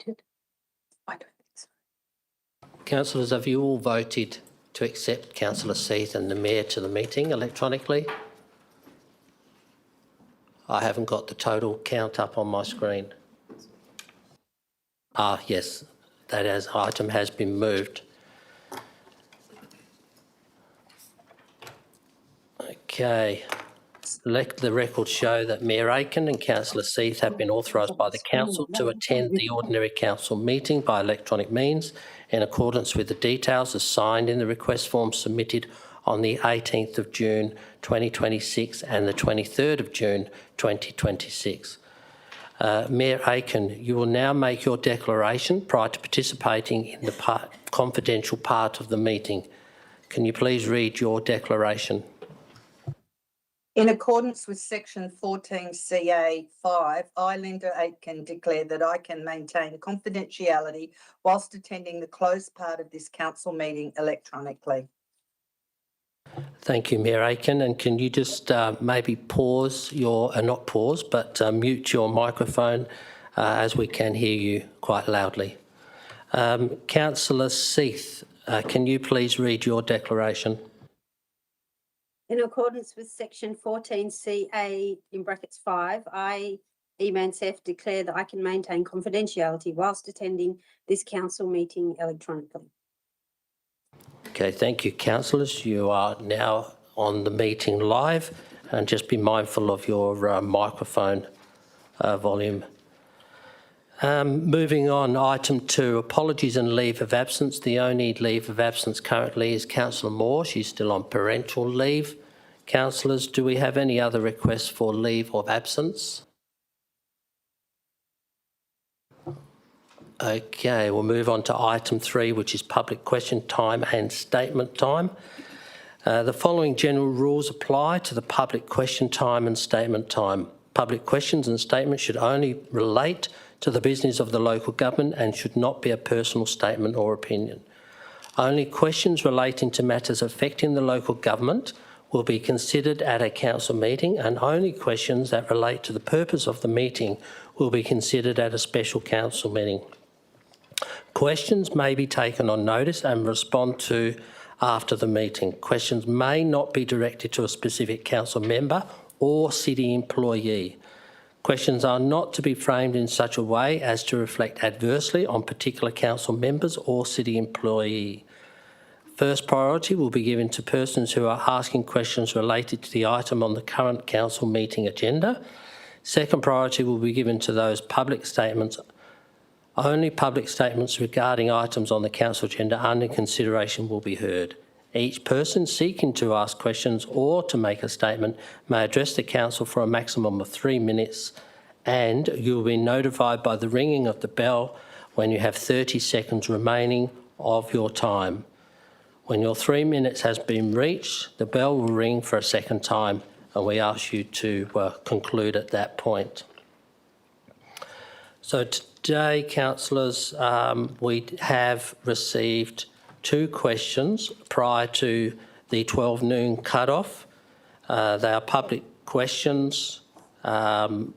voted? I don't think so. Councillors, have you all voted to accept Councillor Seath and the Mayor to the meeting electronically? I haven't got the total count up on my screen. Yes, that item has been moved. Okay. Let the record show that Mayor Aiken and Councillor Seath have been authorised by the Council to attend the ordinary Council meeting by electronic means in accordance with the details assigned in the request form submitted on the 18th of June 2026 and the 23rd of June 2026. Mayor Aiken, you will now make your declaration prior to participating in the confidential part of the meeting. Can you please read your declaration? In accordance with section 14CA5, I, Linda Aitken, declare that I can maintain confidentiality whilst attending the closed part of this council meeting electronically. Thank you, Mayor Aiken. And can you just maybe pause your, not pause, but mute your microphone as we can hear you quite loudly. Councillor Seath, can you please read your declaration? In accordance with section 14CA in brackets 5, I, Mansef, declare that I can maintain confidentiality whilst attending this council meeting electronically. Okay, thank you, councillors. You are now on the meeting live, and just be mindful of your microphone volume. Moving on, item 2, apologies and leave of absence. The only leave of absence currently is Councillor Moore. She's still on parental leave. Councillors, do we have any other requests for leave of absence? Okay, we'll move on to item 3, which is public question time and statement time. The following general rules apply to the public question time and statement time. Public questions and statements should only relate to the business of the local government and should not be a personal statement or opinion. Only questions relating to matters affecting the local government will be considered at a council meeting, and only questions that relate to the purpose of the meeting will be considered at a special council meeting. Questions may be taken on notice and responded to after the meeting. Questions may not be directed to a specific council member or city employee. Questions are not to be framed in such a way as to reflect adversely on particular council members or city employee. First priority will be given to persons who are asking questions related to the item on the current council meeting agenda. Second priority will be given to those public statements. Only public statements regarding items on the council agenda under consideration will be heard. Each person seeking to ask questions or to make a statement may address the council for a maximum of 3 minutes, and you will be notified by the ringing of the bell when you have 30 seconds remaining of your time. When your 3 minutes has been reached, the bell will ring for a second time, and we ask you to conclude at that point. So today, councillors, we have received 2 questions prior to the 12 noon cut-off. They are public questions from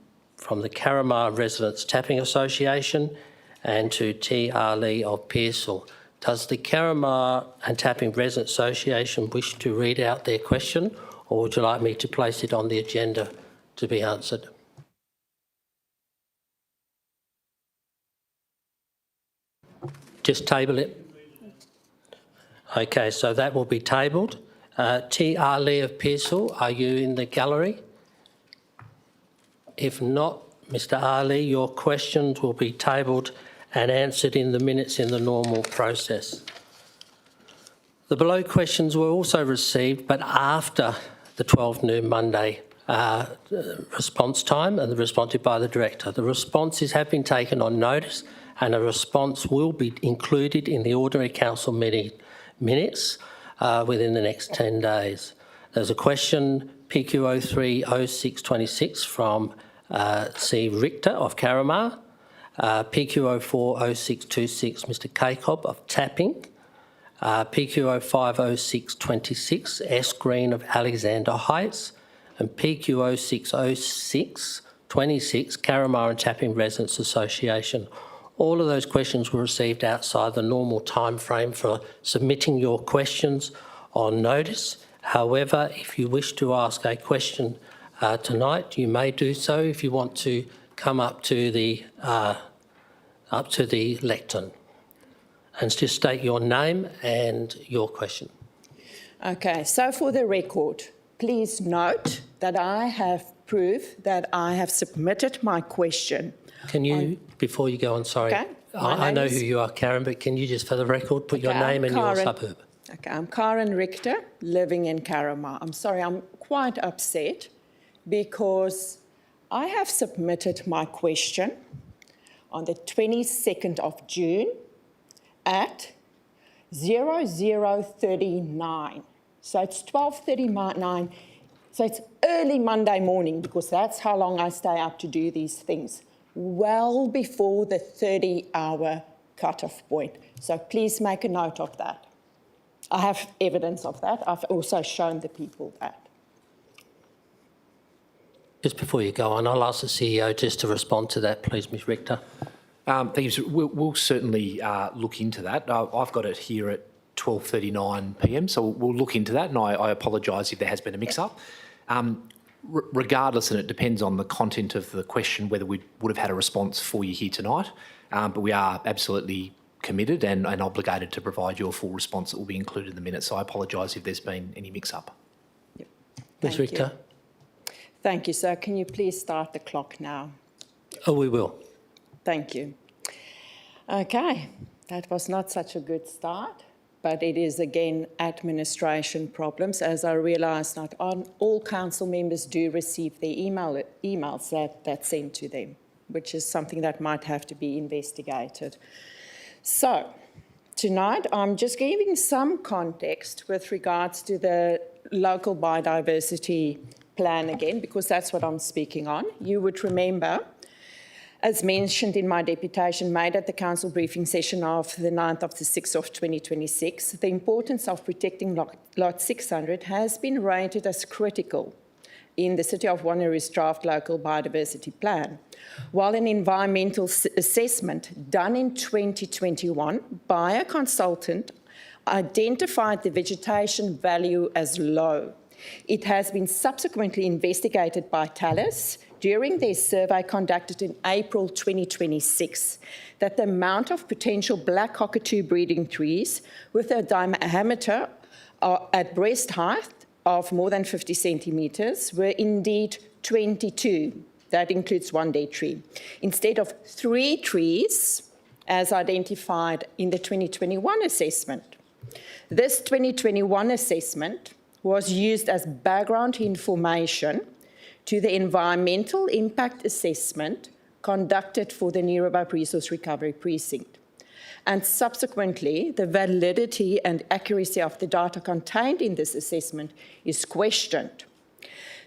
the Carramar Residents Tapping Association and to T.R. Lee of Pearsall. Does the Carramar and Tapping Residents Association wish to read out their question, or would you like me to place it on the agenda to be answered? Just table it. Okay, so that will be tabled. T.R. Lee of Pearsall, are you in the gallery? If not, Mr. R. Lee, your questions will be tabled and answered in the minutes in the normal process. The below questions were also received, but after the 12 noon Monday response time and responded by the Director. The responses have been taken on notice, and a response will be included in the ordinary council meeting minutes within the next 10 days. There's a question, PQ030626 from C. Richter of Carramar, PQ040626 Mr. Cacob of Tapping, PQ050626 S. Green of Alexander Heights, and PQ060626 Carramar and Tapping Residents Association. All of those questions were received outside the normal timeframe for submitting your questions on notice. However, if you wish to ask a question tonight, you may do so if you want to come up to the lectern and just state your name and your question. Okay, so for the record, please note that I have proof that I have submitted my question. Can you, before you go on, sorry, Okay, I know who you are, Karen, but can you just for the record put your name and your suburb? Okay, I'm Karen Richter, living in Carramar. I'm sorry, I'm quite upset because I have submitted my question on the 22nd of June at 00:39. So it's 12:39. So it's early Monday morning because that's how long I stay up to do these things, well before the 30-hour cutoff point. So please make a note of that. I have evidence of that. I've also shown the people that. Just before you go on, I'll ask the CEO just to respond to that, please, Ms Richter. Thank you. Sir. We'll certainly look into that. I've got it here at 12:39 p.m, so we'll look into that, and I apologise if there has been a mix-up. Regardless, and it depends on the content of the question, whether we would have had a response for you here tonight, but we are absolutely committed and obligated to provide you a full response that will be included in the minutes, so I apologise if there's been any mix-up. Yep. Ms Richter? Thank you, sir. Can you please start the clock now? Oh, we will. Thank you. Okay, that was not such a good start, but it is again administration problems, as I realise not all council members do receive the emails that's sent to them, which is something that might have to be investigated. So tonight I'm just giving some context with regards to the local biodiversity plan again, because that's what I'm speaking on. You would remember, as mentioned in my deputation made at the council briefing session of the 9th of the 6th of 2026, the importance of protecting Lot 600 has been rated as critical in the City of Wanneroo's draft local biodiversity plan, while an environmental assessment done in 2021 by a consultant identified the vegetation value as low. It has been subsequently investigated by TALIS during their survey conducted in April 2026 that the amount of potential black cockatoo breeding trees with a diameter at breast height of more than 50 centimetres were indeed 22. That includes one dead tree, instead of 3 trees as identified in the 2021 assessment. This 2021 assessment was used as background information to the environmental impact assessment conducted for the Neerabab Resource Recovery Precinct. And subsequently, the validity and accuracy of the data contained in this assessment is questioned.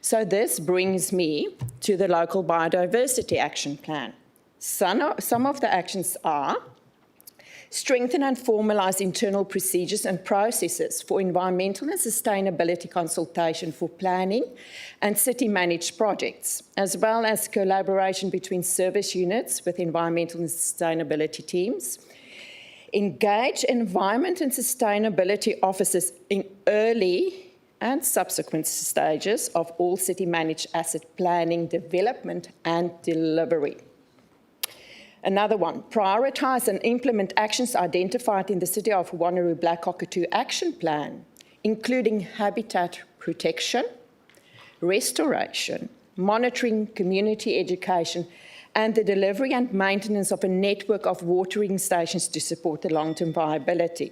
So this brings me to the local biodiversity action plan. Some of the actions are: strengthen and formalise internal procedures and processes for environmental and sustainability consultation for planning and city-managed projects, as well as collaboration between service units with environmental and sustainability teams. Engage environment and sustainability officers in early and subsequent stages of all city-managed asset planning, development and delivery. Another one, prioritise and implement actions identified in the City of Wanneroo Black Cockatoo Action Plan, including habitat protection, restoration, monitoring, community education, and the delivery and maintenance of a network of watering stations to support the long-term viability.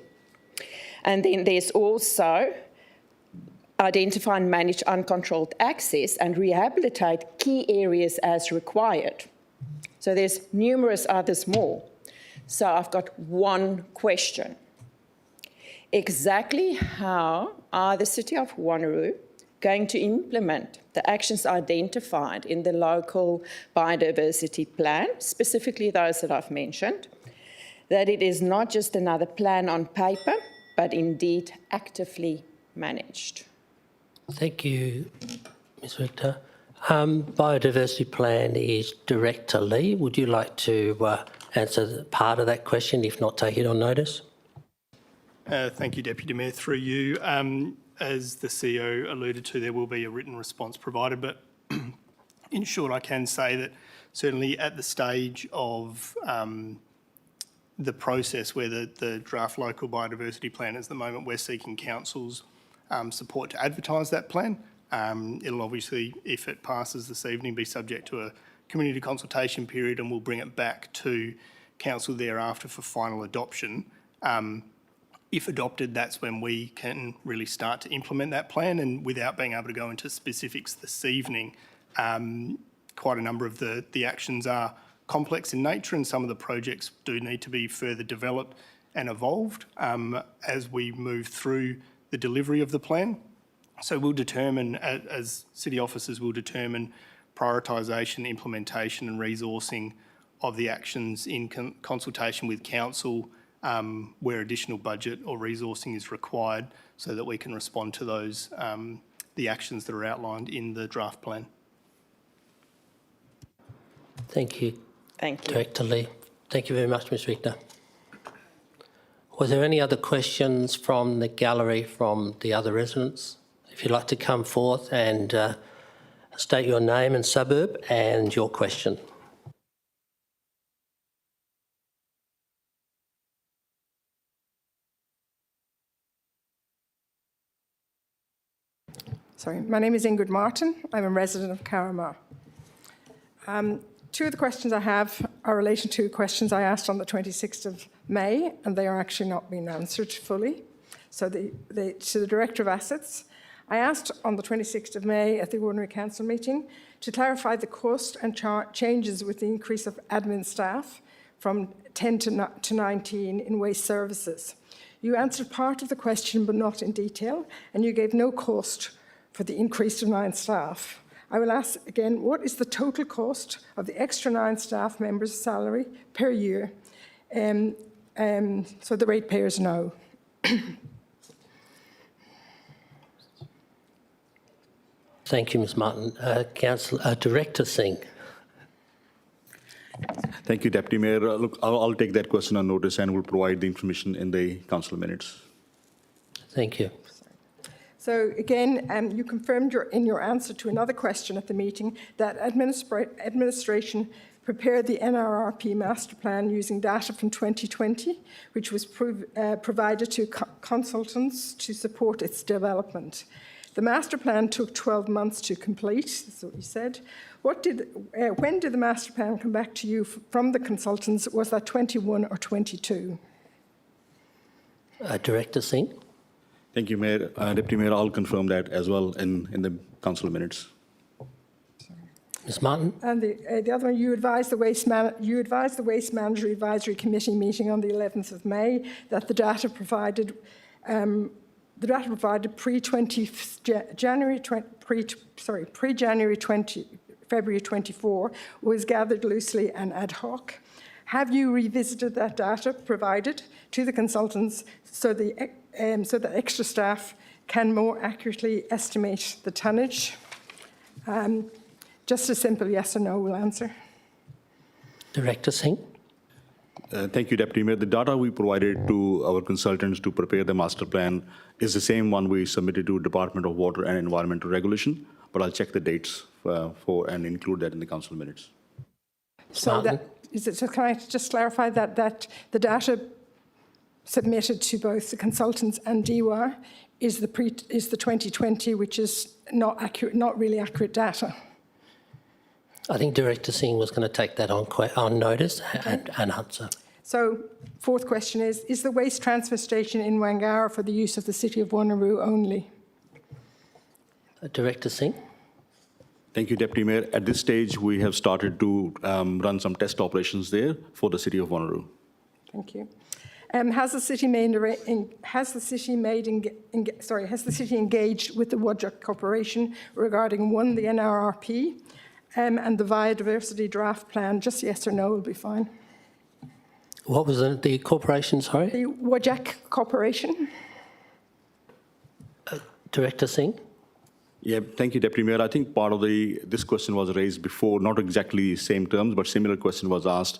And then there's also identify and manage uncontrolled access and rehabilitate key areas as required. So there's numerous others more. So I've got one question. Exactly how are the City of Wanneroo going to implement the actions identified in the local biodiversity plan, specifically those that I've mentioned, that it is not just another plan on paper, but indeed actively managed? Thank you, Ms Richter. Biodiversity plan is Director Lee. Would you like to answer part of that question, if not take it on notice? Thank you, Deputy Mayor. Through you, as the CEO alluded to, there will be a written response provided, but in short, I can say that certainly at the stage of the process where the draft local biodiversity plan is at the moment, we're seeking council's support to advertise that plan. It'll obviously, if it passes this evening, be subject to a community consultation period, and we'll bring it back to council thereafter for final adoption. If adopted, that's when we can really start to implement that plan, and without being able to go into specifics this evening, quite a number of the actions are complex in nature, and some of the projects do need to be further developed and evolved as we move through the delivery of the plan. So we'll determine, as city officers, we'll determine prioritisation, implementation and resourcing of the actions in consultation with council where additional budget or resourcing is required, so that we can respond to those, the actions that are outlined in the draft plan. Thank you, Thank you. Director Lee. Thank you very much, Ms Richter. Was there any other questions from the gallery from the other residents? If you'd like to come forth and state your name and suburb and your question. Sorry, my name is Ingrid Martin. I'm a resident of Carramar. Two of the questions I have are related to questions I asked on the 26th of May, and they are actually not being answered fully. So to the Director of Assets, I asked on the 26th of May at the Wanneroo Council meeting to clarify the cost and changes with the increase of admin staff from 10 to 19 in waste services. You answered part of the question, but not in detail, and you gave no cost for the increase of 9 staff. I will ask again, what is the total cost of the extra 9 staff members' salary per year, so the ratepayers know? Thank you, Ms Martin. Director Singh. Thank you, Deputy Mayor. Look, I'll take that question on notice and will provide the information in the council minutes. Thank you. So again, you confirmed in your answer to another question at the meeting that administration prepared the NRRP master plan using data from 2020, which was provided to consultants to support its development. The master plan took 12 months to complete, that's what you said. When did the master plan come back to you from the consultants? Was that 21 or 22? Director Singh. Thank you, Mayor. Deputy Mayor, I'll confirm that as well in the council minutes. Ms Martin. And the other one, you advised the Waste Management Advisory Committee meeting on the 11th of May that the data provided pre-January 20, February 24 was gathered loosely and ad hoc. Have you revisited that data provided to the consultants so that extra staff can more accurately estimate the tonnage? Just a simple yes or no will answer. Director Singh. Thank you, Deputy Mayor. The data we provided to our consultants to prepare the master plan is the same one we submitted to Department of Water and Environmental Regulation, but I'll check the dates and include that in the council minutes. So can I just clarify that the data submitted to both the consultants and DWAR is the 2020, which is not accurate, not really accurate data? I think Director Singh was going to take that on notice and answer. So, fourth question is the waste transfer station in Wangara for the use of the City of Wanneroo only? Director Singh. Thank you, Deputy Mayor. At this stage, we have started to run some test operations there for the City of Wanneroo. Thank you. Has the city engaged with the Wodjuk Corporation regarding the NRRP and the biodiversity draft plan? Just yes or no will be fine. What was the corporation, sorry? The Wodjuk Corporation. Director Singh. Yeah, thank you, Deputy Mayor. I think part of this question was raised before, not exactly the same terms, but similar question was asked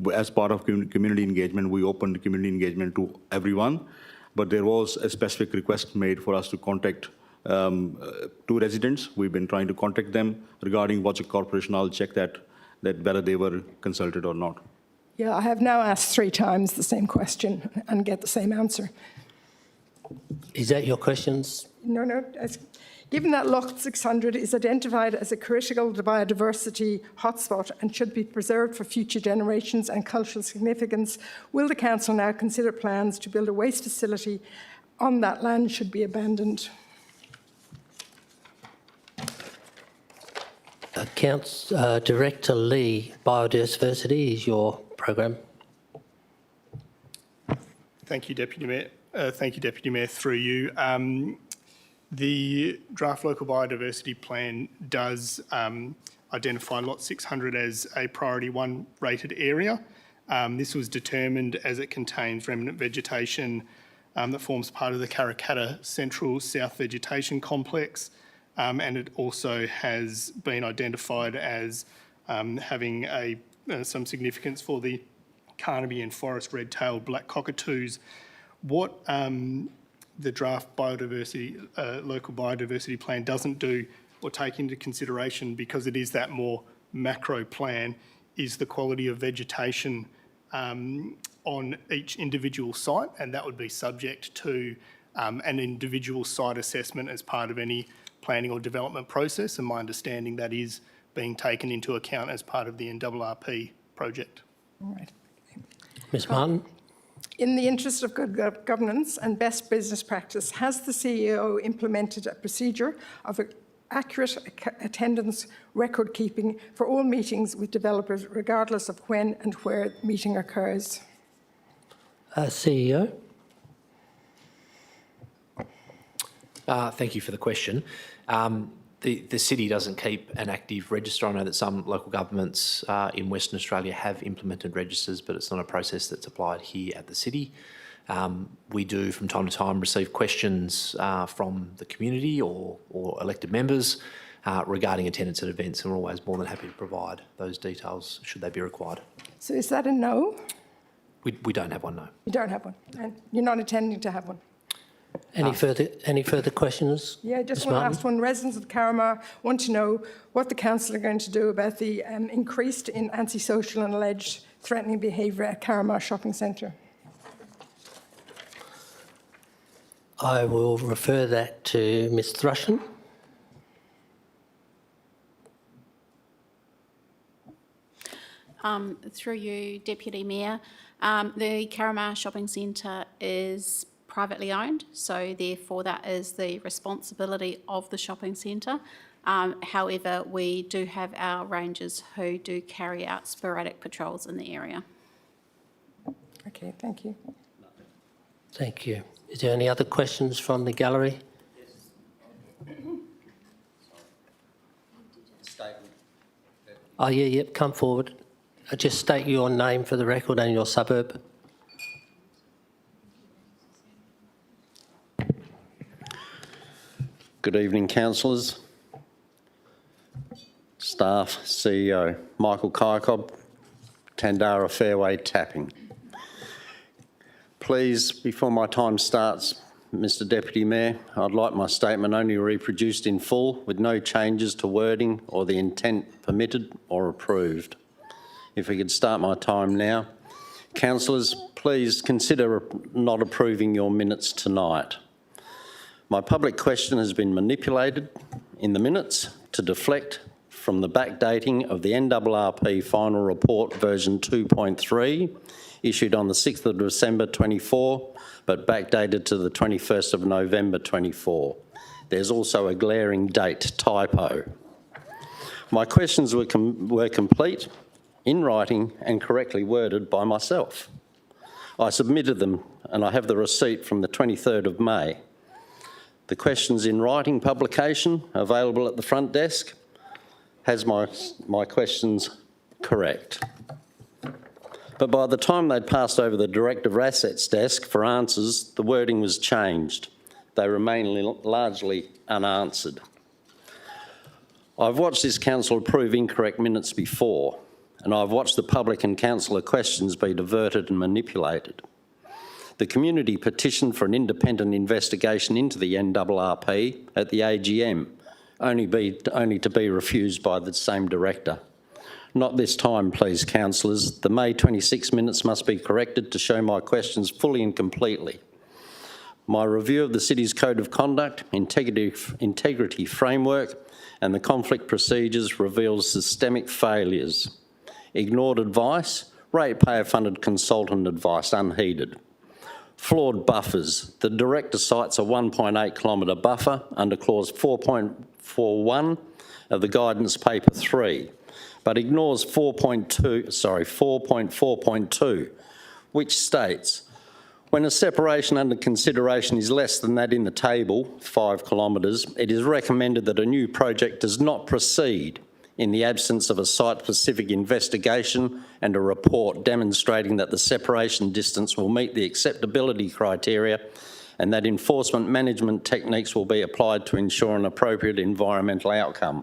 As part of community engagement, we opened community engagement to everyone, but there was a specific request made for us to contact two residents. We've been trying to contact them regarding Watcher Corporation. I'll check that whether they were consulted or not. Yeah, I have now asked 3 times the same question and get the same answer. Is that your questions? No. Given that Loch 600 is identified as a critical biodiversity hotspot and should be preserved for future generations and cultural significance, will the council now consider plans to build a waste facility on that land should be abandoned? Director Lee, biodiversity is your program. Thank you, Deputy Mayor. Through you. The draft local biodiversity plan does identify lot 600 as a priority 1 rated area. This was determined as it contains remnant vegetation that forms part of the Karrakatta Central South Vegetation Complex, and it also has been identified as having some significance for the Carnaby and Forest red-tailed black cockatoos. What the draft local biodiversity plan doesn't do or take into consideration, because it is that more macro plan, is the quality of vegetation on each individual site, and that would be subject to an individual site assessment as part of any planning or development process, and my understanding that is being taken into account as part of the NRRP project. All right. Ms Martin? In the interest of good governance and best business practice, has the CEO implemented a procedure of accurate attendance record keeping for all meetings with developers, regardless of when and where the meeting occurs? CEO? Thank you for the question. The city doesn't keep an active register. I know that some local governments in Western Australia have implemented registers, but it's not a process that's applied here at the city. We do from time to time receive questions from the community or elected members regarding attendance at events, and we're always more than happy to provide those details should they be required. So is that a no? We don't have one, no. You don't have one, and you're not intending to have one? Any further questions? Yeah, just Ms. one Martin? last one. Residents of Carramar want to know what the council are going to do about the increased in antisocial and alleged threatening behaviour at Carramar Shopping Centre. I will refer that to Ms Thrushen. Through you, Deputy Mayor, the Carramar Shopping Centre is privately owned, so therefore that is the responsibility of the shopping centre. However, we do have our rangers who do carry out sporadic patrols in the area. Okay, thank you. Thank you. Is there any other questions from the gallery? Oh, yeah, come forward. Just state your name for the record and your suburb. Good evening, councillors, staff, CEO. Michael Kyrcob, Tandara Fairway Tapping. Please, before my time starts, Mr Deputy Mayor, I'd like my statement only reproduced in full with no changes to wording or the intent permitted or approved. If we could start my time now. Councillors, please consider not approving your minutes tonight. My public question has been manipulated in the minutes to deflect from the backdating of the NRRP final report version 2.3 issued on the 6th of December 24, but backdated to the 21st of November 24. There's also a glaring date typo. My questions were complete, in writing and correctly worded by myself. I submitted them and I have the receipt from the 23rd of May. The questions in writing publication available at the front desk has my questions correct. But by the time they'd passed over the Director of Assets desk for answers, the wording was changed. They remain largely unanswered. I've watched this council approve incorrect minutes before, and I've watched the public and councillor questions be diverted and manipulated. The community petitioned for an independent investigation into the NRRP at the AGM, only to be refused by the same director. Not this time, please, councillors. The May 26 minutes must be corrected to show my questions fully and completely. My review of the City's Code of Conduct, integrity framework and the conflict procedures reveals systemic failures. Ignored advice, ratepayer-funded consultant advice unheeded. Flawed buffers. The director cites a 1.8 kilometre buffer under clause 4.41 of the guidance paper 3, but ignores 4.4.2, which states, when a separation under consideration is less than that in the table, 5 kilometres, it is recommended that a new project does not proceed in the absence of a site-specific investigation and a report demonstrating that the separation distance will meet the acceptability criteria and that enforcement management techniques will be applied to ensure an appropriate environmental outcome.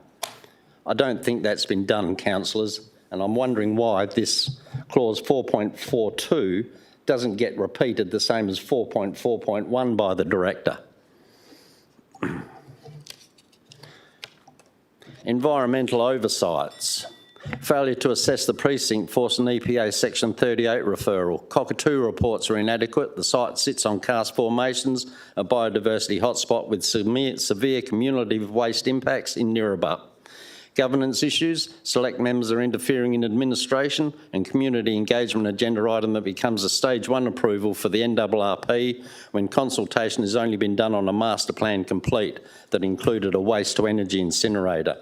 I don't think that's been done, councillors, and I'm wondering why this clause 4.42 doesn't get repeated the same as 4.4.1 by the director. Environmental oversights. Failure to assess the precinct forced an EPA Section 38 referral. Cockatoo reports are inadequate. The site sits on karst formations, a biodiversity hotspot with severe cumulative waste impacts in Nirruba. Governance issues. Select members are interfering in administration, and community engagement agenda item that becomes a stage 1 approval for the NRRP when consultation has only been done on a master plan complete that included a waste to energy incinerator.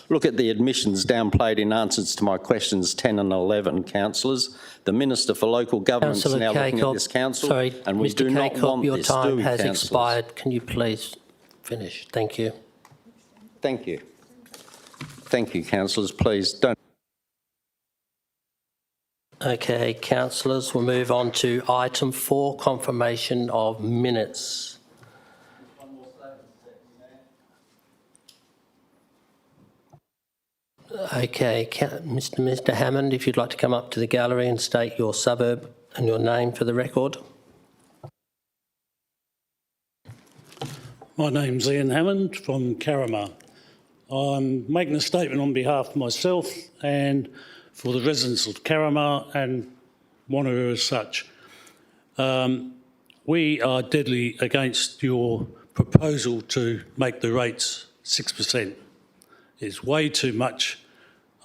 Look at the admissions downplayed in answers to my questions 10 and 11, councillors. The Minister for Local Government's now looking at this council, and we do not want your this, time do we, has councillors? expired. Can you please finish? Thank you. Thank you. Thank you, councillors. Please don't. Okay, councillors, we'll move on to item 4, confirmation of minutes. Okay, Mr. Hammond, if you'd like to come up to the gallery and state your suburb and your name for the record. My name's Ian Hammond from Carramar. I'm making a statement on behalf of myself and for the residents of Carramar and Wanneroo as such. We are deadly against your proposal to make the rates 6%. It's way too much.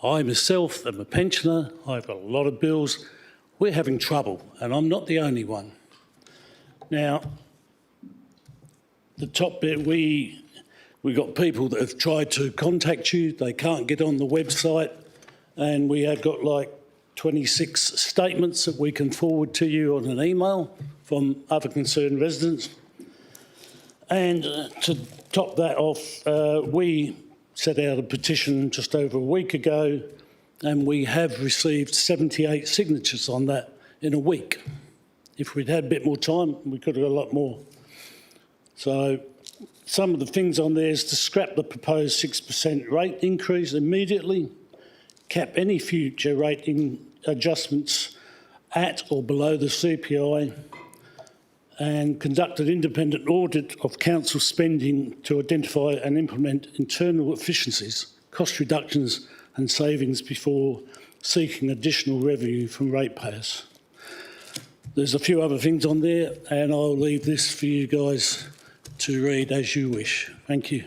I myself am a pensioner. I've got a lot of bills. We're having trouble, and I'm not the only one. Now, the top bit, we've got people that have tried to contact you. They can't get on the website, and we have got like 26 statements that we can forward to you on an email from other concerned residents. And to top that off, we set out a petition just over a week ago, and we have received 78 signatures on that in a week. If we'd had a bit more time, we could have got a lot more. So some of the things on there is to scrap the proposed 6% rate increase immediately, cap any future rating adjustments at or below the CPI, and conduct an independent audit of council spending to identify and implement internal efficiencies, cost reductions and savings before seeking additional revenue from ratepayers. There's a few other things on there, and I'll leave this for you guys to read as you wish. Thank you.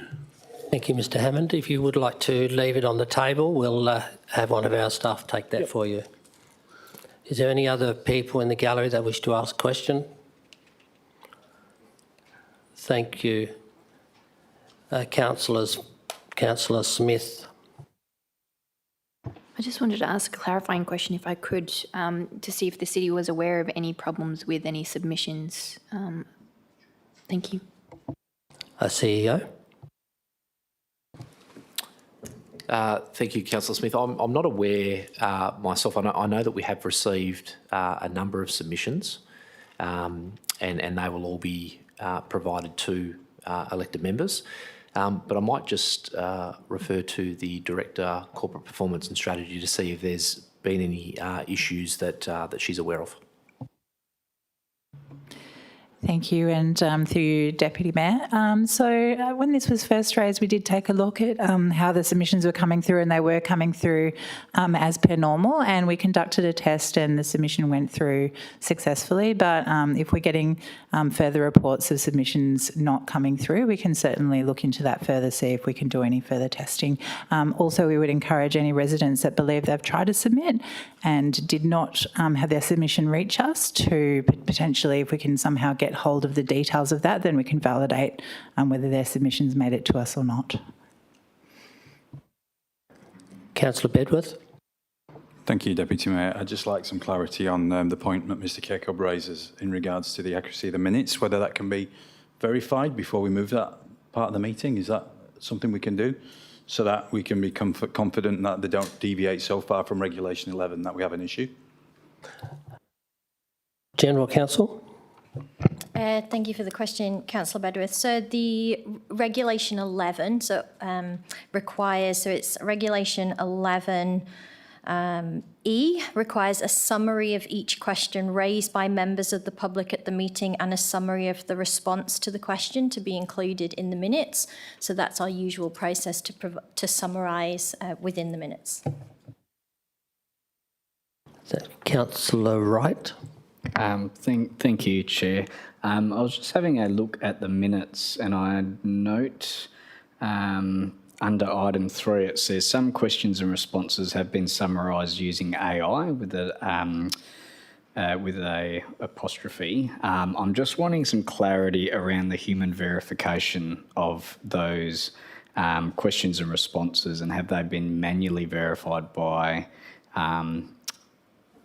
Thank you, Mr. Hammond. If you would like to leave it on the table, we'll have one of our staff take that for you. Is there any other people in the gallery that wish to ask a question? Thank you. Councillor Smith. I just wanted to ask a clarifying question, if I could, to see if the city was aware of any problems with any submissions. Thank you. CEO. Thank you, Councillor Smith. I'm not aware myself. I know that we have received a number of submissions, and they will all be provided to elected members. But I might just refer to the Director, Corporate Performance and Strategy to see if there's been any issues that she's aware of. Thank you, and through you, Deputy Mayor. So when this was first raised, we did take a look at how the submissions were coming through, and they were coming through as per normal, and we conducted a test and the submission went through successfully. But if we're getting further reports of submissions not coming through, we can certainly look into that further, see if we can do any further testing. Also, we would encourage any residents that believe they've tried to submit and did not have their submission reach us to potentially, if we can somehow get hold of the details of that, then we can validate whether their submissions made it to us or not. Councillor Bedworth. Thank you, Deputy Mayor. I'd just like some clarity on the point that Mr Kirkhope raises in regards to the accuracy of the minutes, whether that can be verified before we move that part of the meeting. Is that something we can do so that we can be confident that they don't deviate so far from Regulation 11 that we have an issue? General Counsel. Thank you for the question, Councillor Bedworth. So the Regulation 11 requires, so it's Regulation 11 E requires a summary of each question raised by members of the public at the meeting and a summary of the response to the question to be included in the minutes. So that's our usual process to summarise within the minutes. Is that Councillor Wright? Thank you, Chair. I was just having a look at the minutes and I note under item 3 it says some questions and responses have been summarised using AI with a apostrophe. I'm just wanting some clarity around the human verification of those questions and responses, and have they been manually verified by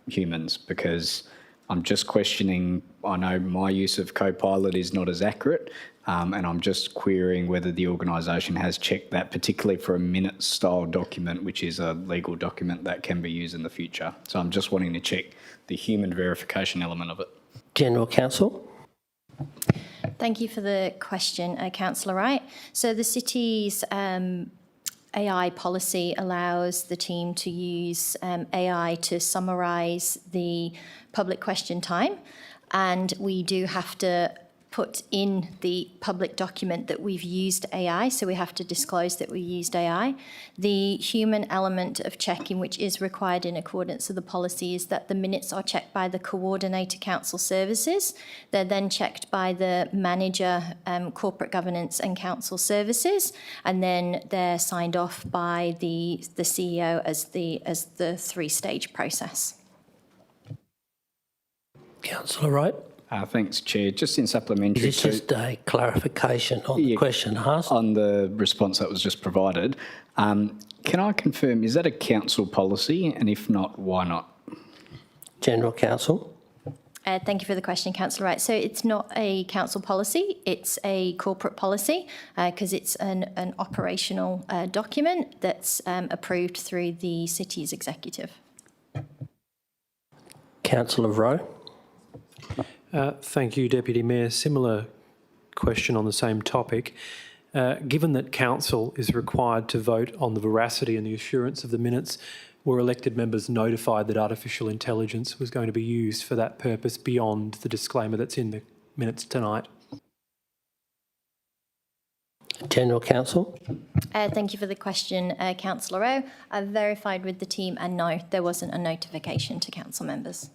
humans? Because I'm just questioning, I know my use of Copilot is not as accurate, and I'm just querying whether the organisation has checked that, particularly for a minute-style document, which is a legal document that can be used in the future. So I'm just wanting to check the human verification element of it. General Counsel. Thank you for the question, Councillor Wright. So the city's AI policy allows the team to use AI to summarise the public question time, and we do have to put in the public document that we've used AI, so we have to disclose that we used AI. The human element of checking, which is required in accordance with the policy, is that the minutes are checked by the coordinator council services. They're then checked by the manager, corporate governance and council services, and then they're signed off by the CEO as the three-stage process. Councillor Wright. Thanks, Chair. Just in supplementary Is this just a clarification on the question asked? On the response that was just provided. Can I confirm, is that a council policy? And if not, why not? General Counsel. Thank you for the question, Councillor Wright. So it's not a council policy, it's a corporate policy because it's an operational document that's approved through the city's executive. Councillor Rowe. Thank you, Deputy Mayor. Similar question on the same topic. Given that council is required to vote on the veracity and the assurance of the minutes, were elected members notified that artificial intelligence was going to be used for that purpose beyond the disclaimer that's in the minutes tonight? General Counsel. Thank you for the question, Councillor Rowe. I've verified with the team and no, there wasn't a notification to council members.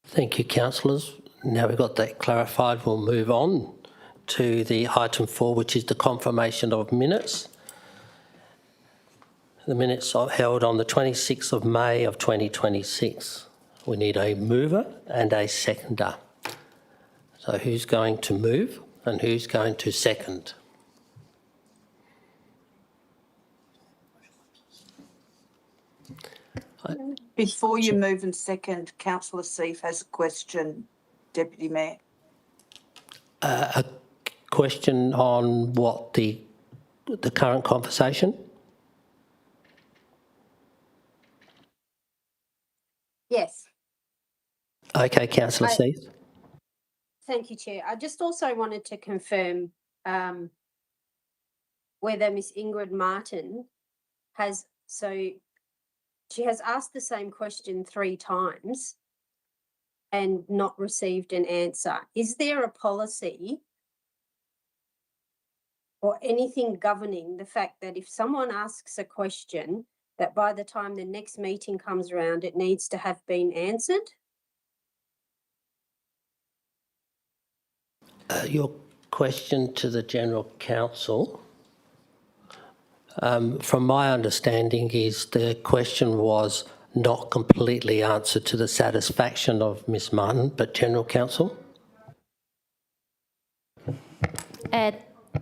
Thank you, councillors. Now we've got that clarified, we'll move on to the item 4, which is the confirmation of minutes. The minutes are held on the 26th of May of 2026. We need a mover and a seconder. So who's going to move and who's going to second? Before you move and second, Councillor Seif has a question, Deputy Mayor. A question on what, the current conversation? Yes. Okay, Councillor Seif. Thank you, Chair. I just also wanted to confirm whether Miss Ingrid Martin has So she has asked the same question 3 times and not received an answer. Is there a policy or anything governing the fact that if someone asks a question, that by the time the next meeting comes around, it needs to have been answered? Your question to the General Counsel, from my understanding, is the question was not completely answered to the satisfaction of Ms Martin, but General Counsel?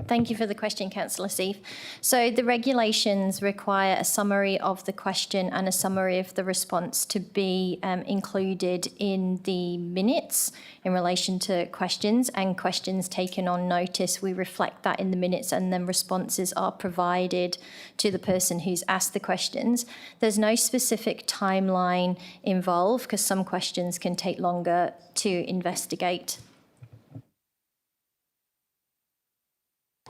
Thank you for the question, Councillor Seif. So the regulations require a summary of the question and a summary of the response to be included in the minutes in relation to questions, and questions taken on notice. We reflect that in the minutes, and then responses are provided to the person who's asked the questions. There's no specific timeline involved because some questions can take longer to investigate.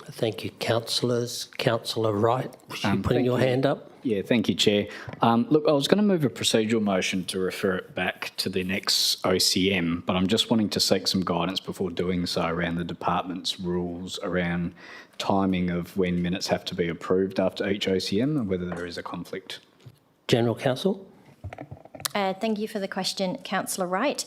Thank you, councillors. Councillor Wright, was you putting your hand up? Yeah, thank you, Chair. Look, I was going to move a procedural motion to refer it back to the next OCM, but I'm just wanting to seek some guidance before doing so around the department's rules around timing of when minutes have to be approved after each OCM and whether there is a conflict. General Counsel? Thank you for the question, Councillor Wright.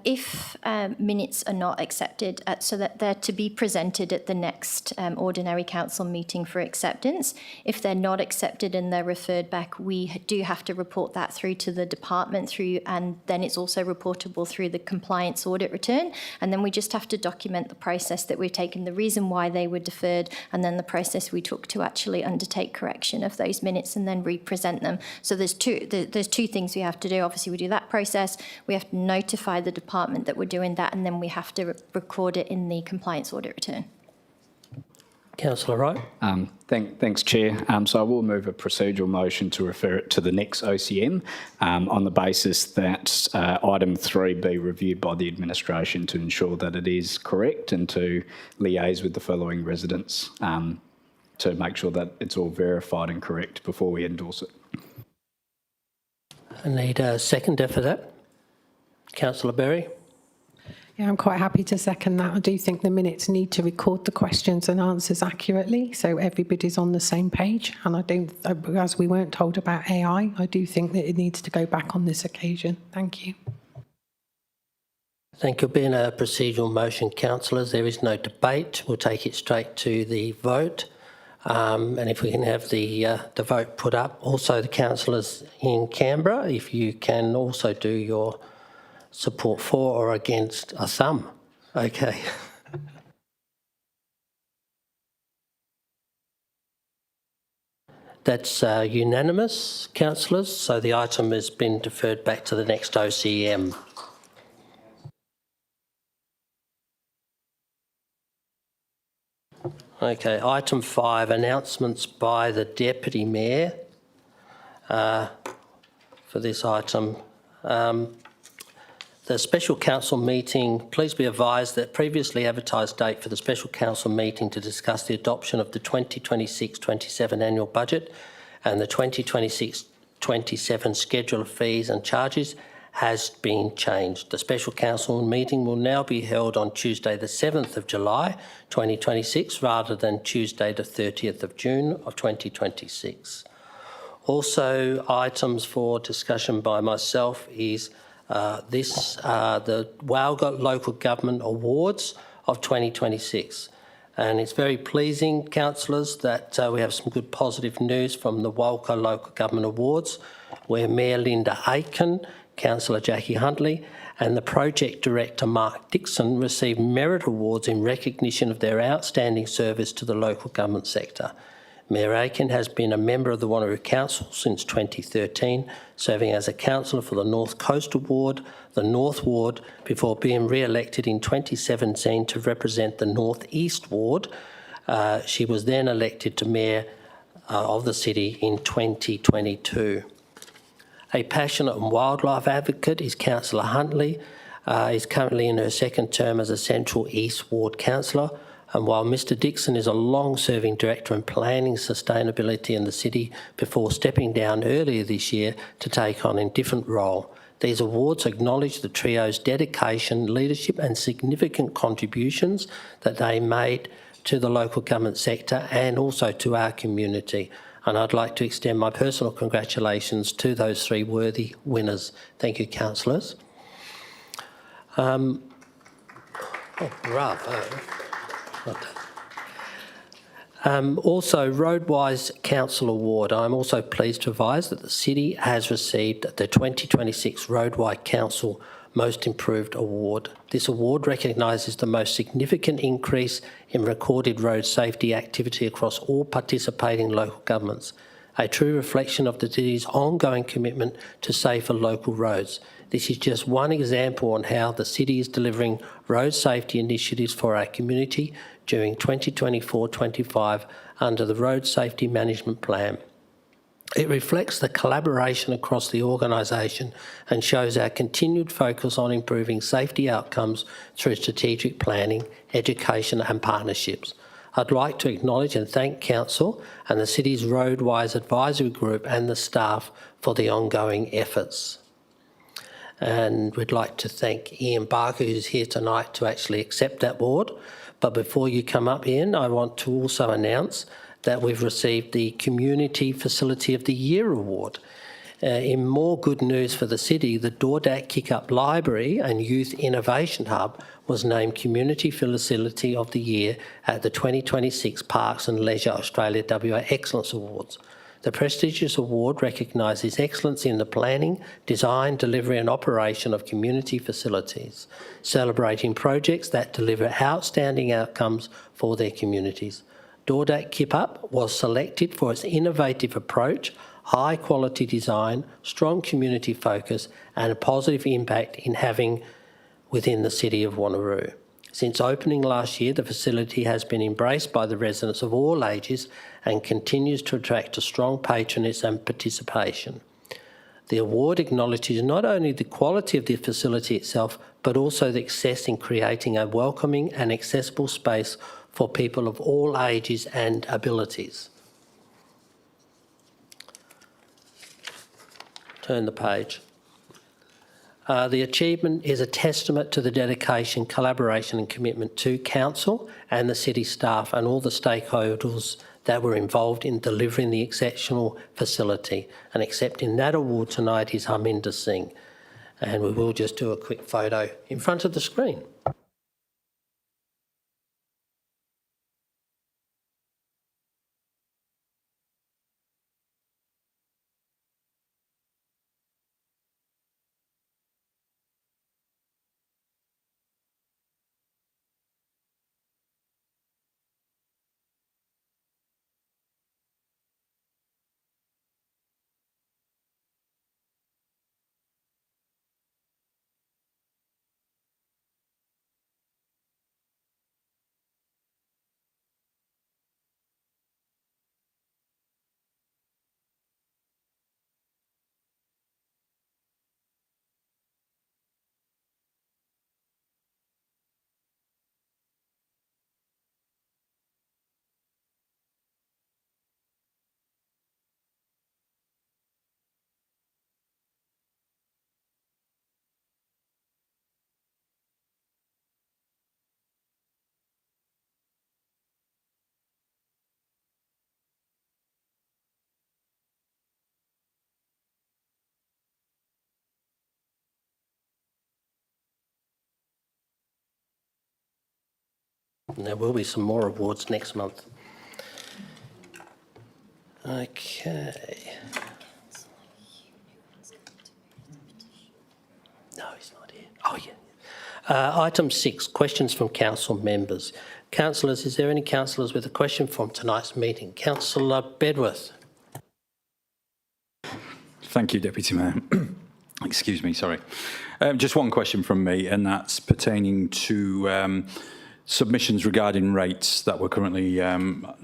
If minutes are not accepted, so that they're to be presented at the next ordinary council meeting for acceptance. If they're not accepted and they're referred back, we do have to report that through to the department and then it's also reportable through the compliance audit return. And then we just have to document the process that we've taken, the reason why they were deferred, and then the process we took to actually undertake correction of those minutes and then re-present them. So there's two things we have to do. Obviously, we do that process. We have to notify the department that we're doing that, and then we have to record it in the compliance audit return. Councillor Wright? Thanks, Chair. So I will move a procedural motion to refer it to the next OCM on the basis that item 3 be reviewed by the administration to ensure that it is correct and to liaise with the following residents to make sure that it's all verified and correct before we endorse it. I need a seconder for that. Councillor Berry? Yeah, I'm quite happy to second that. I do think the minutes need to record the questions and answers accurately so everybody's on the same page. And I don't, as we weren't told about AI, I do think that it needs to go back on this occasion. Thank you. Thank you. Being a procedural motion, councillors, there is no debate. We'll take it straight to the vote. And if we can have the vote put up. Also, the councillors in Canberra, if you can also do your support for or against a thumb. Okay. That's unanimous, councillors. So the item has been deferred back to the next OCM. Okay, item 5, announcements by the Deputy Mayor for this item. The special council meeting, please be advised that previously advertised date for the special council meeting to discuss the adoption of the 2026-27 annual budget and the 2026-27 schedule of fees and charges has been changed. The special council meeting will now be held on Tuesday the 7th of July 2026 rather than Tuesday the 30th of June of 2026. Also, items for discussion by myself is the Walga Local Government Awards of 2026. And it's very pleasing, councillors, that we have some good positive news from the Walga Local Government Awards, where Mayor Linda Aiken, Councillor Jackie Huntley and the Project Director Mark Dixon received merit awards in recognition of their outstanding service to the local government sector. Mayor Aiken has been a member of the Wanneroo Council since 2013, serving as a councillor for the North Coastal Ward, the North Ward, before being re-elected in 2017 to represent the North East Ward. She was then elected to Mayor of the city in 2022. A passionate and wildlife advocate is Councillor Huntley. Is currently in her second term as a Central East Ward councillor. And while Mr Dixon is a long-serving Director in Planning Sustainability in the City before stepping down earlier this year to take on a different role, these awards acknowledge the trio's dedication, leadership and significant contributions that they made to the local government sector and also to our community. And I'd like to extend my personal congratulations to those three worthy winners. Thank you, councillors. Bravo. Also, Roadwise Council Award. I'm also pleased to advise that the City has received the 2026 Roadwise Council Most Improved Award. This award recognises the most significant increase in recorded road safety activity across all participating local governments, a true reflection of the City's ongoing commitment to safer local roads. This is just one example on how the City is delivering road safety initiatives for our community during 2024-25 under the Road Safety Management Plan. It reflects the collaboration across the organisation and shows our continued focus on improving safety outcomes through strategic planning, education and partnerships. I'd like to acknowledge and thank Council and the City's Roadwise Advisory Group and the staff for the ongoing efforts. And we'd like to thank Ian Barker, who's here tonight, to actually accept that award. But before you come up, Ian, I want to also announce that we've received the Community Facility of the Year Award. In more good news for the City, the Dordat Kick-Up Library and Youth Innovation Hub was named Community Facility of the Year at the 2026 Parks and Leisure Australia WA Excellence Awards. The prestigious award recognises excellence in the planning, design, delivery and operation of community facilities, celebrating projects that deliver outstanding outcomes for their communities. Dordat Kip-Up was selected for its innovative approach, high quality design, strong community focus and a positive impact in having within the City of Wanneroo. Since opening last year, the facility has been embraced by the residents of all ages and continues to attract a strong patronage and participation. The award acknowledges not only the quality of the facility itself, but also the success in creating a welcoming and accessible space for people of all ages and abilities. Turn the page. The achievement is a testament to the dedication, collaboration and commitment to Council and the City staff and all the stakeholders that were involved in delivering the exceptional facility. And accepting that award tonight is Harminder Singh. And we will just do a quick photo in front of the screen. And there will be some more awards next month. Okay. No, he's not here. Oh, yeah. Item 6, questions from council members. Councillors, is there any councillors with a question from tonight's meeting? Councillor Bedworth. Thank you, Deputy Mayor. Excuse me, sorry. Just one question from me, and that's pertaining to submissions regarding rates that we're currently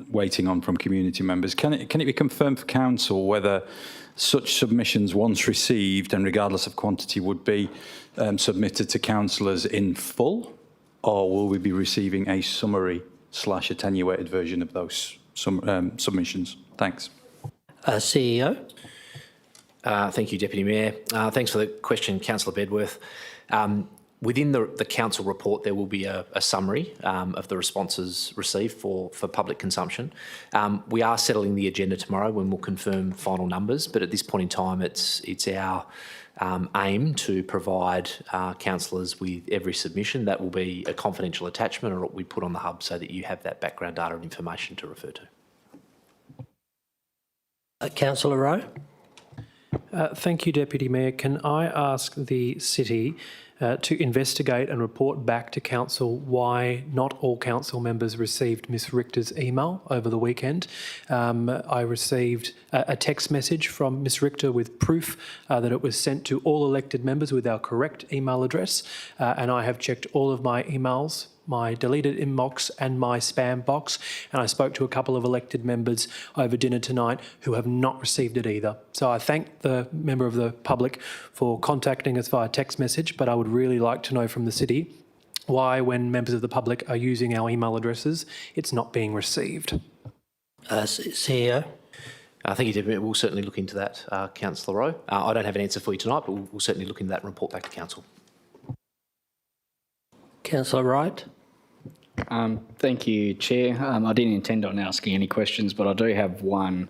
waiting on from community members. Can it be confirmed for council whether such submissions, once received and regardless of quantity, would be submitted to councillors in full, or will we be receiving a summary / attenuated version of those submissions? Thanks. CEO. Thank you, Deputy Mayor. Thanks for the question, Councillor Bedworth. Within the council report, there will be a summary of the responses received for public consumption. We are settling the agenda tomorrow when we'll confirm final numbers, but at this point in time, it's our aim to provide councillors with every submission. That will be a confidential attachment, or we put on the hub so that you have that background data and information to refer to. Councillor Rowe. Thank you, Deputy Mayor. Can I ask the City to investigate and report back to Council why not all Council members received Ms Richter's email over the weekend? I received a text message from Ms Richter with proof that it was sent to all elected members with our correct email address, and I have checked all of my emails, my deleted inbox and my spam box, and I spoke to a couple of elected members over dinner tonight who have not received it either. So I thank the member of the public for contacting us via text message, but I would really like to know from the City why, when members of the public are using our email addresses, it's not being received. CEO. Thank you, Deputy Mayor. We'll certainly look into that, Councillor Rowe. I don't have an answer for you tonight, but we'll certainly look into that and report back to Council. Councillor Wright. Thank you, Chair. I didn't intend on asking any questions, but I do have one,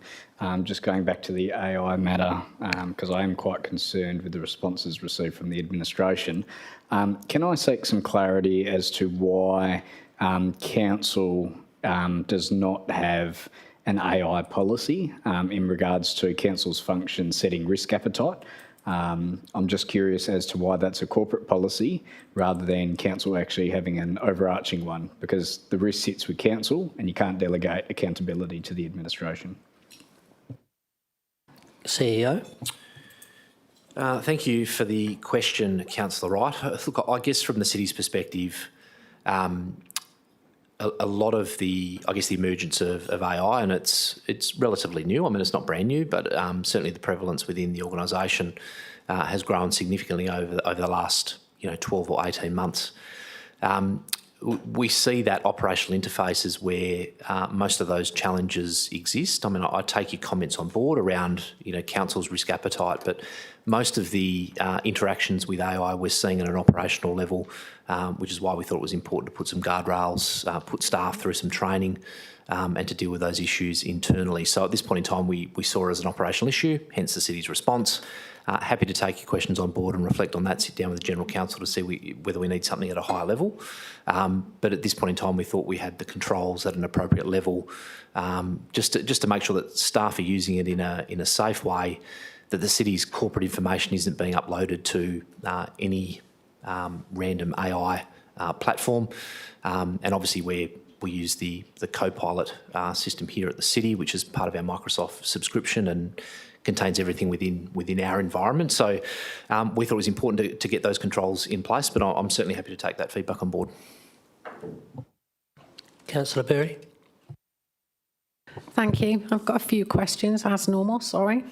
just going back to the AI matter, because I am quite concerned with the responses received from the administration. Can I seek some clarity as to why Council does not have an AI policy in regards to Council's function setting risk appetite? I'm just curious as to why that's a corporate policy rather than Council actually having an overarching one, because the risk sits with Council and you can't delegate accountability to the administration. CEO. Thank you for the question, Councillor Wright. Look, I guess from the City's perspective, a lot of the emergence of AI, and it's relatively new. I mean, it's not brand new, but certainly the prevalence within the organisation has grown significantly over the last 12 or 18 months. We see that operational interfaces where most of those challenges exist. I mean, I take your comments on board around Council's risk appetite, but most of the interactions with AI we're seeing at an operational level, which is why we thought it was important to put some guardrails, put staff through some training, and to deal with those issues internally. So at this point in time, we saw it as an operational issue, hence the City's response. Happy to take your questions on board and reflect on that, sit down with the General Counsel to see whether we need something at a higher level. But at this point in time, we thought we had the controls at an appropriate level, just to make sure that staff are using it in a safe way, that the City's corporate information isn't being uploaded to any random AI platform. And obviously we use the Copilot system here at the City, which is part of our Microsoft subscription and contains everything within our environment. So we thought it was important to get those controls in place, but I'm certainly happy to take that feedback on board. Councillor Berry. Thank you. I've got a few questions, as normal, sorry.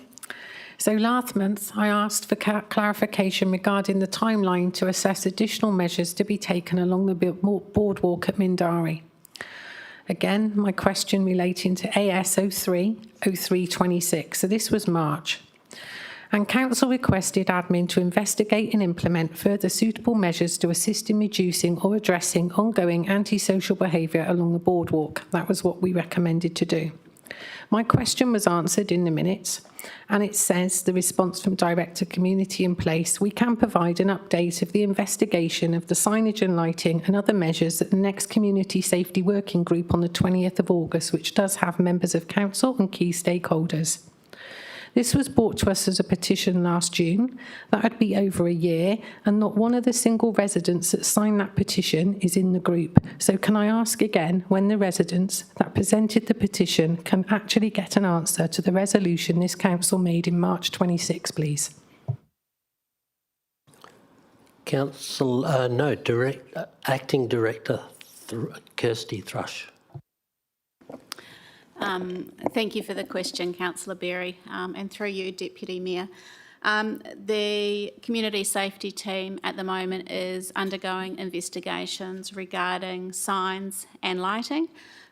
So last month, I asked for clarification regarding the timeline to assess additional measures to be taken along the boardwalk at Mindari. Again, my question relating to AS 03-0326. So this was March. And Council requested admin to investigate and implement further suitable measures to assist in reducing or addressing ongoing antisocial behaviour along the boardwalk. That was what we recommended to do. My question was answered in the minutes, and it says the response from Director Community in place, we can provide an update of the investigation of the signage and lighting and other measures at the next Community Safety Working Group on the 20th of August, which does have members of Council and key stakeholders. This was brought to us as a petition last June. That would be over a year, and not one of the single residents that signed that petition is in the group. So can I ask again when the residents that presented the petition can actually get an answer to the resolution this council made in March 26, please? Acting Director Kirsty Thrush. Thank you for the question, Councillor Berry, and through you, Deputy Mayor. The community safety team at the moment is undergoing investigations regarding signs and lighting.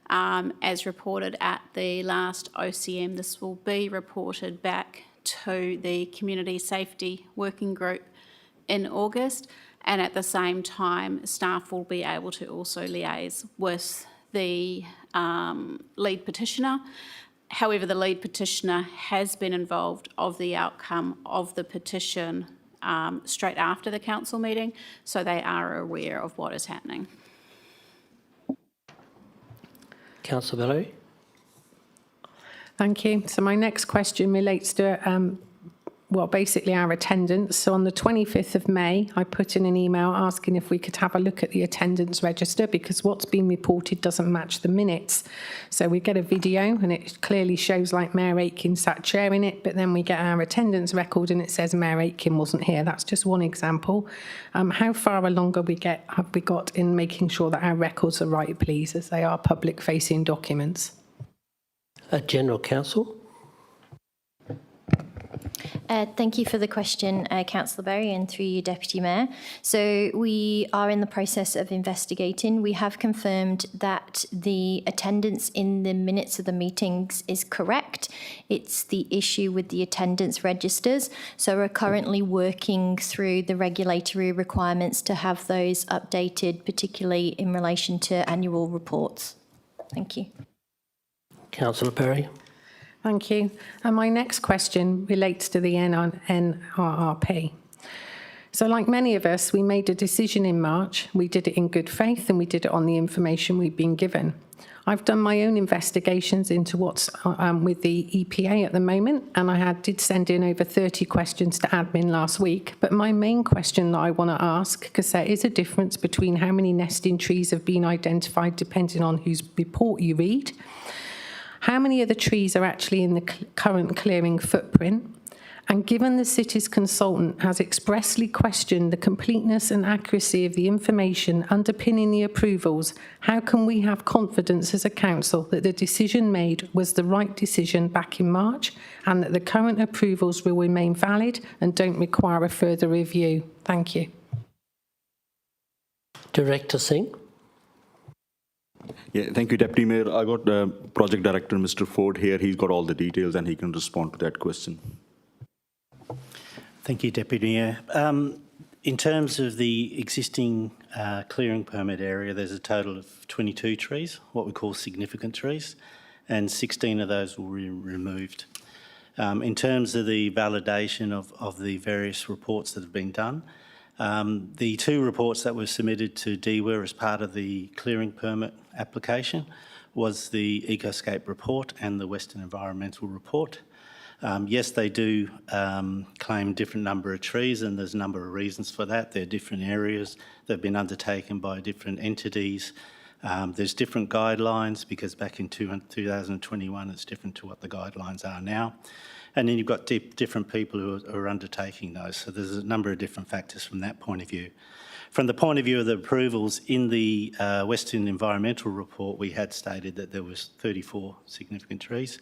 As reported at the last OCM, this will be reported back to the Community Safety Working Group in August, and at the same time, staff will be able to also liaise with the lead petitioner. However, the lead petitioner has been involved of the outcome of the petition straight after the council meeting, so they are aware of what is happening. Councillor Bellew. Thank you. So my next question relates to, basically our attendance. So on the 25th of May, I put in an email asking if we could have a look at the attendance register because what's been reported doesn't match the minutes. So we get a video and it clearly shows like Mayor Aitken sat chairing it, but then we get our attendance record and it says Mayor Aitken wasn't here. That's just one example. How far along have we got in making sure that our records are right, please, as they are public-facing documents? General Counsel. Thank you for the question, Councillor Berry, and through you, Deputy Mayor. So we are in the process of investigating. We have confirmed that the attendance in the minutes of the meetings is correct. It's the issue with the attendance registers. So we're currently working through the regulatory requirements to have those updated, particularly in relation to annual reports. Thank you. Councillor Perry. Thank you. And my next question relates to the NRRP. So like many of us, we made a decision in March. We did it in good faith and we did it on the information we've been given. I've done my own investigations into what's with the EPA at the moment, and I did send in over 30 questions to admin last week. But my main question that I want to ask, because there is a difference between how many nesting trees have been identified depending on whose report you read, how many of the trees are actually in the current clearing footprint? And given the city's consultant has expressly questioned the completeness and accuracy of the information underpinning the approvals, how can we have confidence as a council that the decision made was the right decision back in March and that the current approvals will remain valid and don't require a further review? Thank you. Director Singh. Yeah, thank you, Deputy Mayor. I got the Project Director, Mr. Ford, here. He's got all the details and he can respond to that question. Thank you, Deputy Mayor. In terms of the existing clearing permit area, there's a total of 22 trees, what we call significant trees, and 16 of those will be removed. In terms of the validation of the various reports that have been done, the two reports that were submitted to DWER as part of the clearing permit application was the Ecoscape report and the Western Environmental report. Yes, they do claim a different number of trees, and there's a number of reasons for that. They're different areas that have been undertaken by different entities. There's different guidelines because back in 2021 it's different to what the guidelines are now. And then you've got different people who are undertaking those. So there's a number of different factors from that point of view. From the point of view of the approvals, in the Western Environmental report, we had stated that there was 34 significant trees.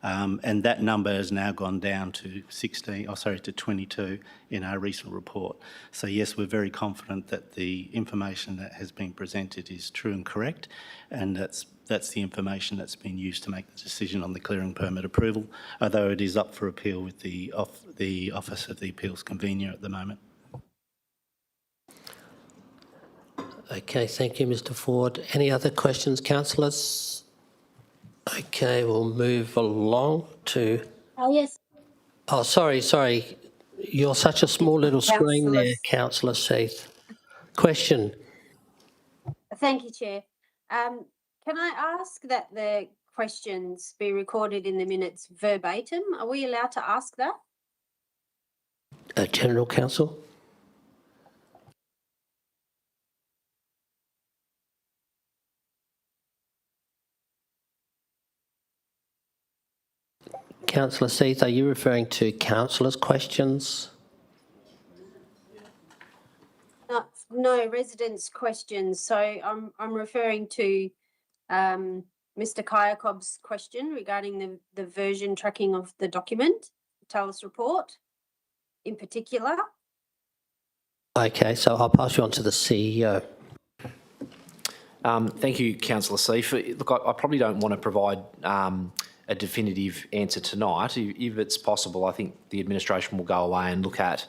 And that number has now gone down to 22 in our recent report. So yes, we're very confident that the information that has been presented is true and correct, and that's the information that's been used to make the decision on the clearing permit approval, although it is up for appeal with the Office of the Appeals Convener at the moment. Okay, thank you, Mr. Ford. Any other questions, councillors? Okay, we'll move along to... Oh, yes. Oh, sorry. You're such a small little screen there, Councillor Seath. Question. Thank you, Chair. Can I ask that the questions be recorded in the minutes verbatim? Are we allowed to ask that? General Counsel. Councillor Seath, are you referring to councillors' questions? No, residents' questions. So I'm referring to Mr. Kyakob's question regarding the version tracking of the document, TALIS report. in particular? Okay, so I'll pass you on to the CEO. Thank you, Councillor Seif. Look, I probably don't want to provide a definitive answer tonight. If it's possible, I think the administration will go away and look at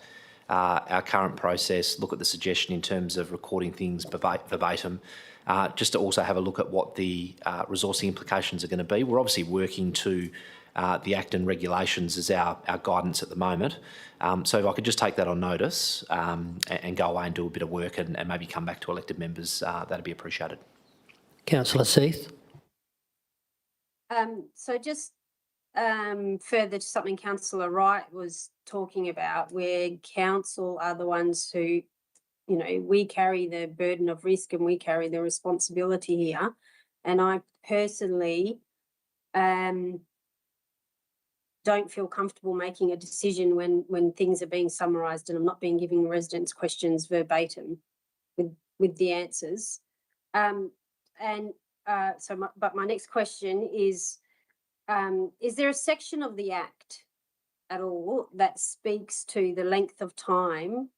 our current process, look at the suggestion in terms of recording things verbatim, just to also have a look at what the resourcing implications are going to be. We're obviously working to the Act and regulations as our guidance at the moment. So if I could just take that on notice and go away and do a bit of work and maybe come back to elected members, that'd be appreciated. Councillor Seith. So just further to something Councillor Wright was talking about, where council are the ones who, you know, we carry the burden of risk and we carry the responsibility here. And I personally don't feel comfortable making a decision when things are being summarised and I'm not being giving residents questions verbatim with the answers. But my next question is there a section of the Act at all that speaks to the length of time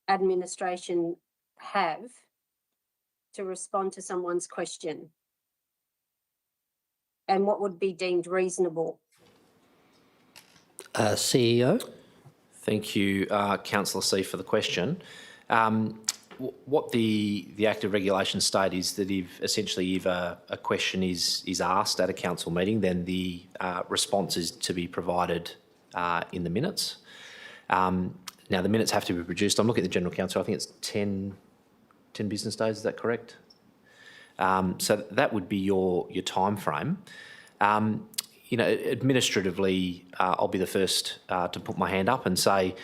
administration have to respond to someone's question? And what would be deemed reasonable? CEO. Thank you, Councillor Seif, for the question. What the Act of Regulation state is that if a question is asked at a council meeting, then the response is to be provided in the minutes. Now, the minutes have to be produced. I'm looking at the General Counsel. I think it's 10 business days. Is that correct? So that would be your time frame. You know, administratively, I'll be the first to put my hand up and say,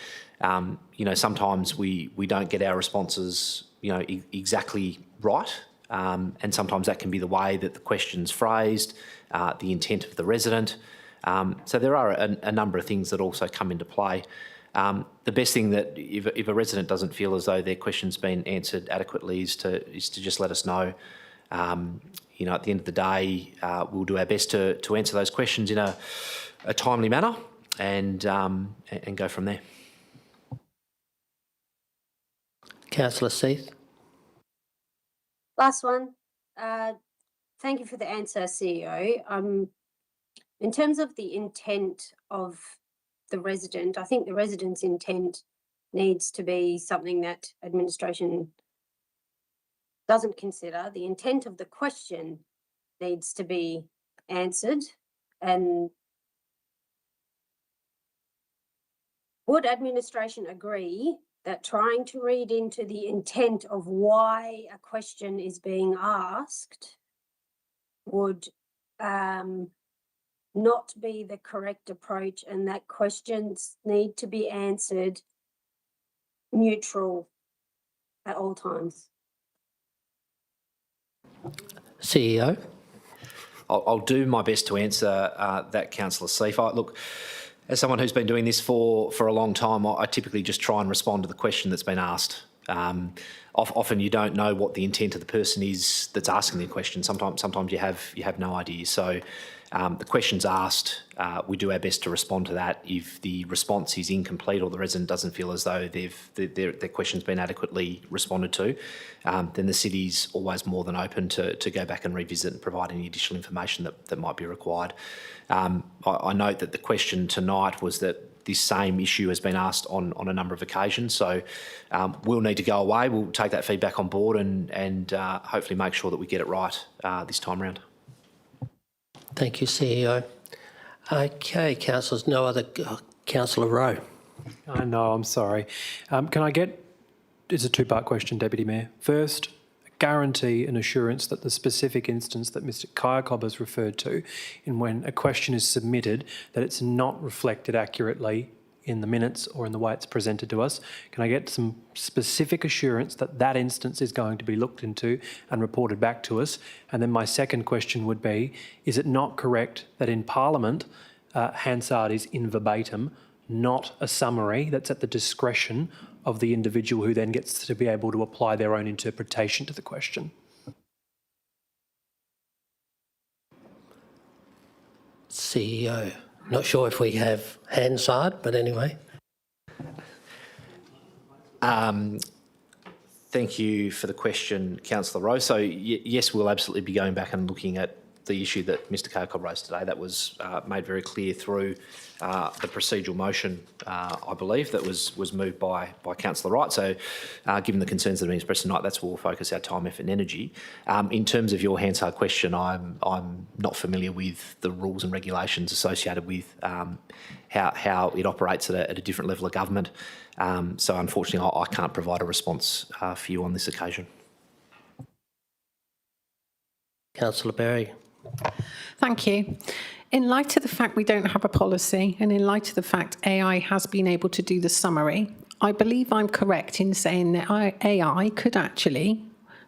you know, sometimes we don't get our responses, you know, exactly right. And sometimes that can be the way that the question's phrased, the intent of the resident. So there are a number of things that also come into play. The best thing that if a resident doesn't feel as though their question's been answered adequately is to just let us know. You know, at the end of the day, we'll do our best to answer those questions in a timely manner and go from there. Councillor Seith. Last one. Thank you for the answer, CEO. In terms of the intent of the resident, I think the resident's intent needs to be something that administration doesn't consider. The intent of the question needs to be answered. And would administration agree that trying to read into the intent of why a question is being asked would not be the correct approach, and that questions need to be answered neutral at all times? CEO. I'll do my best to answer that, Councillor Seif. Look, as someone who's been doing this for a long time, I typically just try and respond to the question that's been asked. Often you don't know what the intent of the person is that's asking the question. Sometimes you have no idea. So the question's asked, we do our best to respond to that. If the response is incomplete or the resident doesn't feel as though their question's been adequately responded to, then the city's always more than open to go back and revisit and provide any additional information that might be required. I note that the question tonight was that this same issue has been asked on a number of occasions. So we'll need to go away. We'll take that feedback on board and hopefully make sure that we get it right this time round. Thank you, CEO. Okay, councillors, no other. Councillor Rowe. No, I'm sorry. Can I get, it's a two-part question, Deputy Mayor. First, guarantee and assurance that the specific instance that Mr Kyacob has referred to, in when a question is submitted, that it's not reflected accurately in the minutes or in the way it's presented to us. Can I get some specific assurance that that instance is going to be looked into and reported back to us? And then my second question would be, is it not correct that in Parliament, Hansard is in verbatim, not a summary that's at the discretion of the individual who then gets to be able to apply their own interpretation to the question? CEO. Not sure if we have Hansard, but anyway. Thank you for the question, Councillor Rowe. So yes, we'll absolutely be going back and looking at the issue that Mr Kirkhope raised today. That was made very clear through the procedural motion, I believe, that was moved by Councillor Wright. So given the concerns that have been expressed tonight, that's where we'll focus our time, effort and energy. In terms of your Hansard question, I'm not familiar with the rules and regulations associated with how it operates at a different level of government. So unfortunately, I can't provide a response for you on this occasion. Councillor Berry. Thank you. In light of the fact we don't have a policy and in light of the fact AI has been able to do the summary, I believe I'm correct in saying that AI could actually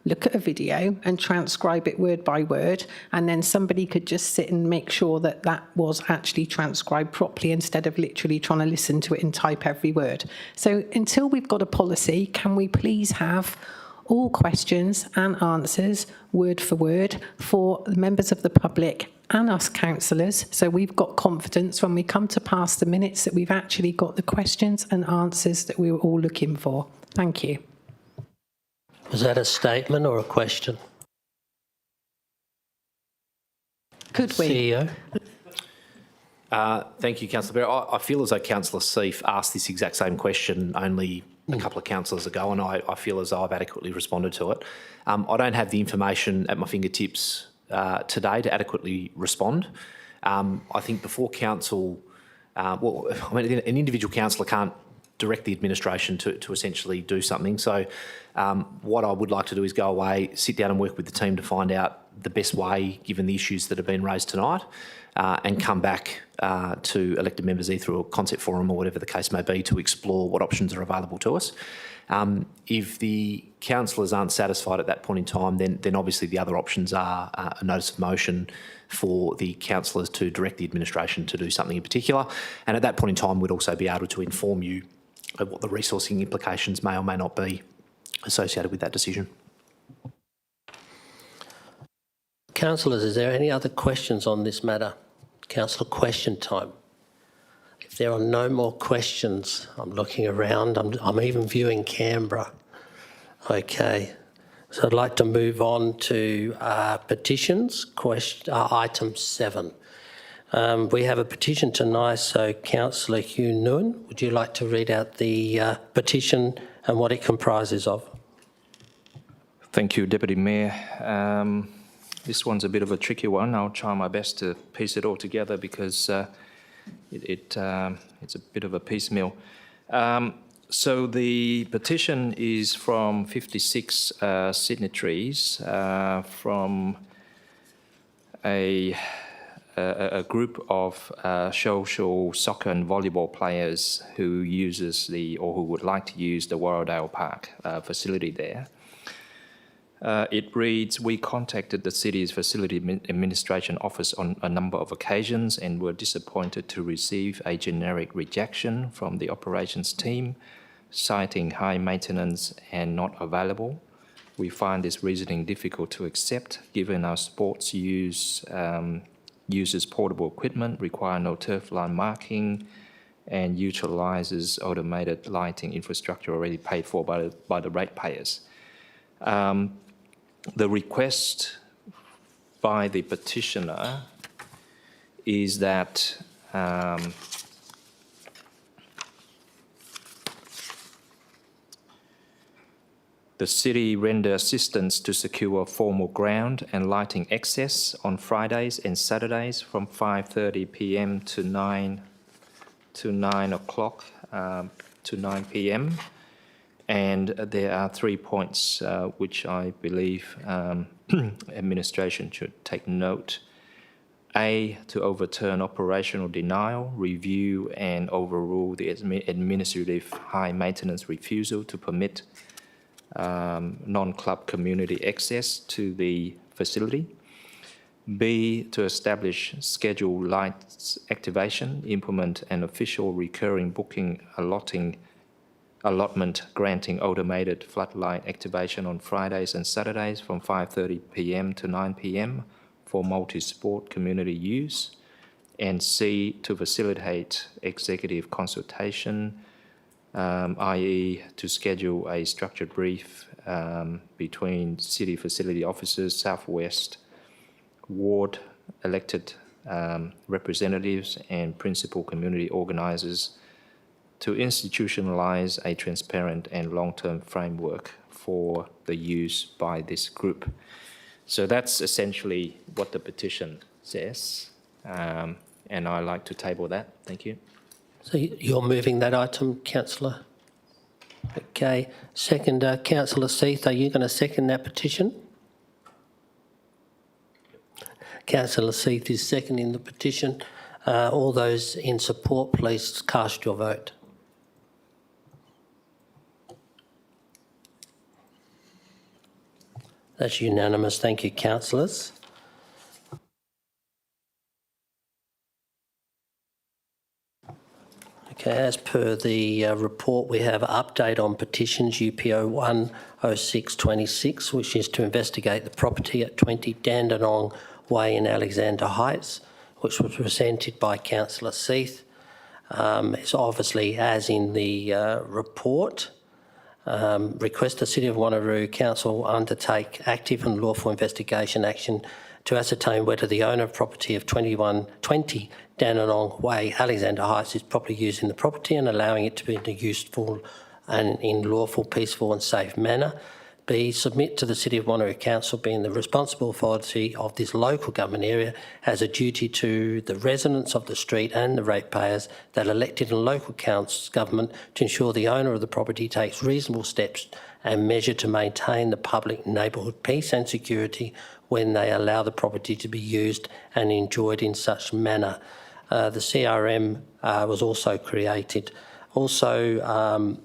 look at a video and transcribe it word by word, and then somebody could just sit and make sure that that was actually transcribed properly instead of literally trying to listen to it and type every word. So until we've got a policy, can we please have all questions and answers word for word for the members of the public and us councillors, so we've got confidence when we come to pass the minutes that we've actually got the questions and answers that we were all looking for. Thank you. Was that a statement or a question? Could we? CEO. Thank you, Councillor Berry. I feel as though Councillor Seif asked this exact same question only a couple of councillors ago, and I feel as though I've adequately responded to it. I don't have the information at my fingertips today to adequately respond. I think before council, an individual councillor can't direct the administration to essentially do something. So what I would like to do is go away, sit down and work with the team to find out the best way, given the issues that have been raised tonight, and come back to elected members either through a concept forum or whatever the case may be to explore what options are available to us. If the councillors aren't satisfied at that point in time, then obviously the other options are a notice of motion for the councillors to direct the administration to do something in particular. And at that point in time, we'd also be able to inform you of what the resourcing implications may or may not be associated with that decision. Councillors, is there any other questions on this matter? Councillor, question time. If there are no more questions, I'm looking around, I'm even viewing Canberra. Okay, so I'd like to move on to petitions, item 7. We have a petition tonight, so Councillor Hugh Nguyen, would you like to read out the petition and what it comprises of? Thank you, Deputy Mayor. This one's a bit of a tricky one. I'll try my best to piece it all together because it's a bit of a piecemeal. So the petition is from 56 signatories from a group of social soccer and volleyball players who uses who would like to use the Warradale Park facility there. It reads, we contacted the city's facility administration office on a number of occasions and were disappointed to receive a generic rejection from the operations team, citing high maintenance and not available. We find this reasoning difficult to accept given our sports uses portable equipment, require no turf line marking, and utilises automated lighting infrastructure already paid for by the ratepayers. The request by the petitioner is that the city render assistance to secure formal ground and lighting access on Fridays and Saturdays from 5:30 p.m. to 9 o'clock to 9 p.m. And there are 3 points which I believe administration should take note. A, to overturn operational denial, review and overrule the administrative high maintenance refusal to permit non-club community access to the facility. B, to establish scheduled lights activation, implement an official recurring booking allotment granting automated floodlight activation on Fridays and Saturdays from 5:30 p.m. to 9 p.m. for multi-sport community use. And C, to facilitate executive consultation i.e. to schedule a structured brief between City Facility Officers, Southwest Ward elected representatives and principal community organisers to institutionalise a transparent and long-term framework for the use by this group. So that's essentially what the petition says, and I'd like to table that. Thank you. So you're moving that item, Councillor? Okay. Seconder, Councillor Seith, are you going to second that petition? Councillor Seith is seconding the petition. All those in support, please cast your vote. That's unanimous. Thank you, councillors. Okay, as per the report, we have an update on petitions UPO 10626, which is to investigate the property at 20 Dandenong Way in Alexander Heights, which was presented by Councillor Seith. It's obviously as in the report. Request the City of Wanneroo Council undertake active and lawful investigation action to ascertain whether the owner of property of 20 Dandenong Way, Alexander Heights, is properly using the property and allowing it to be in a useful and in lawful, peaceful and safe manner. B, submit to the City of Wanneroo Council, being the responsible authority of this local government area, has a duty to the residents of the street and the ratepayers that elected and local council government to ensure the owner of the property takes reasonable steps and measure to maintain the public neighbourhood peace and security when they allow the property to be used and enjoyed in such manner. The CRM was also created. Also,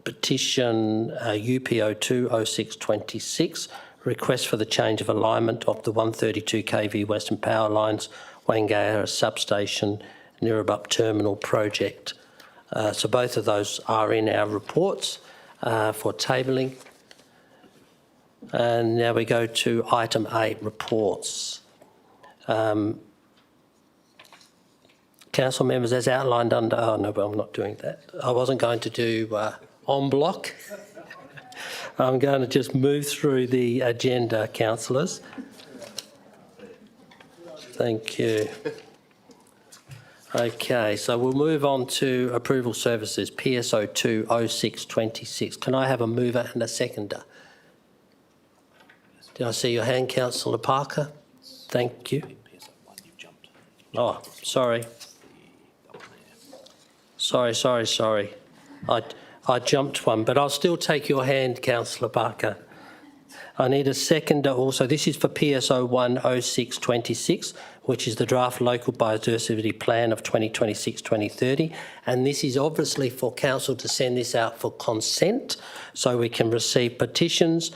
petition UPO 20626, request for the change of alignment of the 132 kV Western Power Lines, Wangara Substation, Nirabup Terminal project. So both of those are in our reports for tabling. And now we go to item 8, reports. Council members, as outlined under... Oh, no, but I'm not doing that. I wasn't going to do en bloc. I'm going to just move through the agenda, councillors. Thank you. Okay, so we'll move on to approval services, PSO 20626. Can I have a mover and a seconder? Did I see your hand, Councillor Parker? Thank you. Oh, sorry. Sorry. I jumped one, but I'll still take your hand, Councillor Barker. I need a seconder also. This is for PSO 10626, which is the draft local biodiversity plan of 2026-2030. And this is obviously for council to send this out for consent so we can receive petitions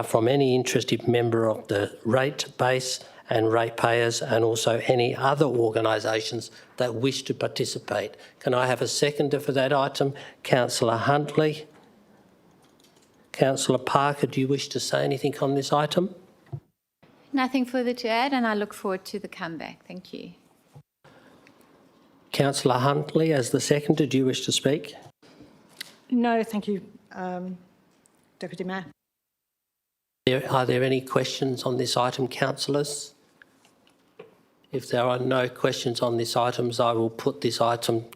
from any interested member of the rate base and ratepayers and also any other organisations that wish to participate. Can I have a seconder for that item? Councillor Huntley. Councillor Parker, do you wish to say anything on this item? Nothing further to add, and I look forward to the comeback. Thank you. Councillor Huntley, as the seconder, do you wish to speak? No, thank you, Deputy Mayor. Are there any questions on this item, councillors? If there are no questions on this item, I will put this item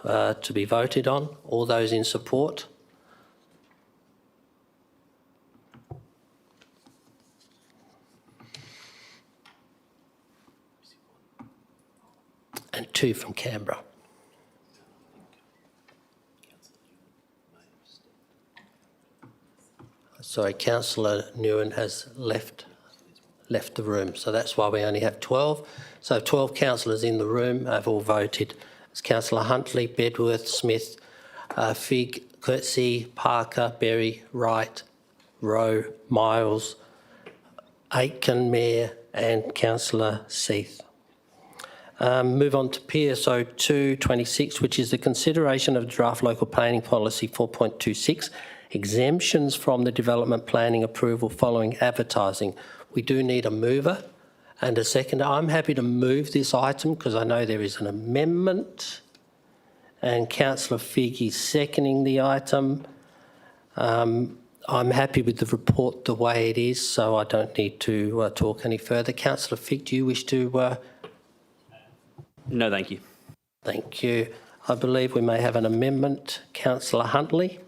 to be voted on. All those in support? And 2 from Canberra. Sorry, Councillor Nguyen has left the room, so that's why we only have 12. So 12 councillors in the room have all voted. It's Councillor Huntley, Bedworth, Smith, Figg, Coetzee, Parker, Berry, Wright, Rowe, Miles, Aitken, Mayor and Councillor Seith. Move on to PSO 226, which is the consideration of draft local planning policy 4.26, exemptions from the development planning approval following advertising. We do need a mover and a seconder. I'm happy to move this item because I know there is an amendment and Councillor Figg is seconding the item. I'm happy with the report the way it is, so I don't need to talk any further. Councillor Figg, do you wish to... No, thank you. Thank you. I believe we may have an amendment. Councillor Huntley.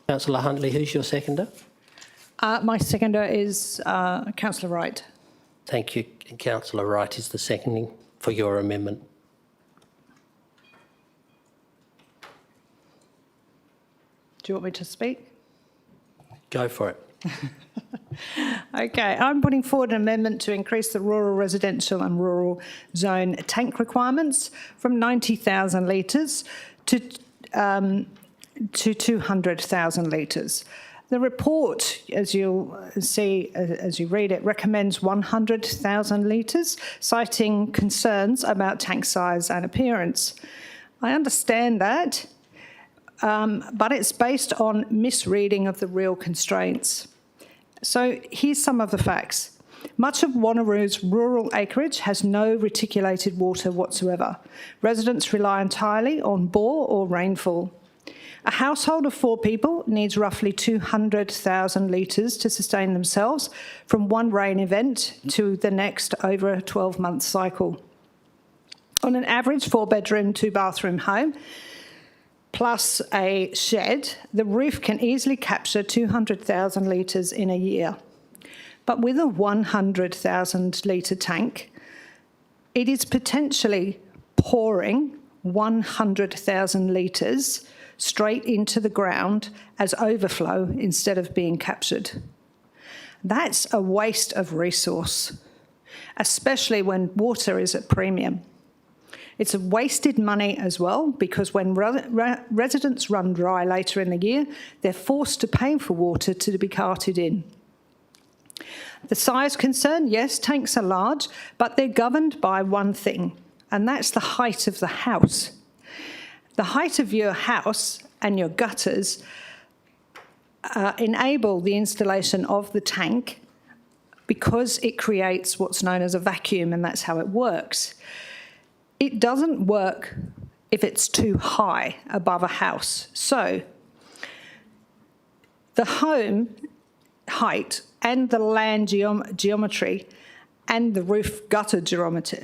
Councillor Huntley, who's your seconder? My seconder is Councillor Wright. Thank you. Councillor Wright is the seconding for your amendment. Do you want me to speak? Go for it. Okay, I'm putting forward an amendment to increase the rural residential and rural zone tank requirements from 90,000 litres to 200,000 litres. The report, as you'll see as you read it, recommends 100,000 litres, citing concerns about tank size and appearance. I understand that, but it's based on misreading of the real constraints. So here's some of the facts. Much of Wanneroo's rural acreage has no reticulated water whatsoever. Residents rely entirely on bore or rainfall. A household of 4 people needs roughly 200,000 litres to sustain themselves from one rain event to the next over a 12-month cycle. On an average 4-bedroom, 2-bathroom home, plus a shed, the roof can easily capture 200,000 litres in a year. But with a 100,000 litre tank, it is potentially pouring 100,000 litres straight into the ground as overflow instead of being captured. That's a waste of resource, especially when water is at premium. It's wasted money as well, because when residents run dry later in the year, they're forced to pay for water to be carted in. The size concern, yes, tanks are large, but they're governed by one thing, and that's the height of the house. The height of your house and your gutters enable the installation of the tank because it creates what's known as a vacuum, and that's how it works. It doesn't work if it's too high above a house. So the home height and the land geometry and the roof gutter geometry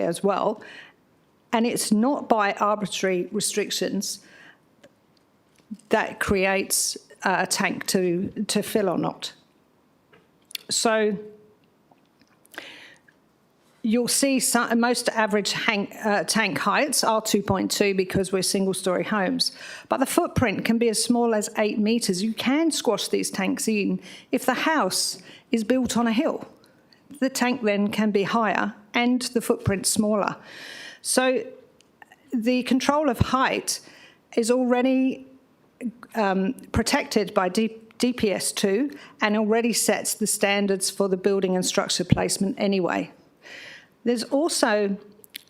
as well, and it's not by arbitrary restrictions that creates a tank to fill or not. So you'll see most average tank heights are 2.2 because we're single-storey homes, but the footprint can be as small as 8 metres. You can squash these tanks in if the house is built on a hill. The tank then can be higher and the footprint smaller. So the control of height is already protected by DPS2 and already sets the standards for the building and structure placement anyway. There's also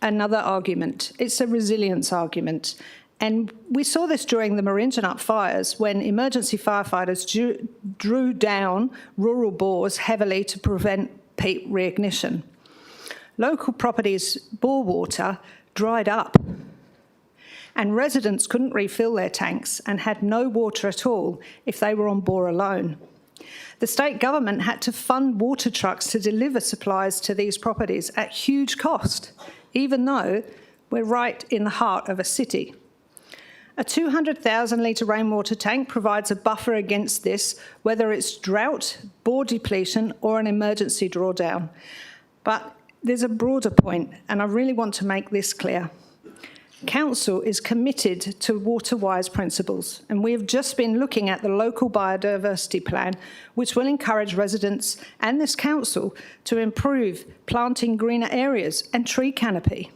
another argument. It's a resilience argument. And we saw this during the Marinjanup fires when emergency firefighters drew down rural bores heavily to prevent peat reignition. Local properties' bore water dried up and residents couldn't refill their tanks and had no water at all if they were on bore alone. The state government had to fund water trucks to deliver supplies to these properties at huge cost, even though we're right in the heart of a city. A 200,000 litre rainwater tank provides a buffer against this, whether it's drought, bore depletion, or an emergency drawdown. But there's a broader point, and I really want to make this clear. Council is committed to water-wise principles, and we have just been looking at the local biodiversity plan, which will encourage residents and this council to improve planting greener areas and tree canopy.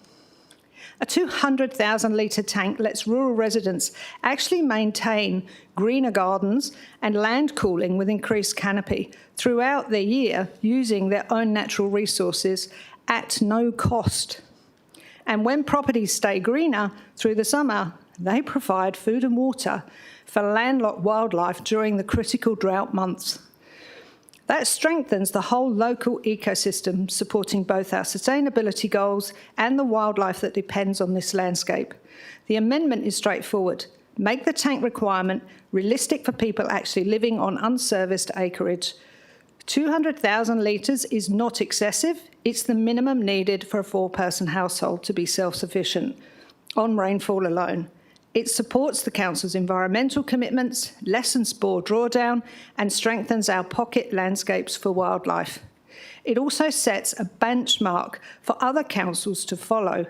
A 200,000 litre tank lets rural residents actually maintain greener gardens and land cooling with increased canopy throughout the year using their own natural resources at no cost. And when properties stay greener through the summer, they provide food and water for landlocked wildlife during the critical drought months. That strengthens the whole local ecosystem, supporting both our sustainability goals and the wildlife that depends on this landscape. The amendment is straightforward. Make the tank requirement realistic for people actually living on unserviced acreage. 200,000 litres is not excessive. It's the minimum needed for a 4-person household to be self-sufficient on rainfall alone. It supports the Council's environmental commitments, lessens spore drawdown, and strengthens our pocket landscapes for wildlife. It also sets a benchmark for other councils to follow.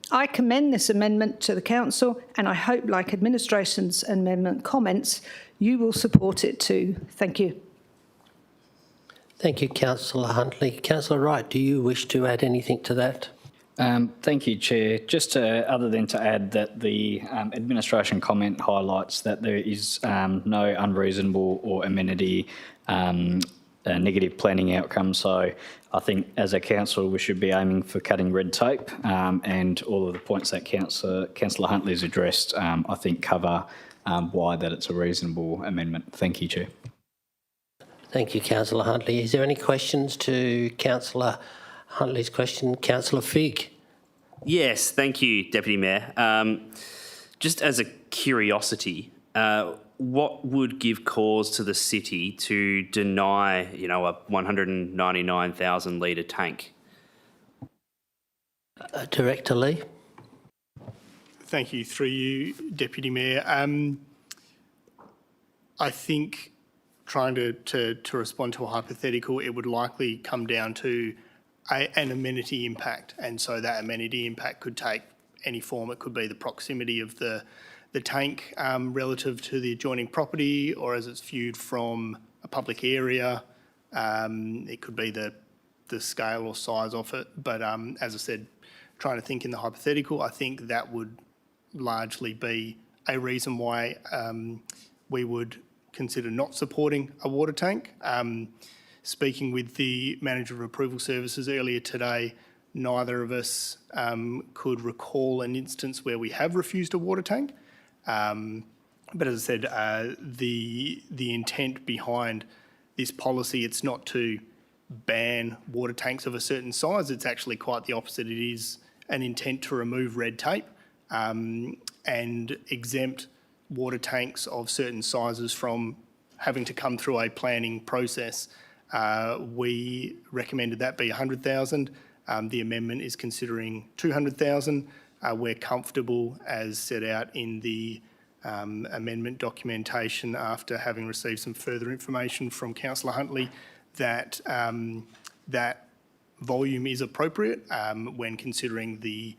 I commend this amendment to the Council, and I hope, like administration's amendment comments, you will support it too. Thank you. Thank you, Councillor Huntley. Councillor Wright, do you wish to add anything to that? Thank you, Chair. Just other than to add that the administration comment highlights that there is no unreasonable or amenity negative planning outcome. So I think as a council we should be aiming for cutting red tape, and all of the points that Councillor Huntley has addressed I think cover why that it's a reasonable amendment. Thank you, Chair. Thank you, Councillor Huntley. Is there any questions to Councillor Huntley's question? Councillor Figg. Yes, thank you, Deputy Mayor. Just as a curiosity, what would give cause to the city to deny, a 199,000 litre tank? Director Lee. Thank you. Through you, Deputy Mayor. I think trying to respond to a hypothetical, it would likely come down to an amenity impact, and so that amenity impact could take any form. It could be the proximity of the tank relative to the adjoining property, or as it's viewed from a public area. It could be the scale or size of it. But as I said, trying to think in the hypothetical, I think that would largely be a reason why we would consider not supporting a water tank. Speaking with the Manager of Approval Services earlier today, neither of us could recall an instance where we have refused a water tank. But as I said, the intent behind this policy, it's not to ban water tanks of a certain size. It's actually quite the opposite. It is an intent to remove red tape and exempt water tanks of certain sizes from having to come through a planning process. We recommended that be 100,000. The amendment is considering 200,000. We're comfortable, as set out in the amendment documentation after having received some further information from Councillor Huntley, that that volume is appropriate when considering the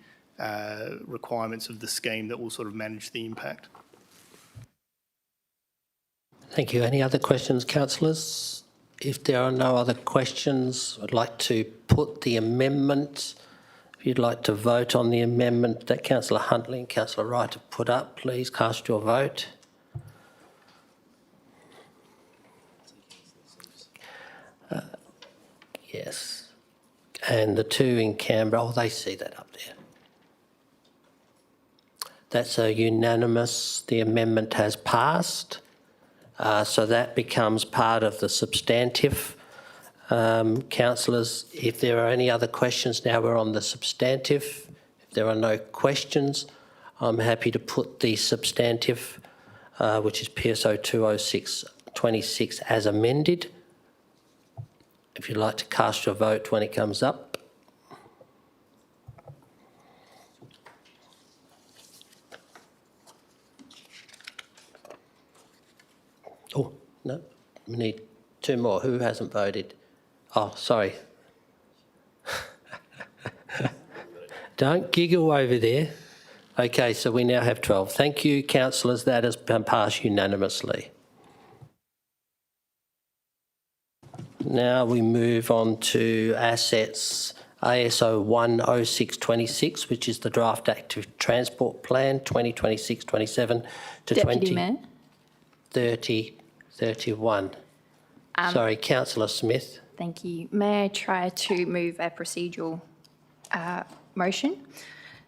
requirements of the scheme that will sort of manage the impact. Thank you. Any other questions, councillors? If there are no other questions, I'd like to put the amendment. If you'd like to vote on the amendment that Councillor Huntley and Councillor Wright have put up, please cast your vote. Yes. And the two in Canberra, oh, they see that up there. That's a unanimous. The amendment has passed. So that becomes part of the substantive. Councillors, if there are any other questions, now we're on the substantive. If there are no questions, I'm happy to put the substantive, which is PSO 206-26 as amended. If you'd like to cast your vote when it comes up. Oh, no, we need two more. Who hasn't voted? Oh, sorry. Don't giggle over there. Okay, so we now have 12. Thank you, councillors. That has been passed unanimously. Now we move on to assets ASO 10626, which is the draft active transport plan 2026-27 to Deputy Mayor. 2030-31. Sorry, Councillor Smith. Thank you. May I try to move a procedural motion?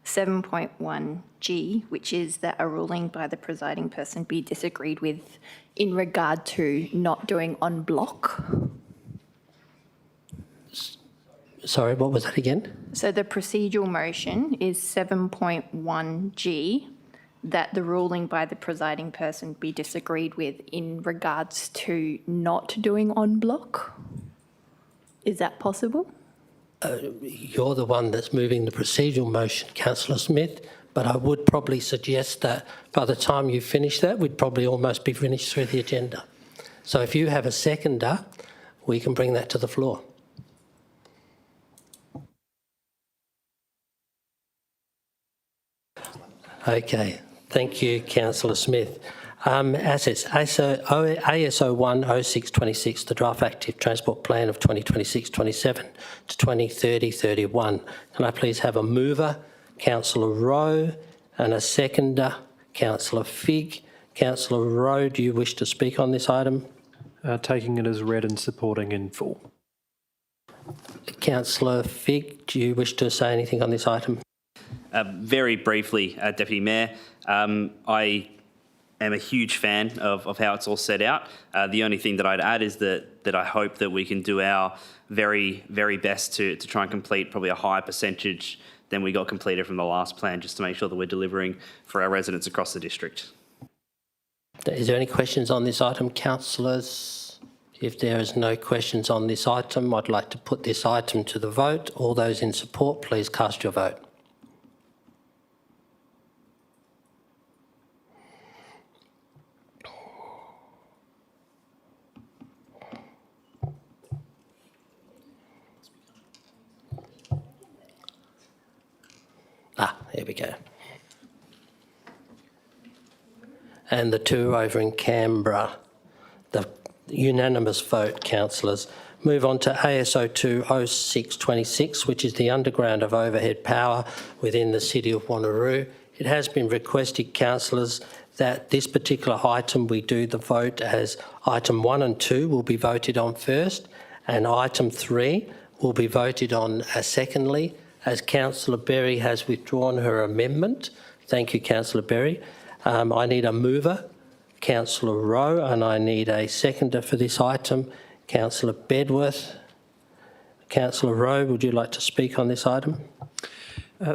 7.1G, which is that a ruling by the presiding person be disagreed with in regard to not doing en bloc. Sorry, what was that again? So the procedural motion is 7.1G, that the ruling by the presiding person be disagreed with in regards to not doing en bloc. Is that possible? You're the one that's moving the procedural motion, Councillor Smith, but I would probably suggest that by the time you finish that, we'd probably almost be finished through the agenda. So if you have a seconder, we can bring that to the floor. Okay, thank you, Councillor Smith. Assets, ASO 10626, the Draft Active Transport Plan of 2026-27 to 2030-31. Can I please have a mover, Councillor Rowe, and a seconder, Councillor Figg. Councillor Rowe, do you wish to speak on this item? Taking it as read and supporting in full. Councillor Figg, do you wish to say anything on this item? Very briefly, Deputy Mayor, I am a huge fan of how it's all set out. The only thing that I'd add is that I hope that we can do our very, very best to try and complete probably a higher percentage than we got completed from the last plan, just to make sure that we're delivering for our residents across the district. Is there any questions on this item, councillors? If there is no questions on this item, I'd like to put this item to the vote. All those in support, please cast your vote. Here we go. And the two over in Canberra, the unanimous vote, councillors. Move on to ASO 20626, which is the underground of overhead power within the city of Wanneroo. It has been requested, councillors, that this particular item we do the vote as item 1 and 2 will be voted on first, and item 3 will be voted on secondly, as Councillor Berry has withdrawn her amendment. Thank you, Councillor Berry. I need a mover, Councillor Rowe, and I need a seconder for this item, Councillor Bedworth. Councillor Rowe, would you like to speak on this item?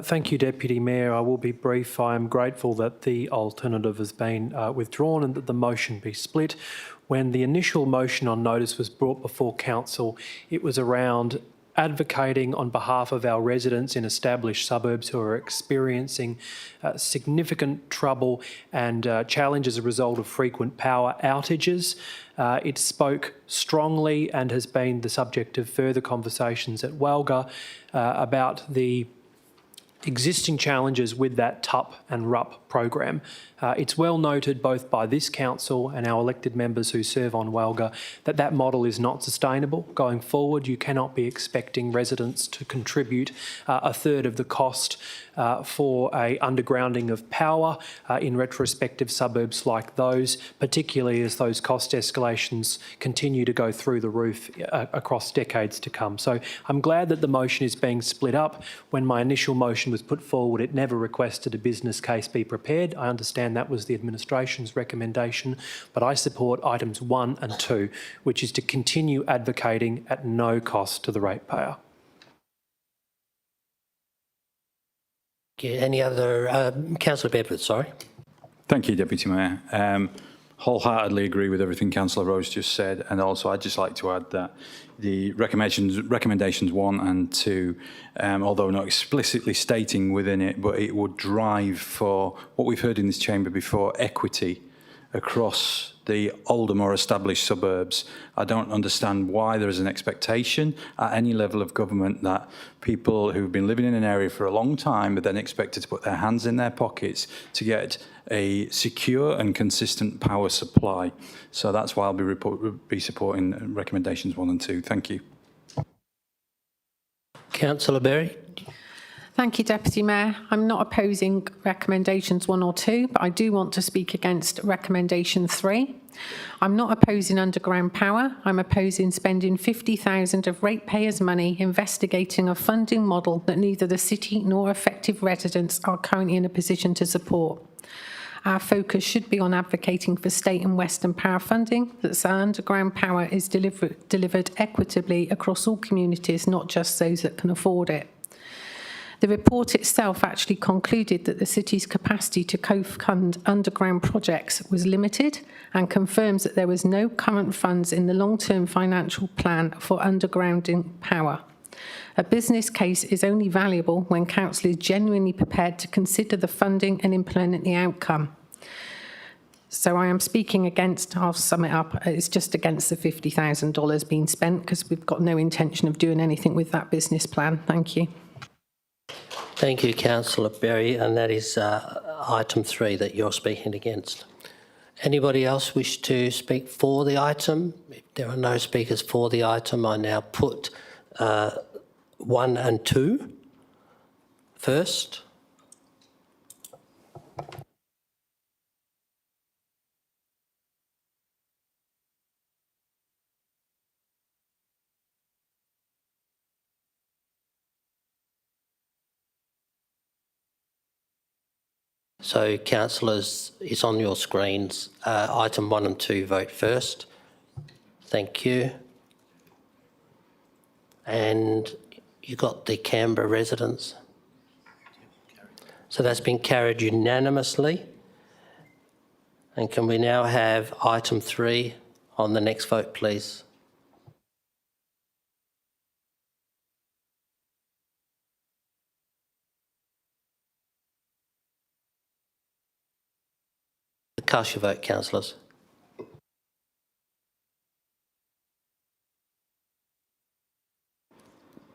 Thank you, Deputy Mayor. I will be brief. I am grateful that the alternative has been withdrawn and that the motion be split. When the initial motion on notice was brought before Council, it was around advocating on behalf of our residents in established suburbs who are experiencing significant trouble and challenge as a result of frequent power outages. It spoke strongly and has been the subject of further conversations at Walga about the existing challenges with that TUP and RUP program. It's well noted both by this council and our elected members who serve on Walga that that model is not sustainable. Going forward, you cannot be expecting residents to contribute a third of the cost for a undergrounding of power in retrospective suburbs like those, particularly as those cost escalations continue to go through the roof across decades to come. So I'm glad that the motion is being split up. When my initial motion was put forward, it never requested a business case be prepared. I understand that was the administration's recommendation, but I support items 1 and 2, which is to continue advocating at no cost to the ratepayer. Any other? Councillor Bedford, sorry. Thank you, Deputy Mayor. Wholeheartedly agree with everything Councillor Rose just said, and also I'd just like to add that the recommendations 1 and 2, although not explicitly stating within it, but it would drive for what we've heard in this chamber before, equity across the older, more established suburbs. I don't understand why there is an expectation at any level of government that people who've been living in an area for a long time are then expected to put their hands in their pockets to get a secure and consistent power supply. So that's why I'll be supporting recommendations 1 and 2. Thank you. Councillor Berry. Thank you, Deputy Mayor. I'm not opposing recommendations 1 or 2, but I do want to speak against recommendation 3. I'm not opposing underground power. I'm opposing spending $50,000 of ratepayers' money investigating a funding model that neither the city nor affected residents are currently in a position to support. Our focus should be on advocating for state and Western power funding, that so underground power is delivered equitably across all communities, not just those that can afford it. The report itself actually concluded that the city's capacity to co-fund underground projects was limited and confirms that there was no current funds in the long-term financial plan for undergrounding power. A business case is only valuable when council is genuinely prepared to consider the funding and implement the outcome. So I am speaking against, I'll sum it up, it's just against the $50,000 being spent because we've got no intention of doing anything with that business plan. Thank you. Thank you, Councillor Berry, and that is item 3 that you're speaking against. Anybody else wish to speak for the item? If there are no speakers for the item, I now put 1 and 2 first. So, councillors, it's on your screens. Item 1 and 2, vote first. Thank you. And you got the Canberra residents. So that's been carried unanimously. And can we now have item 3 on the next vote, please? Cast your vote, councillors.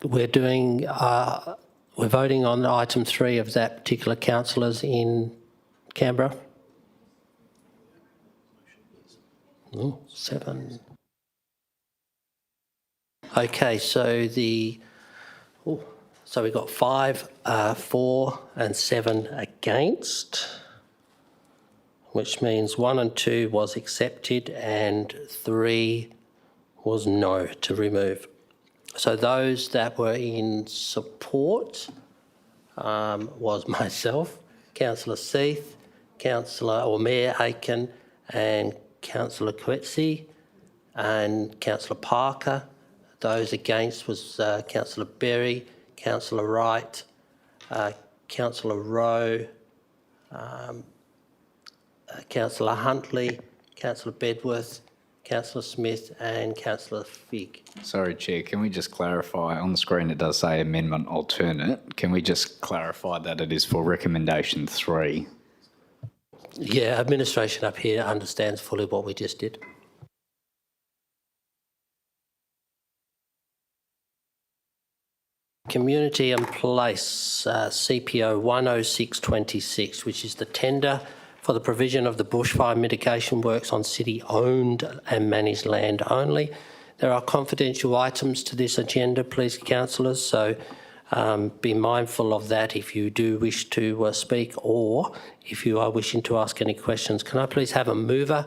We're doing, we're voting on item 3 of that particular councillors in Canberra. 7. Okay, so so we've got 5, 4 and 7 against, which means 1 and 2 was accepted and 3 was no to remove. So those that were in support was myself, Councillor Seath, Mayor Aiken and Councillor Coetzee and Councillor Parker. Those against was Councillor Berry, Councillor Wright, Councillor Rowe, Councillor Huntley, Councillor Bedworth, Councillor Smith and Councillor Figg. Sorry, Chair, can we just clarify, on the screen it does say amendment alternate. Can we just clarify that it is for recommendation 3? Yeah, administration up here understands fully what we just did. Community and Place, CPO 10626, which is the tender for the provision of the bushfire mitigation works on city-owned and managed land only. There are confidential items to this agenda, please, councillors, so be mindful of that if you do wish to speak or if you are wishing to ask any questions. Can I please have a mover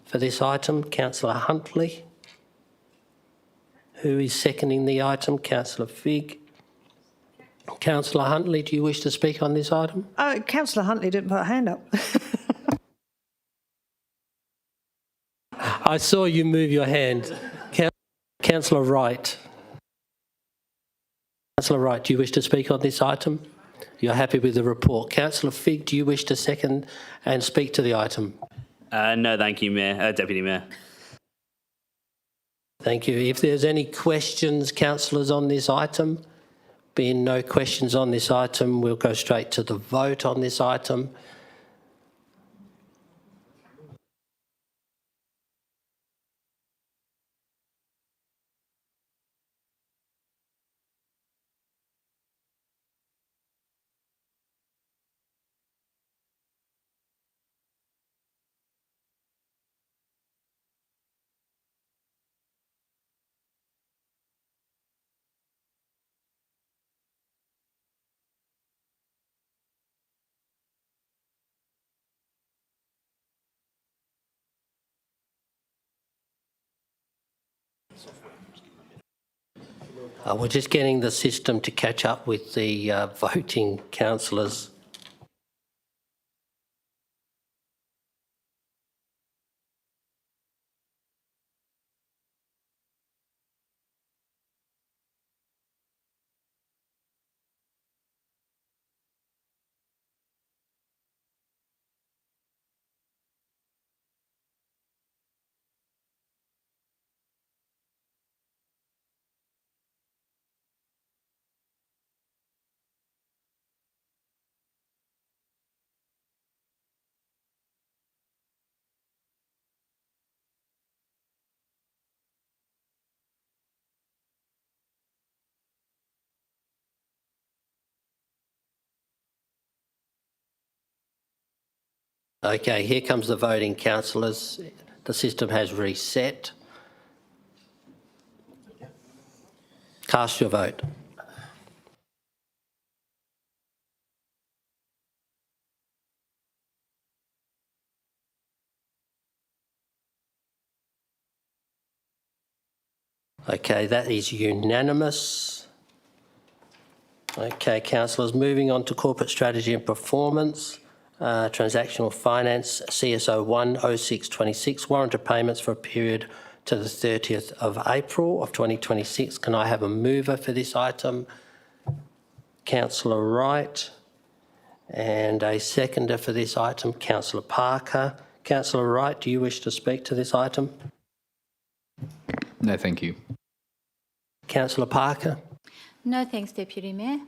for this item? Councillor Huntley. Who is seconding the item? Councillor Figg. Councillor Huntley, do you wish to speak on this item? Councillor Huntley didn't put a hand up. I saw you move your hand. Councillor Wright. Councillor Wright, do you wish to speak on this item? You're happy with the report. Councillor Figg, do you wish to second and speak to the item? No, thank you, Mayor, Deputy Mayor. Thank you. If there's any questions, councillors, on this item, being no questions on this item, we'll go straight to the vote on this item. We're just getting the system to catch up with the voting councillors. Okay, here comes the voting, councillors. The system has reset. Cast your vote. Okay, that is unanimous. Okay, councillors, moving on to corporate strategy and performance, transactional finance, CSO 10626, warrant of payments for a period to the 30th of April of 2026. Can I have a mover for this item? Councillor Wright. And a seconder for this item, Councillor Parker. Councillor Wright, do you wish to speak to this item? No, thank you. Councillor Parker. No thanks, Deputy Mayor.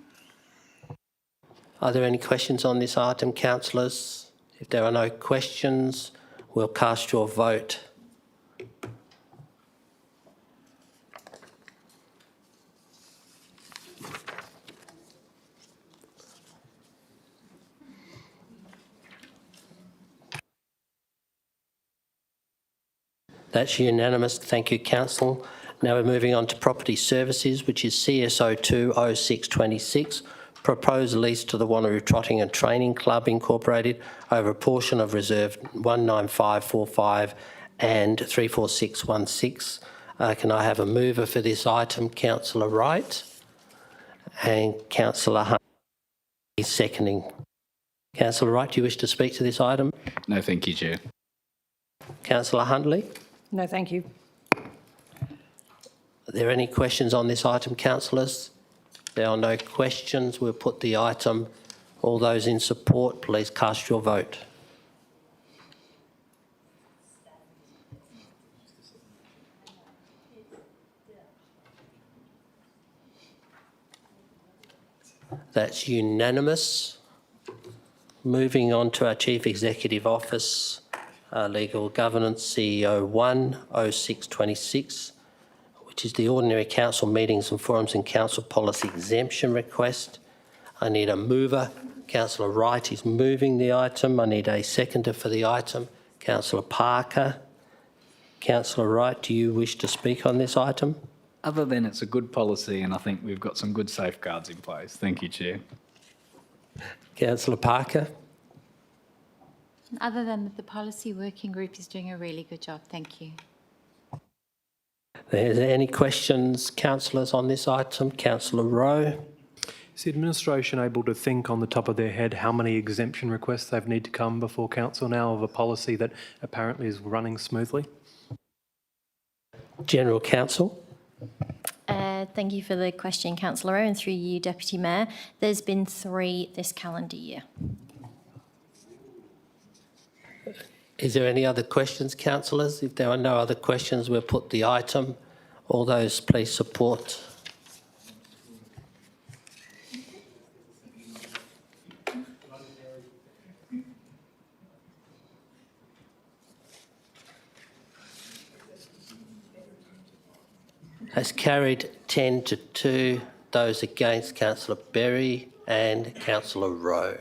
Are there any questions on this item, councillors? If there are no questions, we'll cast your vote. That's unanimous. Thank you, council. Now we're moving on to property services, which is CSO 20626, proposed lease to the Wanneroo Trotting and Training Club Incorporated over a portion of reserve 19545 and 34616. Can I have a mover for this item? Councillor Wright and Councillor Hunt is seconding. Councillor Wright, do you wish to speak to this item? No, thank you, Chair. Councillor Huntley? No, thank you. Are there any questions on this item, councillors? There are no questions. We'll put the item. All those in support, please cast your vote. That's unanimous. Moving on to our Chief Executive Office, Legal Governance, CEO 10626, which is the Ordinary Council Meetings and Forums and Council Policy Exemption Request. I need a mover. Councillor Wright is moving the item. I need a seconder for the item. Councillor Parker. Councillor Wright, do you wish to speak on this item? Other than it's a good policy and I think we've got some good safeguards in place. Thank you, Chair. Councillor Parker. Other than that, the policy working group is doing a really good job. Thank you. Are there any questions, councillors, on this item? Councillor Rowe. Is the administration able to think on the top of their head how many exemption requests they need to come before council now of a policy that apparently is running smoothly? General Counsel. Thank you for the question, Councillor Rowe, and through you, Deputy Mayor. There's been 3 this calendar year. Is there any other questions, councillors? If there are no other questions, we'll put the item. All those please support. Has carried 10 to 2. Those against, Councillor Berry and Councillor Rowe.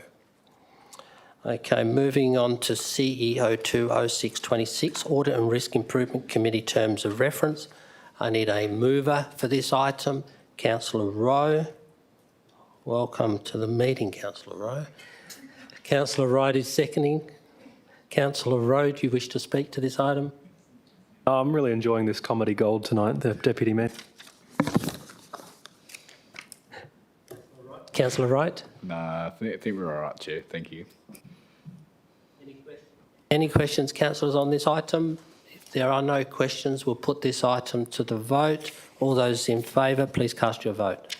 Okay, moving on to CEO 20626, Audit and Risk Improvement Committee Terms of Reference. I need a mover for this item. Councillor Rowe. Welcome to the meeting, Councillor Rowe. Councillor Wright is seconding. Councillor Rowe, do you wish to speak to this item? I'm really enjoying this comedy gold tonight, the Deputy Mayor. Councillor Wright? Nah, I think we're all right, Chair. Thank you. Any questions, councillors, on this item? If there are no questions, we'll put this item to the vote. All those in favour, please cast your vote.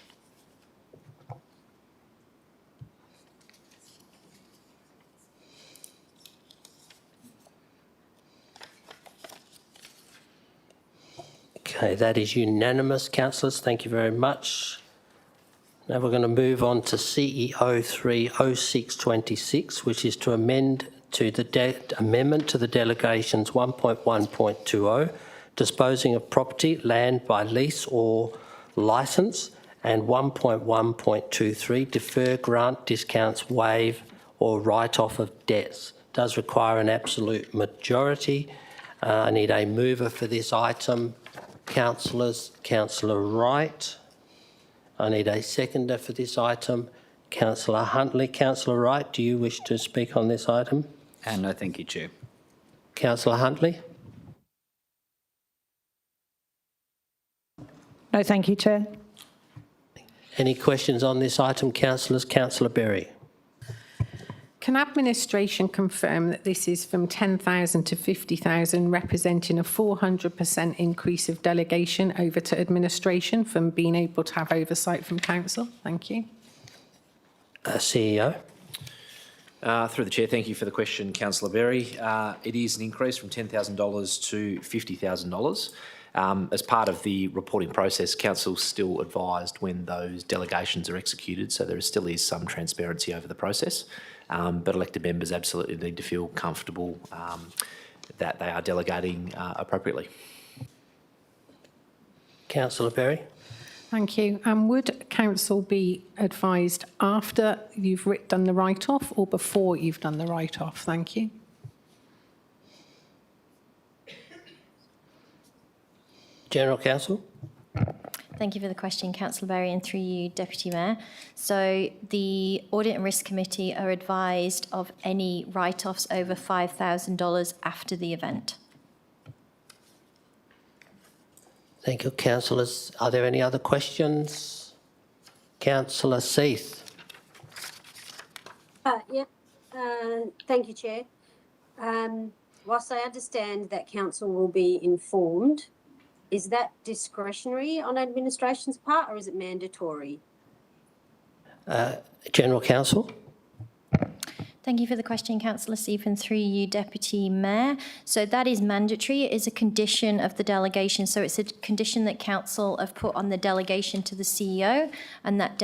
Okay, that is unanimous, councillors. Thank you very much. Now we're going to move on to CEO 30626, which is to amend to the amendment to the delegations 1.1.20, disposing of property, land by lease or licence, and 1.1.23, defer grant discounts, waive or write-off of debts. does require an absolute majority. I need a mover for this item. Councillors, Councillor Wright. I need a seconder for this item. Councillor Huntley. Councillor Wright, do you wish to speak on this item? No, thank you, Chair. Councillor Huntley. No, thank you, Chair. Any questions on this item, councillors? Councillor Berry. Can administration confirm that this is from 10,000 to 50,000, representing a 400% increase of delegation over to administration from being able to have oversight from council? Thank you. CEO. Through the Chair, thank you for the question, Councillor Berry. It is an increase from $10,000 to $50,000. As part of the reporting process, Council still advised when those delegations are executed, so there still is some transparency over the process. But elected members absolutely need to feel comfortable that they are delegating appropriately. Councillor Berry. Thank you. And would council be advised after you've done the write-off or before you've done the write-off? Thank you. General Counsel. Thank you for the question, Councillor Berry, and through you, Deputy Mayor. So the Audit and Risk Committee are advised of any write-offs over $5,000 after the event. Thank you, councillors. Are there any other questions? Councillor Seith. Thank you, Chair. Whilst I understand that council will be informed, is that discretionary on administration's part or is it mandatory? General Counsel. Thank you for the question, Councillor Seith, and through you, Deputy Mayor. So that is mandatory. It is a condition of the delegation. So it's a condition that Council have put on the delegation to the CEO, and that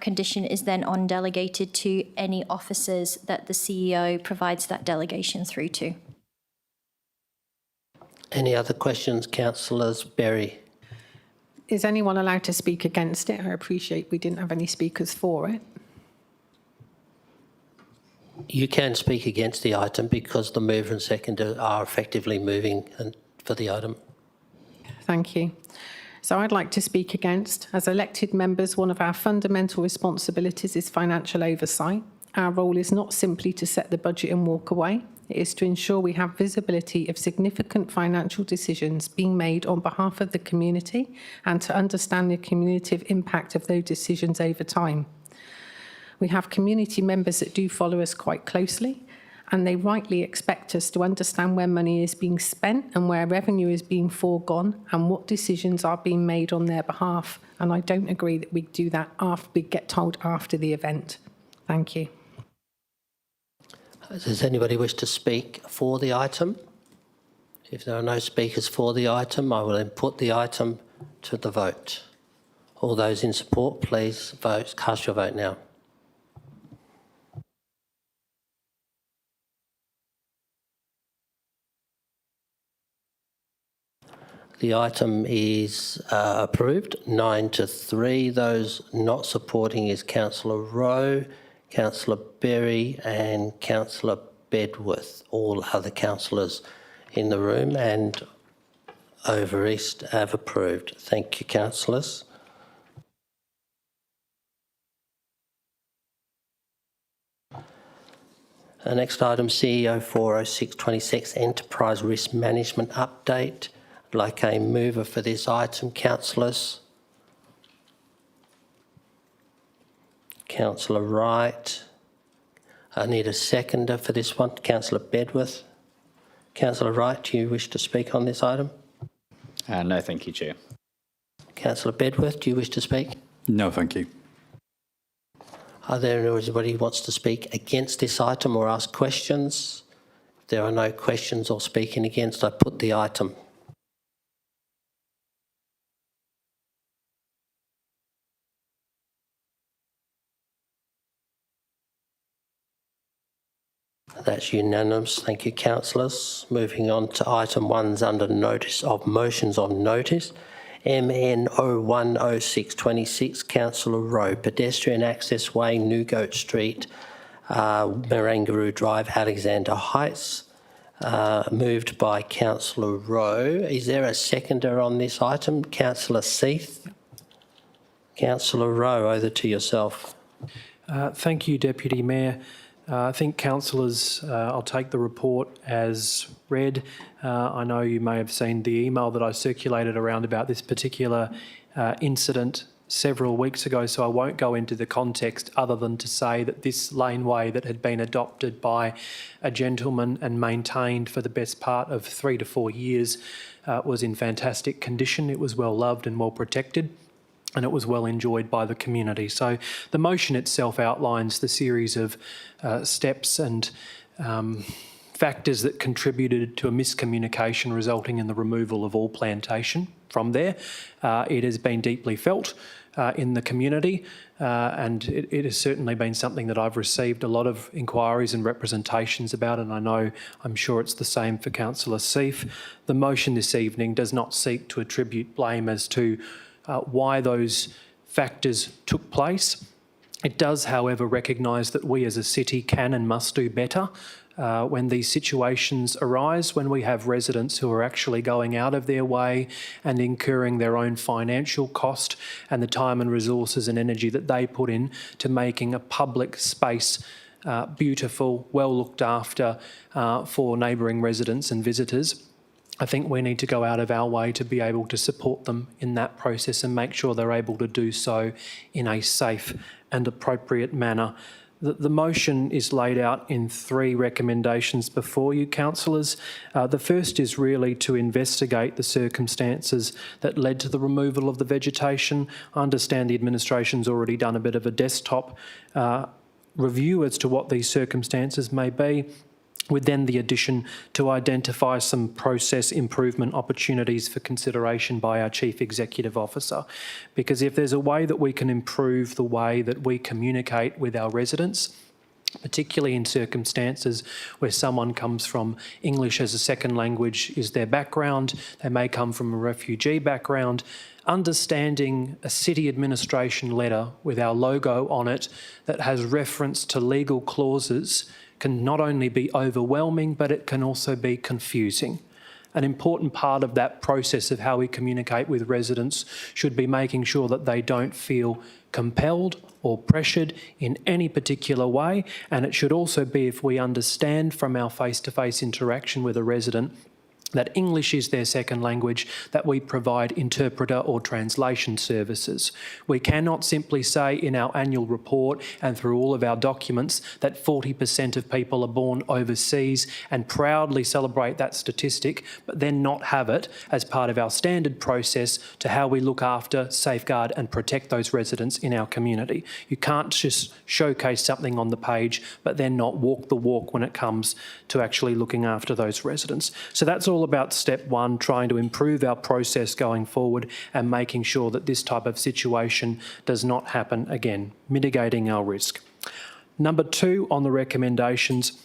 condition is then on-delegated to any officers that the CEO provides that delegation through to. Any other questions, Councillors Berry? Is anyone allowed to speak against it? I appreciate we didn't have any speakers for it. You can speak against the item because the mover and seconder are effectively moving for the item. Thank you. So I'd like to speak against. As elected members, one of our fundamental responsibilities is financial oversight. Our role is not simply to set the budget and walk away. It is to ensure we have visibility of significant financial decisions being made on behalf of the community and to understand the cumulative impact of those decisions over time. We have community members that do follow us quite closely, and they rightly expect us to understand where money is being spent and where revenue is being foregone and what decisions are being made on their behalf. And I don't agree that we do that after we get told after the event. Thank you. Does anybody wish to speak for the item? If there are no speakers for the item, I will then put the item to the vote. All those in support, please vote. Cast your vote now. The item is approved, 9-3. Those not supporting is Councillor Rowe, Councillor Berry and Councillor Bedworth. All other councillors in the room and over East have approved. Thank you, councillors. The next item, CEO 40626, Enterprise Risk Management Update. I'd like a mover for this item, councillors. Councillor Wright. I need a seconder for this one, Councillor Bedworth. Councillor Wright, do you wish to speak on this item? No, thank you, Chair. Councillor Bedworth, do you wish to speak? No, thank you. Are there anybody who wants to speak against this item or ask questions? If there are no questions or speaking against, I put the item. That's unanimous. Thank you, councillors. Moving on to item 1's under notice of motions on notice. MN 010626, Councillor Rowe, pedestrian access way, Newgoat Street, Marangaroo Drive, Alexander Heights. Moved by Councillor Rowe. Is there a seconder on this item? Councillor Seath. Councillor Rowe, over to yourself. Thank you, Deputy Mayor. I think councillors, I'll take the report as read. I know you may have seen the email that I circulated around about this particular incident several weeks ago, so I won't go into the context other than to say that this laneway that had been adopted by a gentleman and maintained for the best part of 3 to 4 years was in fantastic condition. It was well loved and well protected, and it was well enjoyed by the community. So the motion itself outlines the series of steps and factors that contributed to a miscommunication resulting in the removal of all plantation from there. It has been deeply felt in the community, and it has certainly been something that I've received a lot of inquiries and representations about, and I'm sure it's the same for Councillor Seath. The motion this evening does not seek to attribute blame as to why those factors took place. It does, however, recognise that we as a city can and must do better when these situations arise, when we have residents who are actually going out of their way and incurring their own financial cost and the time and resources and energy that they put in to making a public space beautiful, well looked after for neighbouring residents and visitors. I think we need to go out of our way to be able to support them in that process and make sure they're able to do so in a safe and appropriate manner. The motion is laid out in 3 recommendations before you, councillors. The first is really to investigate the circumstances that led to the removal of the vegetation. I understand the administration's already done a bit of a desktop review as to what these circumstances may be, with then the addition to identify some process improvement opportunities for consideration by our Chief Executive Officer. Because if there's a way that we can improve the way that we communicate with our residents, particularly in circumstances where someone comes from English as a second language is their background, they may come from a refugee background, understanding a city administration letter with our logo on it that has reference to legal clauses can not only be overwhelming, but it can also be confusing. An important part of that process of how we communicate with residents should be making sure that they don't feel compelled or pressured in any particular way, and it should also be, if we understand from our face-to-face interaction with a resident that English is their second language, that we provide interpreter or translation services. We cannot simply say in our annual report and through all of our documents that 40% of people are born overseas and proudly celebrate that statistic, but then not have it as part of our standard process to how we look after, safeguard and protect those residents in our community. You can't just showcase something on the page, but then not walk the walk when it comes to actually looking after those residents. So that's all about step 1, trying to improve our process going forward and making sure that this type of situation does not happen again, mitigating our risk. Number 2 on the recommendations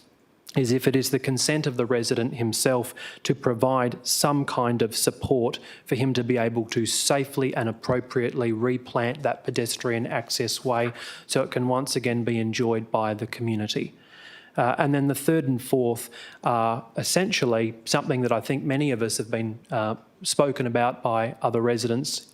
is if it is the consent of the resident himself to provide some kind of support for him to be able to safely and appropriately replant that pedestrian access way so it can once again be enjoyed by the community. And then the 3rd and 4th are essentially something that I think many of us have been spoken about by other residents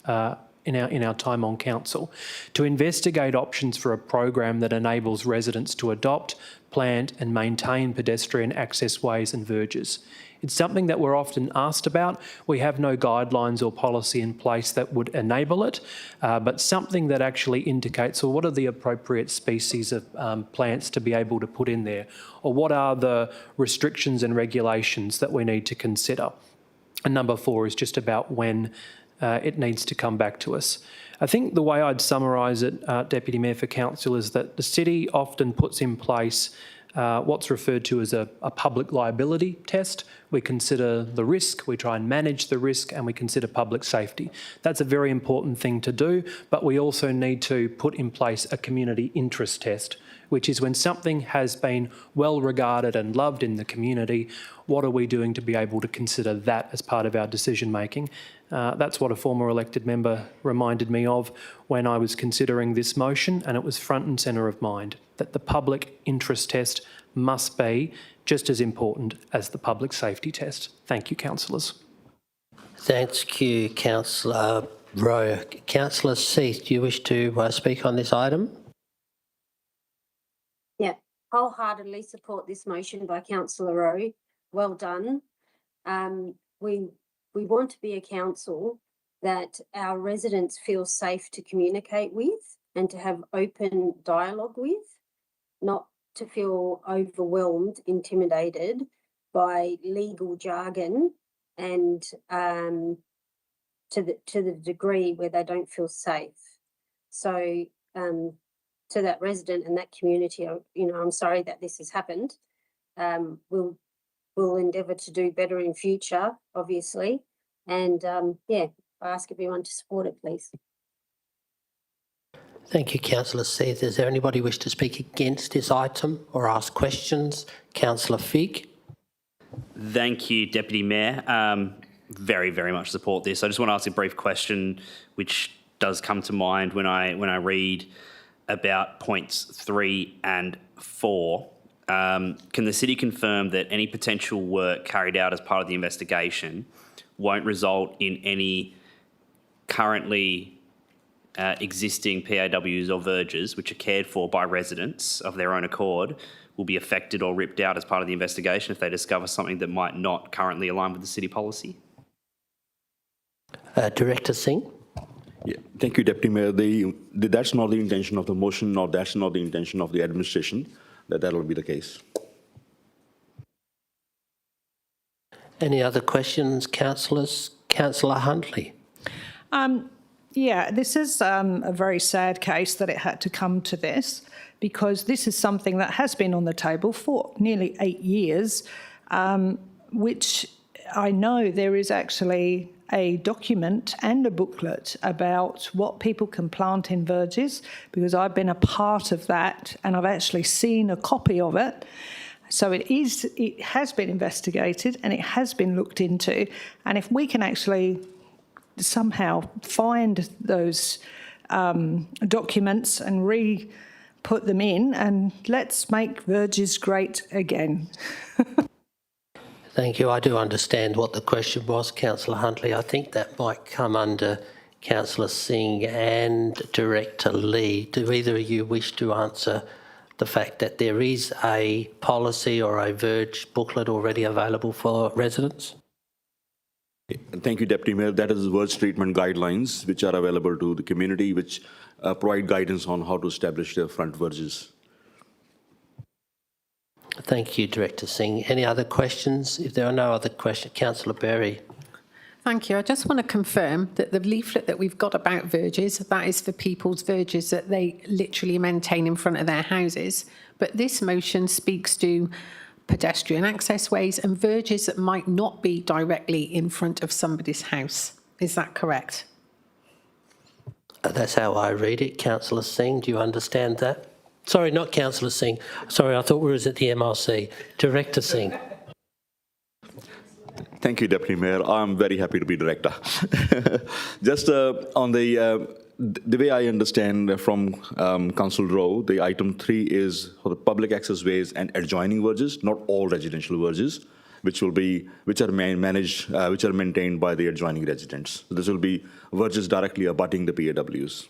in our time on council, to investigate options for a program that enables residents to adopt, plant and maintain pedestrian access ways and verges. It's something that we're often asked about. We have no guidelines or policy in place that would enable it, but something that actually indicates, well, what are the appropriate species of plants to be able to put in there? Or what are the restrictions and regulations that we need to consider? And number 4 is just about when it needs to come back to us. I think the way I'd summarise it, Deputy Mayor, for council, is that the city often puts in place what's referred to as a public liability test. We consider the risk, we try and manage the risk, and we consider public safety. That's a very important thing to do, but we also need to put in place a community interest test, which is when something has been well regarded and loved in the community, what are we doing to be able to consider that as part of our decision making? That's what a former elected member reminded me of when I was considering this motion, and it was front and centre of mind that the public interest test must be just as important as the public safety test. Thank you, councillors. Thank you, Councillor Rowe. Councillor Seith, do you wish to speak on this item? Yeah, wholeheartedly support this motion by Councillor Rowe. Well done. We want to be a council that our residents feel safe to communicate with and to have open dialogue with, not to feel overwhelmed, intimidated by legal jargon and to the degree where they don't feel safe. So to that resident and that community, I'm sorry that this has happened. We'll endeavour to do better in future, obviously. And I ask everyone to support it, please. Thank you, Councillor Seith. Is there anybody wish to speak against this item or ask questions? Councillor Figg. Thank you, Deputy Mayor. Very, very much support this. I just want to ask a brief question, which does come to mind when I read about points 3 and 4. Can the city confirm that any potential work carried out as part of the investigation won't result in any currently existing PAWs or verges which are cared for by residents of their own accord will be affected or ripped out as part of the investigation if they discover something that might not currently align with the city policy? Director Singh. Yeah, thank you, Deputy Mayor. That's not the intention of the motion, nor that's not the intention of the administration, that will be the case. Any other questions, councillors? Councillor Huntley. Yeah, this is a very sad case that it had to come to this, because this is something that has been on the table for nearly 8 years, which I know there is actually a document and a booklet about what people can plant in verges, because I've been a part of that and I've actually seen a copy of it. So it has been investigated and it has been looked into. And if we can actually somehow find those documents and re-put them in, and let's make verges great again. Thank you. I do understand what the question was, Councillor Huntley. I think that might come under Councillor Singh and Director Lee. Do either of you wish to answer the fact that there is a policy or a verge booklet already available for residents? Thank you, Deputy Mayor. That is verge treatment guidelines which are available to the community, which provide guidance on how to establish their front verges. Thank you, Director Singh. Any other questions? If there are no other questions, Councillor Berry. Thank you. I just want to confirm that the leaflet that we've got about verges, that is for people's verges that they literally maintain in front of their houses. But this motion speaks to pedestrian access ways and verges that might not be directly in front of somebody's house. Is that correct? That's how I read it. Councillor Singh, do you understand that? Sorry, not Councillor Singh. Sorry, I thought we were at the MLC. Director Singh. Thank you, Deputy Mayor. I'm very happy to be director. Just on the way I understand from Council Rowe, the item 3 is for the public access ways and adjoining verges, not all residential verges, which are maintained by the adjoining residents. So this will be verges directly abutting the PAWs.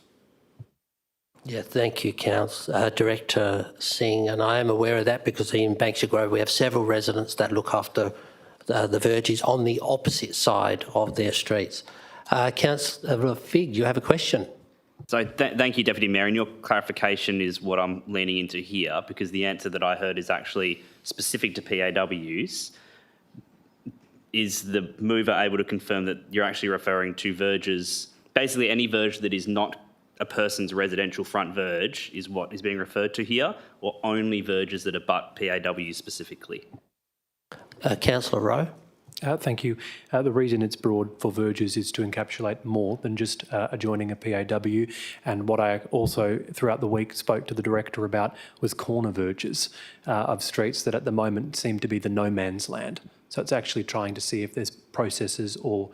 Yeah, thank you, Director Singh. And I am aware of that because in Banksia Grove we have several residents that look after the verges on the opposite side of their streets. Councillor Figg, you have a question? So thank you, Deputy Mayor. And your clarification is what I'm leaning into here, because the answer that I heard is actually specific to PAWs. Is the mover able to confirm that you're actually referring to verges, basically any verge that is not a person's residential front verge is what is being referred to here, or only verges that abut PAWs specifically? Councillor Rowe. Thank you. The reason it's broad for verges is to encapsulate more than just adjoining a PAW. And what I also, throughout the week, spoke to the Director about was corner verges of streets that at the moment seem to be the no man's land. So it's actually trying to see if there's processes or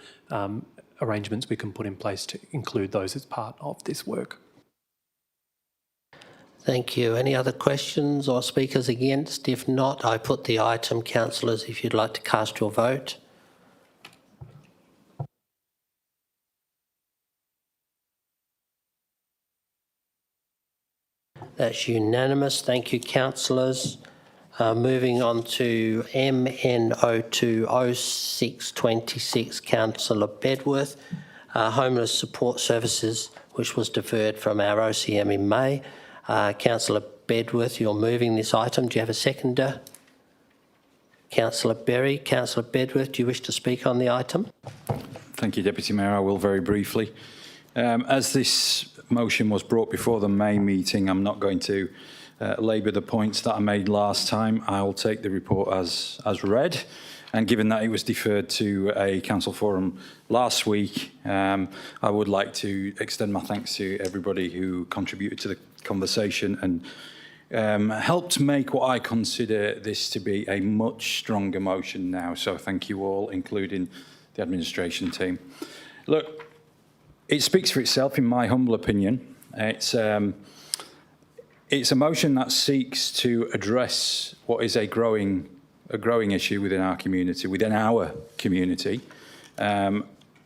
arrangements we can put in place to include those as part of this work. Thank you. Any other questions or speakers against? If not, I put the item. Councillors, if you'd like to cast your vote. That's unanimous. Thank you, councillors. Moving on to MN020626, Councillor Bedworth, Homeless Support Services, which was deferred from our OCM in May. Councillor Bedworth, you're moving this item. Do you have a seconder? Councillor Berry. Councillor Bedworth, do you wish to speak on the item? Thank you, Deputy Mayor. I will very briefly. As this motion was brought before the May meeting, I'm not going to labour the points that I made last time. I'll take the report as read. And given that it was deferred to a council forum last week, I would like to extend my thanks to everybody who contributed to the conversation and helped make what I consider this to be a much stronger motion now. So thank you all, including the administration team. Look, it speaks for itself, in my humble opinion. It's a motion that seeks to address what is a growing issue within our community,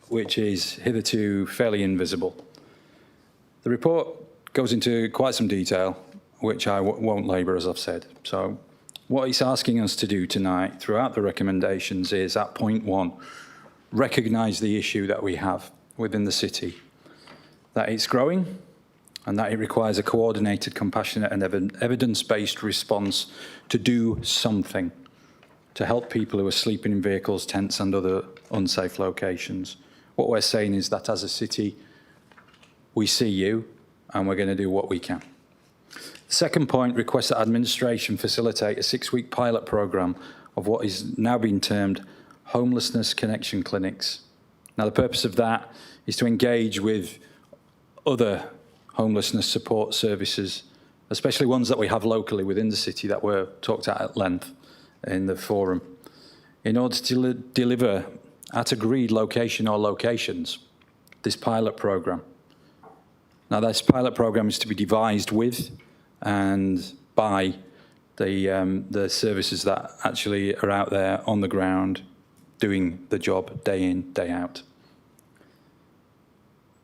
which is hitherto fairly invisible. The report goes into quite some detail, which I won't labour, as I've said. So what it's asking us to do tonight throughout the recommendations is, at point 1, recognise the issue that we have within the city, that it's growing and that it requires a coordinated, compassionate and evidence-based response to do something to help people who are sleeping in vehicles, tents and other unsafe locations. What we're saying is that as a city, we see you and we're going to do what we can. The second point requests that administration facilitate a 6-week pilot programme of what is now being termed homelessness connection clinics. Now, the purpose of that is to engage with other homelessness support services, especially ones that we have locally within the city that were talked at length in the forum, in order to deliver at agreed location or locations this pilot programme. Now, this pilot programme is to be devised with and by the services that actually are out there on the ground doing the job day in, day out.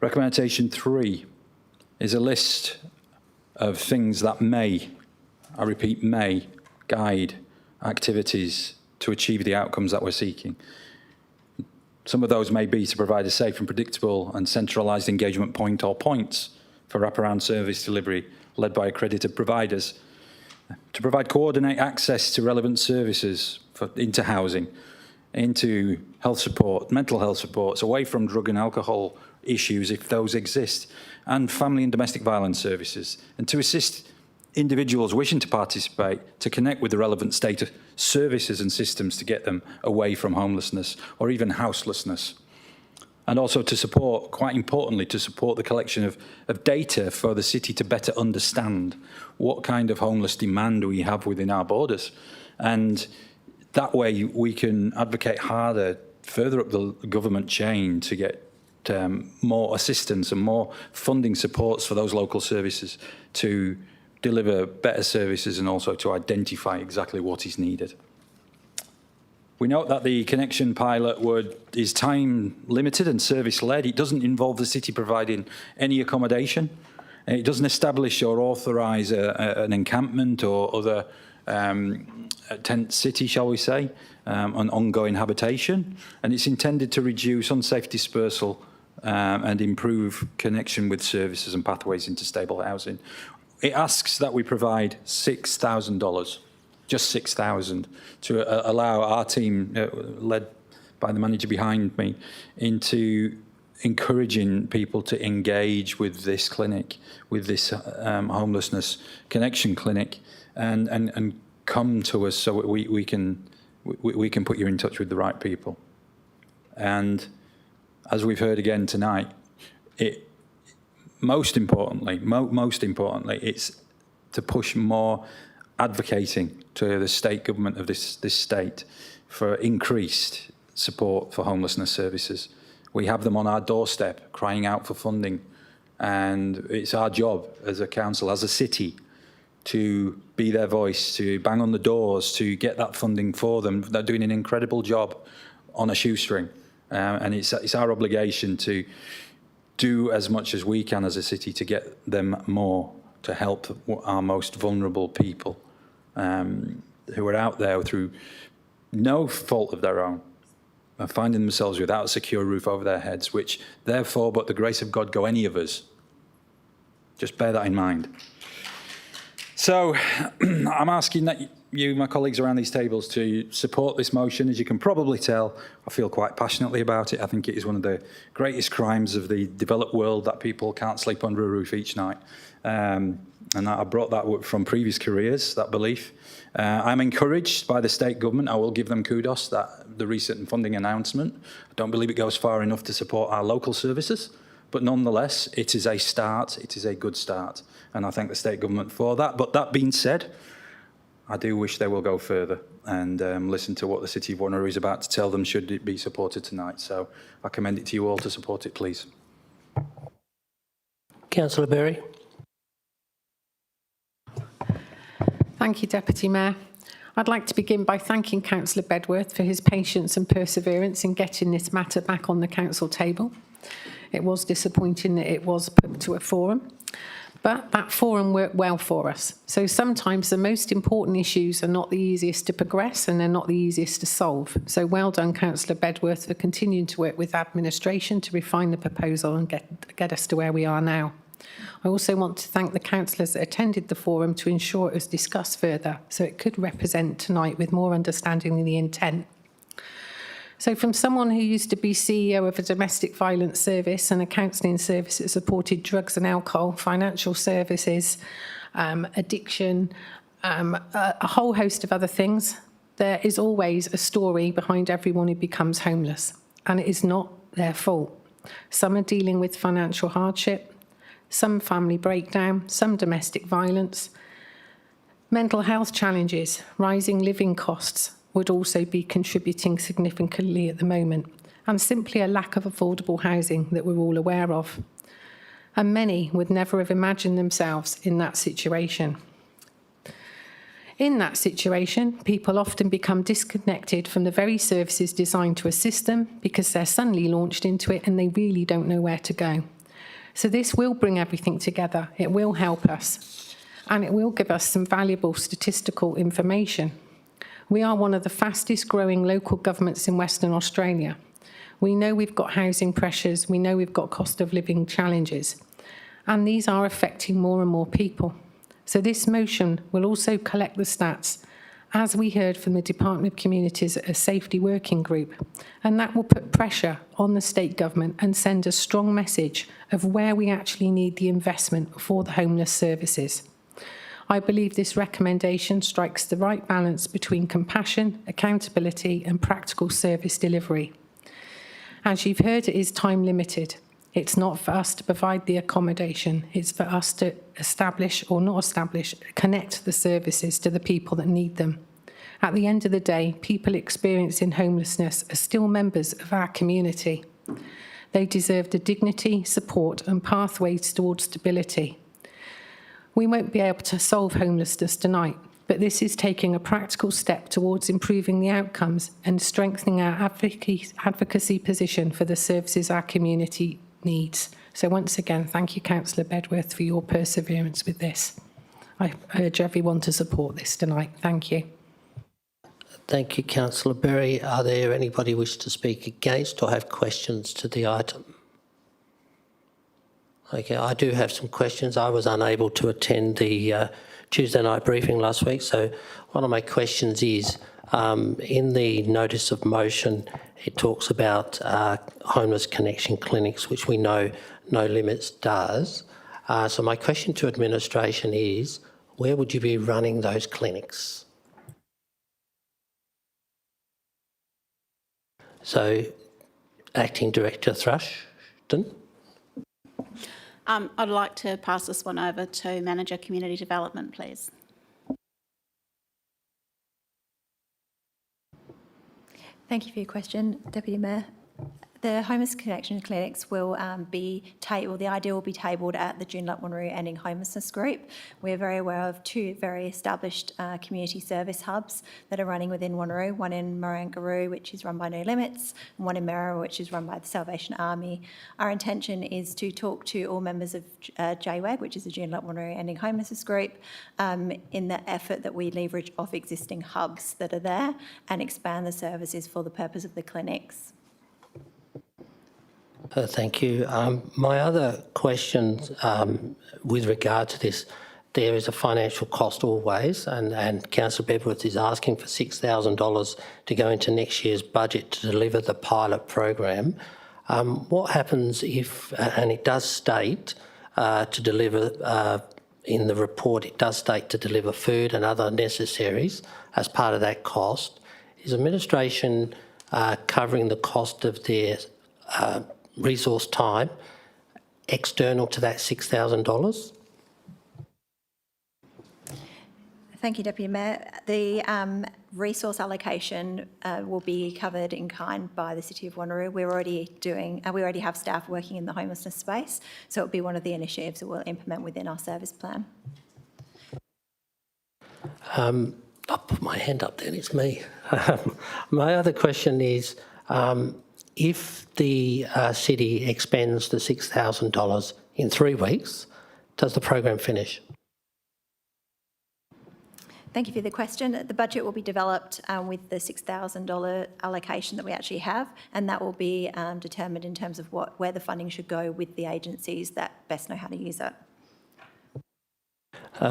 Recommendation 3 is a list of things that may, I repeat, may guide activities to achieve the outcomes that we're seeking. Some of those may be to provide a safe and predictable and centralised engagement point or points for wraparound service delivery led by accredited providers, to provide coordinate access to relevant services into housing, into health support, mental health supports, away from drug and alcohol issues if those exist, and family and domestic violence services, and to assist individuals wishing to participate to connect with the relevant state of services and systems to get them away from homelessness or even houselessness. And also to support, quite importantly, to support the collection of data for the city to better understand what kind of homeless demand we have within our borders. And that way we can advocate harder, further up the government chain to get more assistance and more funding supports for those local services to deliver better services and also to identify exactly what is needed. We note that the connection pilot is time limited and service led. It doesn't involve the city providing any accommodation. It doesn't establish or authorise an encampment or other tent city, shall we say, an ongoing habitation. And it's intended to reduce unsafe dispersal and improve connection with services and pathways into stable housing. It asks that we provide $6,000. Just 6,000 to allow our team, led by the manager behind me, into encouraging people to engage with this clinic, with this homelessness connection clinic, and come to us so we can put you in touch with the right people. And as we've heard again tonight, most importantly, it's to push more advocating to the state government of this state for increased support for homelessness services. We have them on our doorstep crying out for funding. And it's our job as a council, as a city, to be their voice, to bang on the doors, to get that funding for them. They're doing an incredible job on a shoestring. And it's our obligation to do as much as we can as a city to get them more, to help our most vulnerable people who are out there through no fault of their own, are finding themselves without a secure roof over their heads, which therefore, but the grace of God, go any of us. Just bear that in mind. So I'm asking that you, my colleagues around these tables, to support this motion. As you can probably tell, I feel quite passionately about it. I think it is one of the greatest crimes of the developed world that people can't sleep under a roof each night. And I brought that from previous careers, that belief. I'm encouraged by the state government. I will give them kudos that the recent funding announcement. I don't believe it goes far enough to support our local services, but nonetheless, it is a start. It is a good start. And I thank the state government for that. But that being said, I do wish they will go further and listen to what the City of Wanneroo is about to tell them should it be supported tonight. So I commend it to you all to support it, please. Councillor Berry. Thank you, Deputy Mayor. I'd like to begin by thanking Councillor Bedworth for his patience and perseverance in getting this matter back on the council table. It was disappointing that it was put to a forum, but that forum worked well for us. So sometimes the most important issues are not the easiest to progress and they're not the easiest to solve. So well done, Councillor Bedworth, for continuing to work with administration to refine the proposal and get us to where we are now. I also want to thank the councillors that attended the forum to ensure it was discussed further so it could represent tonight with more understanding of the intent. So from someone who used to be CEO of a domestic violence service and a counselling service that supported drugs and alcohol, financial services, addiction, a whole host of other things, there is always a story behind everyone who becomes homeless, and it is not their fault. Some are dealing with financial hardship, some family breakdown, some domestic violence, mental health challenges, rising living costs would also be contributing significantly at the moment, and simply a lack of affordable housing that we're all aware of. And many would never have imagined themselves in that situation. In that situation, people often become disconnected from the very services designed to assist them because they're suddenly launched into it and they really don't know where to go. So this will bring everything together. It will help us, and it will give us some valuable statistical information. We are one of the fastest growing local governments in Western Australia. We know we've got housing pressures, we know we've got cost of living challenges, and these are affecting more and more people. So this motion will also collect the stats, as we heard from the Department of Communities at a safety working group, and that will put pressure on the state government and send a strong message of where we actually need the investment for the homeless services. I believe this recommendation strikes the right balance between compassion, accountability and practical service delivery. As you've heard, it is time limited. It's not for us to provide the accommodation, it's for us to establish or not establish, connect the services to the people that need them. At the end of the day, people experiencing homelessness are still members of our community. They deserve the dignity, support and pathways towards stability. We won't be able to solve homelessness tonight, but this is taking a practical step towards improving the outcomes and strengthening our advocacy position for the services our community needs. So once again, thank you, Councillor Bedworth, for your perseverance with this. I urge everyone to support this tonight. Thank you. Thank you, Councillor Berry. Are there anybody who wish to speak against or have questions to the item? Okay, I do have some questions. I was unable to attend the Tuesday night briefing last week, so one of my questions is, in the notice of motion, it talks about homeless connection clinics, which we know No Limits does. So my question to administration is, where would you be running those clinics? So, Acting Director Thrushton. I'd like to pass this one over to Manager Community Development, please. Thank you for your question, Deputy Mayor. The homeless connection clinics will be tabled, the idea will be tabled at the Joondalup Wanneroo Ending Homelessness Group. We're very aware of two very established community service hubs that are running within Wanneroo, one in Marangaroo, which is run by No Limits, and one in Merriwa, which is run by the Salvation Army. Our intention is to talk to all members of JWAG, which is the Joondalup Wanneroo Ending Homelessness Group, in the effort that we leverage off existing hubs that are there and expand the services for the purpose of the clinics. Thank you. My other question with regard to this, there is a financial cost always, and Councillor Bedworth is asking for $6,000 to go into next year's budget to deliver the pilot program. What happens if, and it does state to deliver, in the report it does state to deliver food and other necessaries as part of that cost. Is administration covering the cost of their resource time external to that $6,000? Thank you, Deputy Mayor. The resource allocation will be covered in kind by the City of Wanneroo. We already have staff working in the homelessness space, so it'll be one of the initiatives that we'll implement within our service plan. I'll put my hand up then, it's me. My other question is, if the city expends the $6,000 in 3 weeks, does the program finish? Thank you for the question. The budget will be developed with the $6,000 allocation that we actually have, and that will be determined in terms of where the funding should go with the agencies that best know how to use it.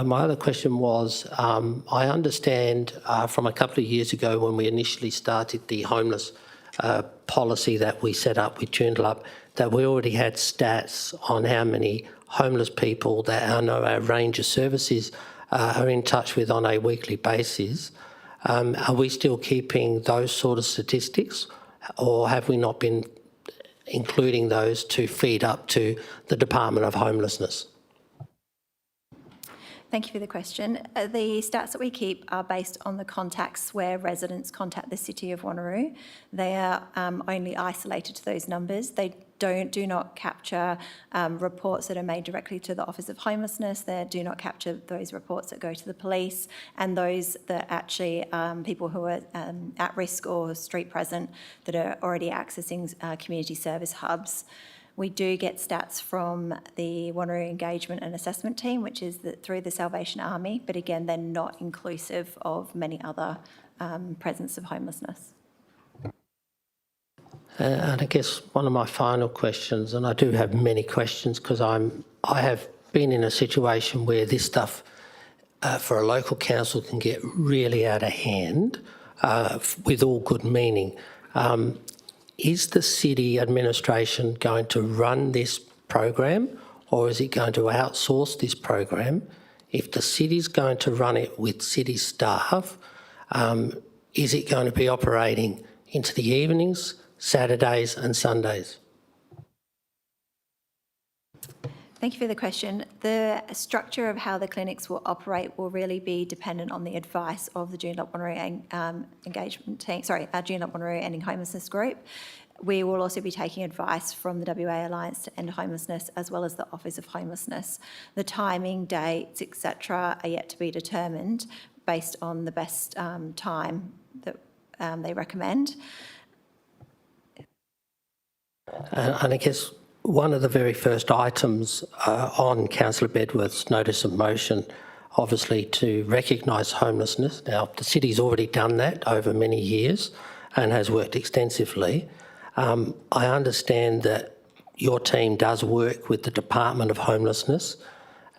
My other question was, I understand from a couple of years ago when we initially started the homeless policy that we set up with Joondalup, that we already had stats on how many homeless people that our range of services are in touch with on a weekly basis. Are we still keeping those sort of statistics, or have we not been including those to feed up to the Department of Homelessness? Thank you for the question. The stats that we keep are based on the contacts where residents contact the City of Wanneroo. They are only isolated to those numbers. They do not capture reports that are made directly to the Office of Homelessness. They do not capture those reports that go to the police, and those that actually people who are at risk or street present that are already accessing community service hubs. We do get stats from the Wanneroo Engagement and Assessment Team, which is through the Salvation Army, but again, they're not inclusive of many other presence of homelessness. And I guess one of my final questions, and I do have many questions because I have been in a situation where this stuff for a local council can get really out of hand with all good meaning. Is the city administration going to run this program, or is it going to outsource this program? If the city's going to run it with city staff, is it going to be operating into the evenings, Saturdays and Sundays? Thank you for the question. The structure of how the clinics will operate will really be dependent on the advice of the Joondalup Wanneroo engagement team, Joondalup Wanneroo Ending Homelessness Group. We will also be taking advice from the WA Alliance to End Homelessness, as well as the Office of Homelessness. The timing, dates, etc. are yet to be determined based on the best time that they recommend. And I guess one of the very first items on Councillor Bedworth's notice of motion, obviously to recognise homelessness. Now, the city's already done that over many years and has worked extensively. I understand that your team does work with the Department of Homelessness,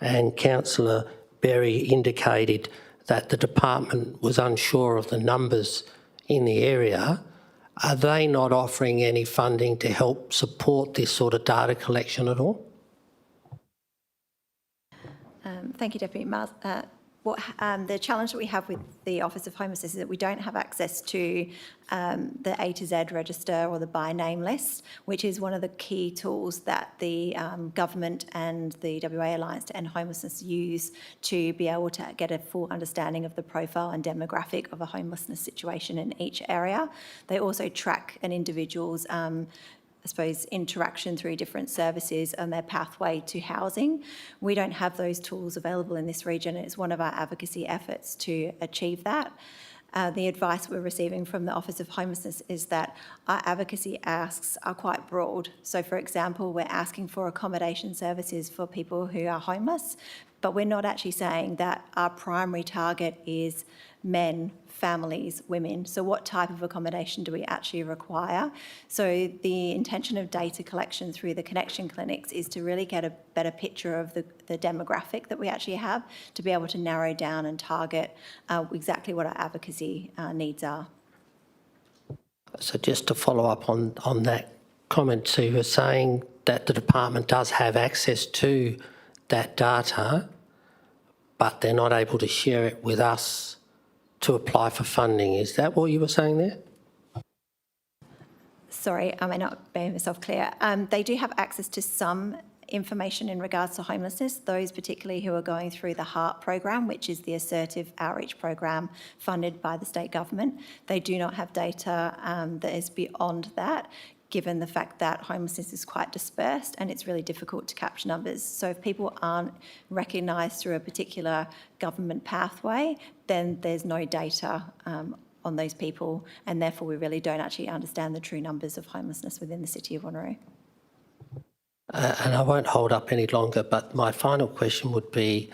and Councillor Berry indicated that the department was unsure of the numbers in the area. Are they not offering any funding to help support this sort of data collection at all? Thank you, Deputy Miles. The challenge that we have with the Office of Homelessness is that we don't have access to the A to Z register or the by name list, which is one of the key tools that the government and the WA Alliance to End Homelessness use to be able to get a full understanding of the profile and demographic of a homelessness situation in each area. They also track an individual's suppose, interaction through different services and their pathway to housing. We don't have those tools available in this region. It's one of our advocacy efforts to achieve that. The advice we're receiving from the Office of Homelessness is that our advocacy asks are quite broad. So, for example, we're asking for accommodation services for people who are homeless, but we're not actually saying that our primary target is men, families, women. So what type of accommodation do we actually require? So the intention of data collection through the connection clinics is to really get a better picture of the demographic that we actually have, to be able to narrow down and target exactly what our advocacy needs are. So just to follow up on that comment, so you were saying that the department does have access to that data, but they're not able to share it with us to apply for funding. Is that what you were saying there? Sorry, I may not be myself clear. They do have access to some information in regards to homelessness, those particularly who are going through the HEART program, which is the assertive outreach program funded by the state government. They do not have data that is beyond that, given the fact that homelessness is quite dispersed and it's really difficult to capture numbers. So if people aren't recognised through a particular government pathway, then there's no data on those people, and therefore we really don't actually understand the true numbers of homelessness within the City of Wanneroo. And I won't hold up any longer, but my final question would be,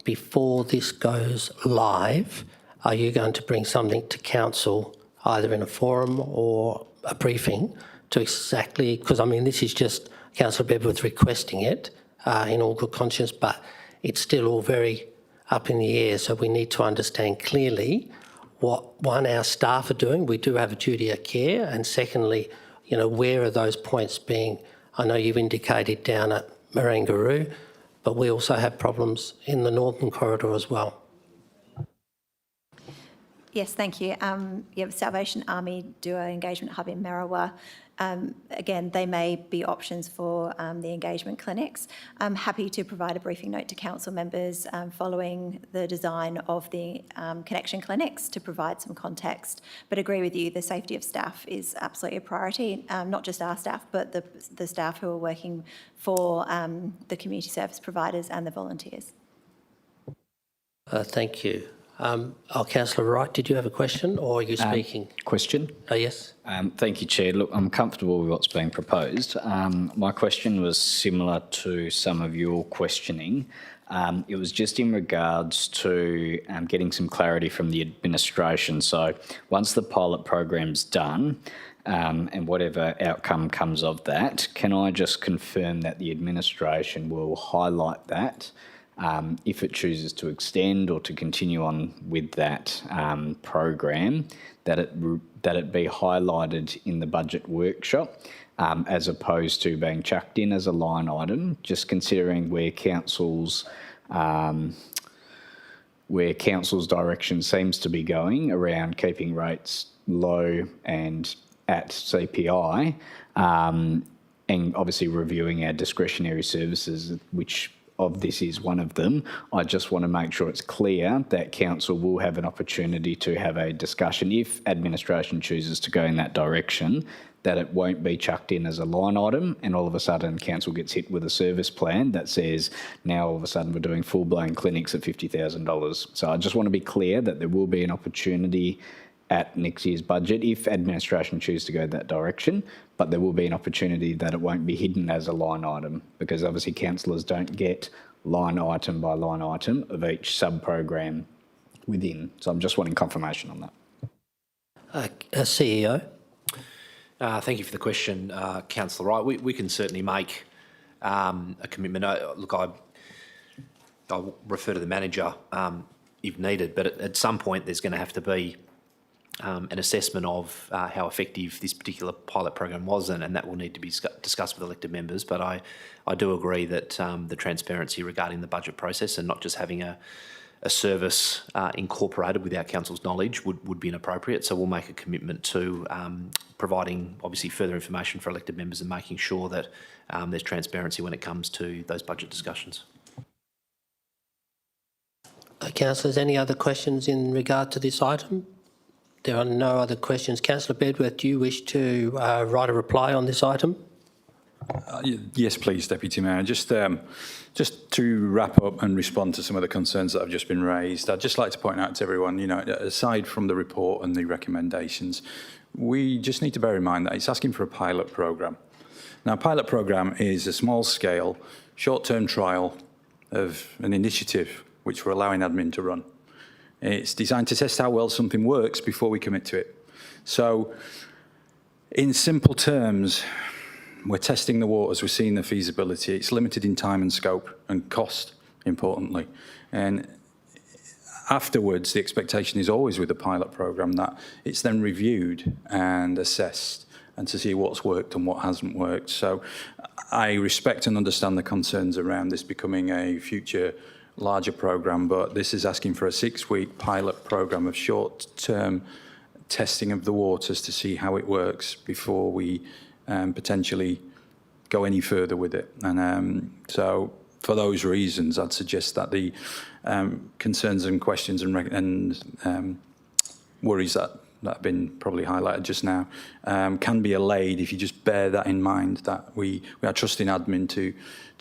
before this goes live, are you going to bring something to Council, either in a forum or a briefing, to exactly, because I mean this is just Councillor Bedworth requesting it in all good conscience, but it's still all very up in the air, so we need to understand clearly what, one, our staff are doing, we do have a duty of care, and secondly, you know, where are those points being, I know you've indicated down at Marangaroo, but we also have problems in the Northern Corridor as well. Yes, thank you. Salvation Army do an engagement hub in Marrawa. Again, they may be options for the engagement clinics. I'm happy to provide a briefing note to council members following the design of the connection clinics to provide some context. But agree with you, the safety of staff is absolutely a priority, not just our staff, but the staff who are working for the community service providers and the volunteers. Thank you. Councillor Wright, did you have a question or are you speaking? Question. Yes. Thank you, Chair. Look, I'm comfortable with what's being proposed. My question was similar to some of your questioning. It was just in regards to getting some clarity from the administration. So once the pilot program's done, and whatever outcome comes of that, can I just confirm that the administration will highlight that if it chooses to extend or to continue on with that program, that it be highlighted in the budget workshop as opposed to being chucked in as a line item, just considering where council's direction seems to be going around keeping rates low and at CPI, and obviously reviewing our discretionary services, which of this is one of them. I just want to make sure it's clear that council will have an opportunity to have a discussion if administration chooses to go in that direction, that it won't be chucked in as a line item and all of a sudden council gets hit with a service plan that says now all of a sudden we're doing full-blown clinics at $50,000. So I just want to be clear that there will be an opportunity at next year's budget if administration choose to go that direction, but there will be an opportunity that it won't be hidden as a line item, because obviously councillors don't get line item by line item of each sub-program within. So I'm just wanting confirmation on that. CEO. Thank you for the question, Councillor Wright. We can certainly make a commitment. Look, I'll refer to the manager if needed, but at some point there's going to have to be an assessment of how effective this particular pilot program was, and that will need to be discussed with elected members. But I do agree that the transparency regarding the budget process and not just having a service incorporated without council's knowledge would be inappropriate. So we'll make a commitment to providing obviously further information for elected members and making sure that there's transparency when it comes to those budget discussions. Councillors, any other questions in regard to this item? There are no other questions. Councillor Bedworth, do you wish to write a reply on this item? Yes, please, Deputy Mayor. Just to wrap up and respond to some of the concerns that have just been raised, I'd just like to point out to everyone, aside from the report and the recommendations, we just need to bear in mind that it's asking for a pilot programme. Now, a pilot programme is a small-scale, short-term trial of an initiative which we're allowing admin to run. It's designed to test how well something works before we commit to it. So, in simple terms, we're testing the waters, we're seeing the feasibility. It's limited in time and scope and cost, importantly. And afterwards, the expectation is always with the pilot programme that it's then reviewed and assessed and to see what's worked and what hasn't worked. So I respect and understand the concerns around this becoming a future larger programme, but this is asking for a 6-week pilot programme of short-term testing of the waters to see how it works before we potentially go any further with it. And so for those reasons, I'd suggest that the concerns and questions and worries that have been probably highlighted just now can be allayed if you just bear that in mind, that we are trusting admin to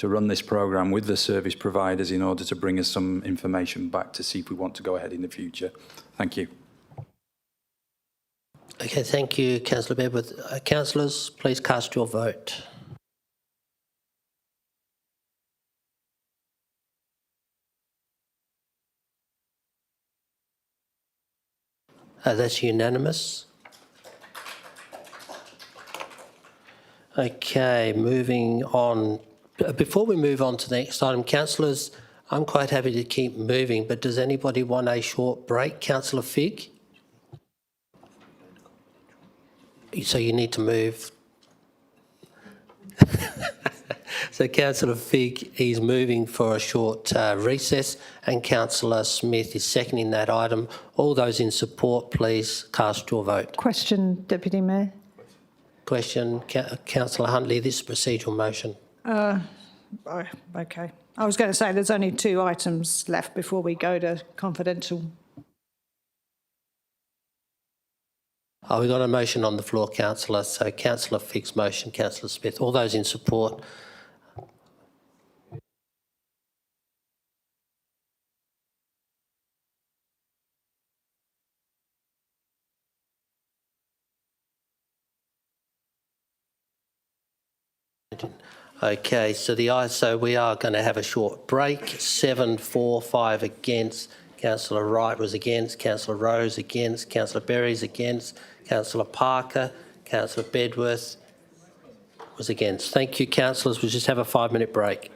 run this programme with the service providers in order to bring us some information back to see if we want to go ahead in the future. Thank you. Okay, thank you, Councillor Bedworth. Councillors, please cast your vote. That's unanimous. Okay, moving on. Before we move on to the next item, councillors, I'm quite happy to keep moving, but does anybody want a short break? Councillor Figg? So you need to move. So Councillor Figg is moving for a short recess, and Councillor Smith is seconding that item. All those in support, please cast your vote. Question, Deputy Mayor. Question, Councillor Huntley, this is a procedural motion. Okay. I was going to say there's only 2 items left before we go to confidential. Oh, we've got a motion on the floor, Councillor. So Councillor Figg's motion, Councillor Smith. All those in support? Okay, so we are going to have a short break. 7-4-5 against. Councillor Wright was against. Councillor Rose against. Councillor Berry's against. Councillor Parker. Councillor Bedworth was against. Thank you, councillors. We'll just have a 5-minute break.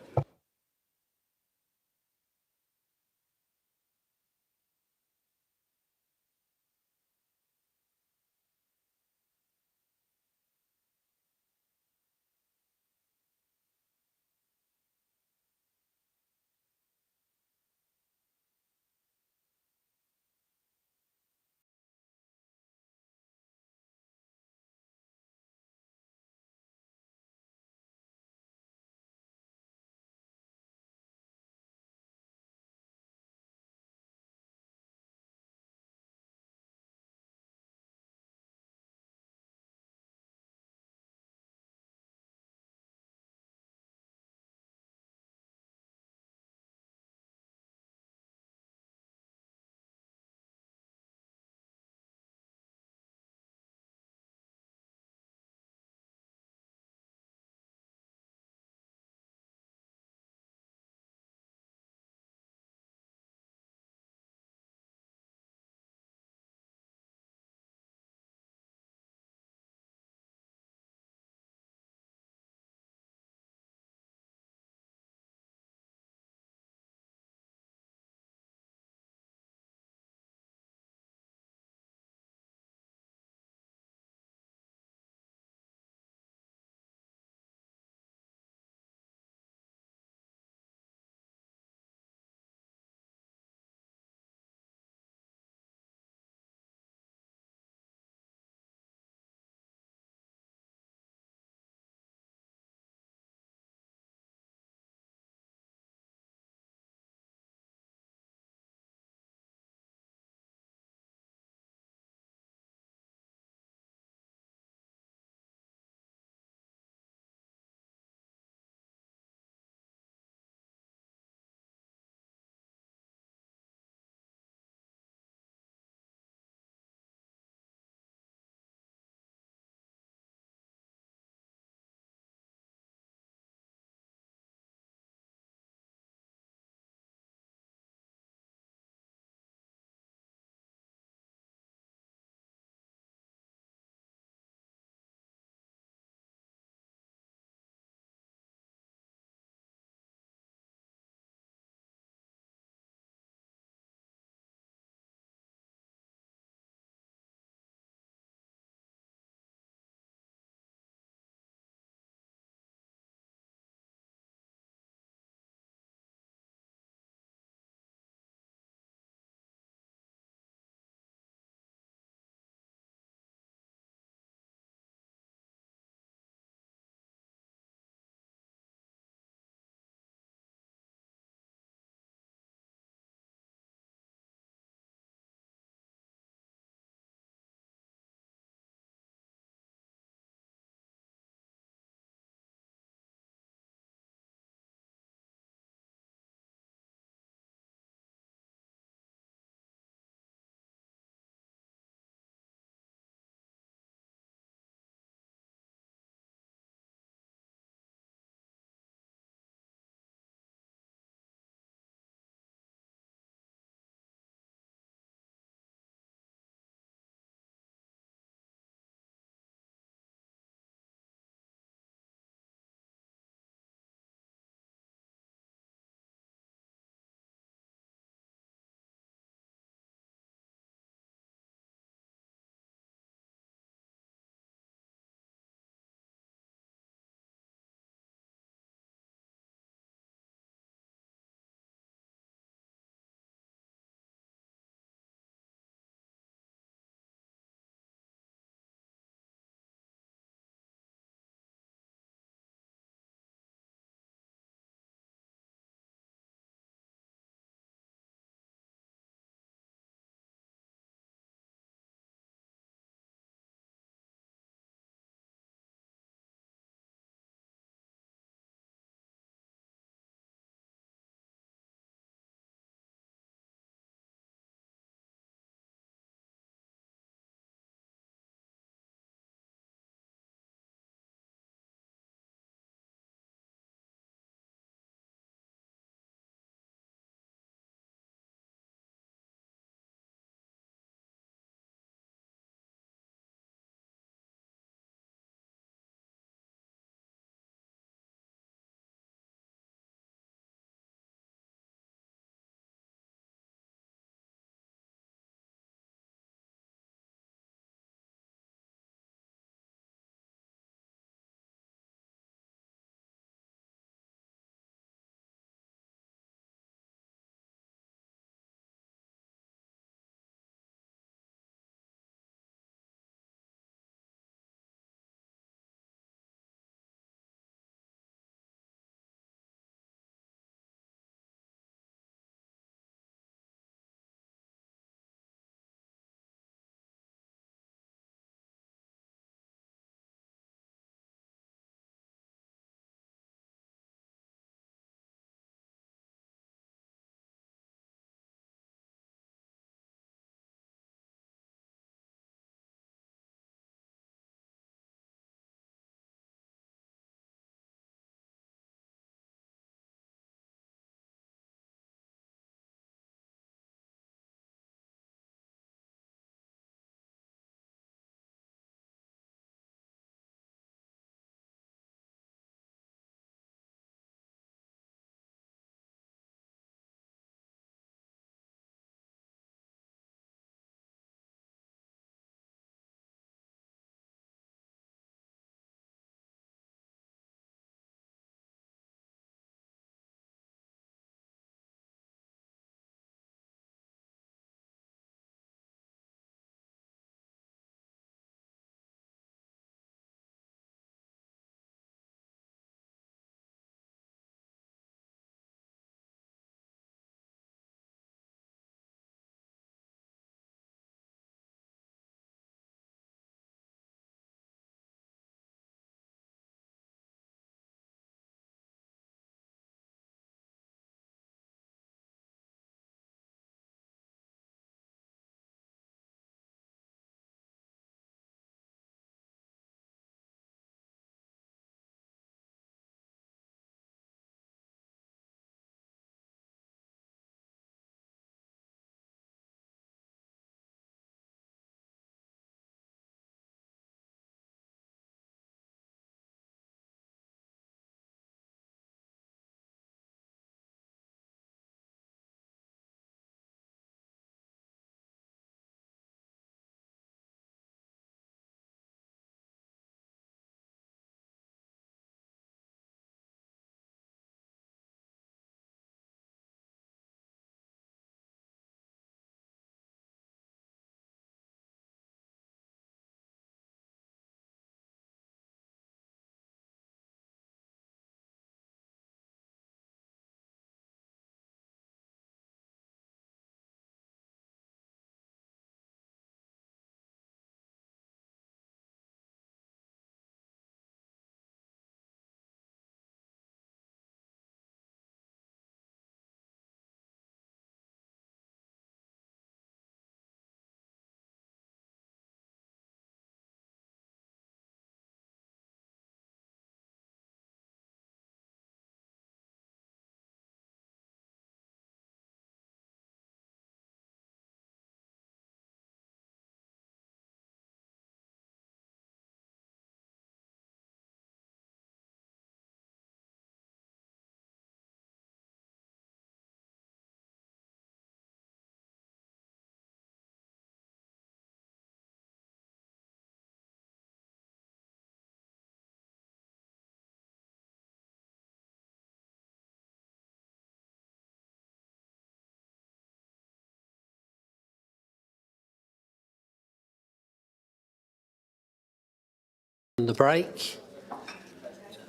The break.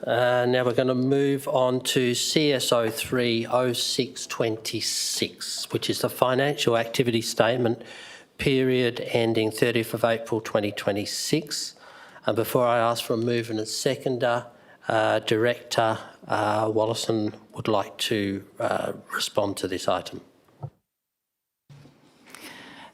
Now we're going to move on to CSO 30626, which is the financial activity statement period ending 30th of April 2026. And before I ask for a mover and a seconder, Director Wallison would like to respond to this item.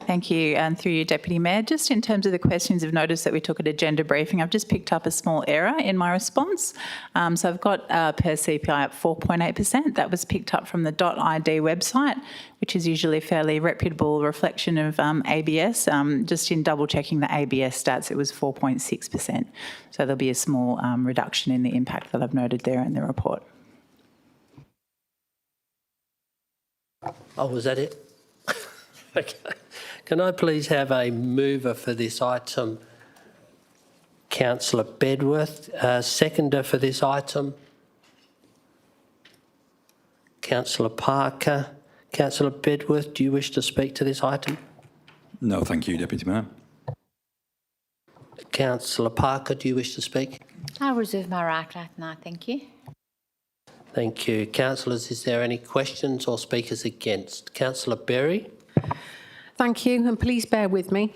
Thank you. And through you, Deputy Mayor, just in terms of the questions of notice that we took at agenda briefing, I've just picked up a small error in my response. So I've got per CPI at 4.8%. That was picked up from the .id website, which is usually a fairly reputable reflection of ABS. Just in double checking the ABS stats, it was 4.6%. So there'll be a small reduction in the impact that I've noted there in the report. Oh, was that it? Okay. Can I please have a mover for this item? Councillor Bedworth. Seconder for this item? Councillor Parker. Councillor Bedworth, do you wish to speak to this item? No, thank you, Deputy Mayor. Councillor Parker, do you wish to speak? I'll reserve my right now, thank you. Thank you. Councillors, is there any questions or speakers against? Councillor Berry. Thank you, and please bear with me.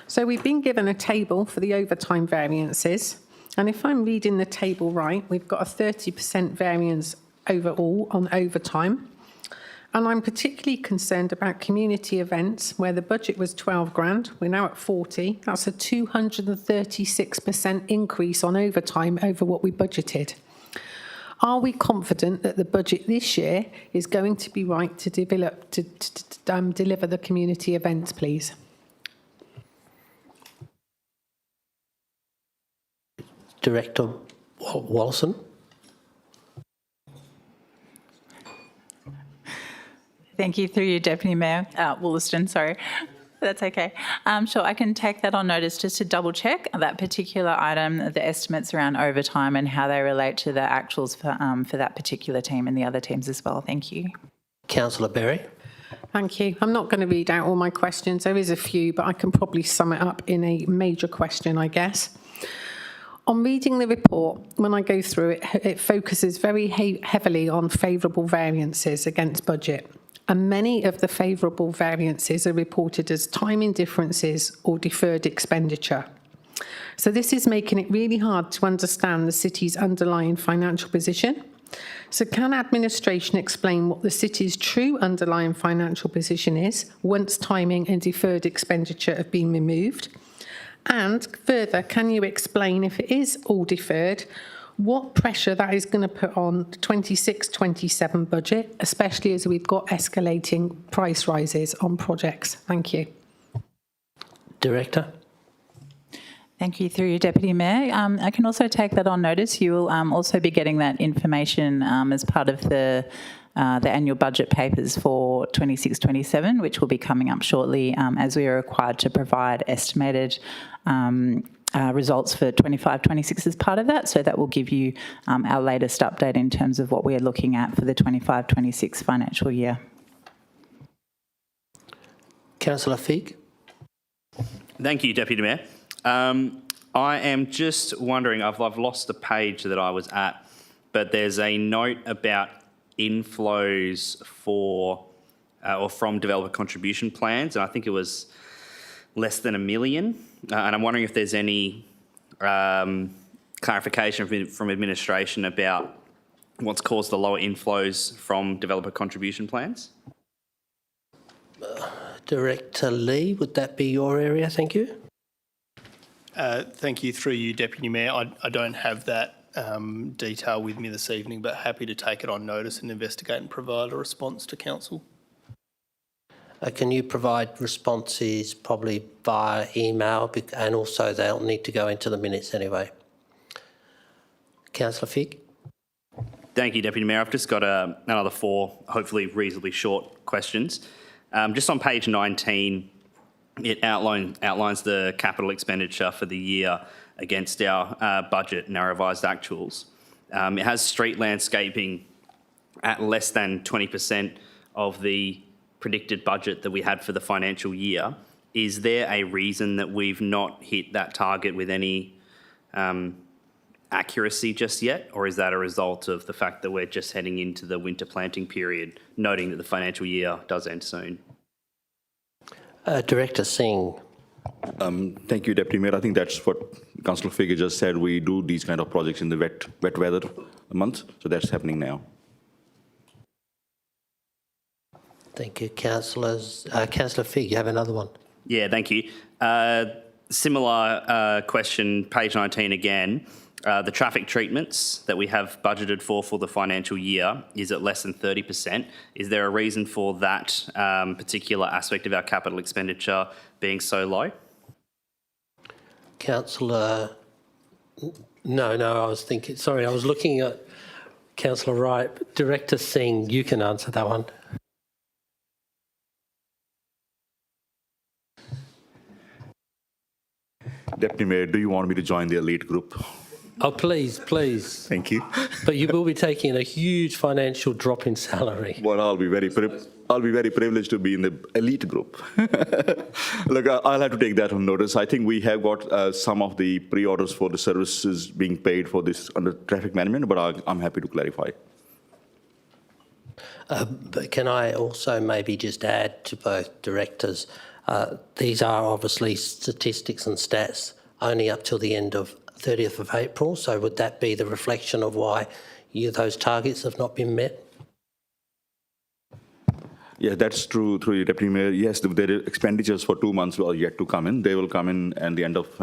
So we've been given a table for the overtime variances, and if I'm reading the table right, we've got a 30% variance overall on overtime. And I'm particularly concerned about community events where the budget was 12 grand, we're now at 40. That's a 236% increase on overtime over what we budgeted. Are we confident that the budget this year is going to be right to develop to deliver the community events, please? Director Wallison. Thank you. Through you, Deputy Mayor, Wollaston, sorry. That's okay. Sure, I can take that on notice just to double check that particular item, the estimates around overtime and how they relate to the actuals for that particular team and the other teams as well. Thank you. Councillor Berry. Thank you. I'm not going to read out all my questions. There is a few, but I can probably sum it up in a major question, I guess. On reading the report, when I go through it, it focuses very heavily on favourable variances against budget. And many of the favourable variances are reported as timing differences or deferred expenditure. So this is making it really hard to understand the city's underlying financial position. So can administration explain what the city's true underlying financial position is once timing and deferred expenditure have been removed? And further, can you explain, if it is all deferred, what pressure that is going to put on the 26-27 budget, especially as we've got escalating price rises on projects? Thank you. Director. Thank you. Through you, Deputy Mayor. I can also take that on notice. You will also be getting that information as part of the annual budget papers for 26-27, which will be coming up shortly, as we are required to provide estimated results for 25-26 as part of that. So that will give you our latest update in terms of what we are looking at for the 25-26 financial year. Councillor Figg. Thank you, Deputy Mayor. I am just wondering, I've lost the page that I was at, but there's a note about inflows for or from developer contribution plans, and I think it was less than $1 million. And I'm wondering if there's any clarification from administration about what's caused the lower inflows from developer contribution plans. Director Lee, would that be your area? Thank you. Thank you. Through you, Deputy Mayor. I don't have that detail with me this evening, but happy to take it on notice and investigate and provide a response to Council. Can you provide responses probably via email, and also they'll need to go into the minutes anyway. Councillor Figg. Thank you, Deputy Mayor. I've just got another 4, hopefully reasonably short questions. Just on page 19, it outlines the capital expenditure for the year against our budget and our revised actuals. It has street landscaping at less than 20% of the predicted budget that we had for the financial year. Is there a reason that we've not hit that target with any accuracy just yet, or is that a result of the fact that we're just heading into the winter planting period, noting that the financial year does end soon? Director Singh. Thank you, Deputy Mayor. I think that's what Councillor Figure just said. We do these kind of projects in the wet weather month, so that's happening now. Thank you, councillors. Councillor Figg, you have another one. Yeah, thank you. Similar question, page 19 again. The traffic treatments that we have budgeted for the financial year is at less than 30%. Is there a reason for that particular aspect of our capital expenditure being so low? Councillor, no, I was thinking, sorry, I was looking at Councillor Wright. Director Singh, you can answer that one. Deputy Mayor, do you want me to join the elite group? Oh, please. Thank you. But you will be taking a huge financial drop in salary. Well, I'll be very privileged to be in the elite group. Look, I'll have to take that on notice. I think we have got some of the pre-orders for the services being paid for this under traffic management, but I'm happy to clarify. But can I also maybe just add to both directors, these are obviously statistics and stats only up till the end of 30th of April, so would that be the reflection of why those targets have not been met? Yeah, that's true through you, Deputy Mayor. Yes, the expenditures for 2 months are yet to come in. They will come in and the end of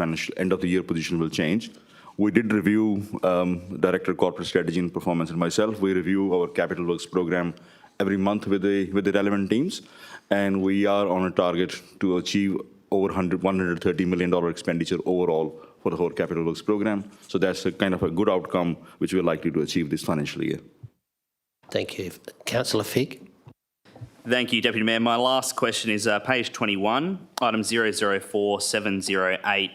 the year position will change. We did review, Director Corporate Strategy and Performance and myself, we review our capital works program every month with the relevant teams, and we are on a target to achieve over $130 million expenditure overall for the whole capital works program. So that's a kind of a good outcome which we're likely to achieve this financial year. Thank you. Councillor Figg. Thank you, Deputy Mayor. My last question is page 21, item 004708,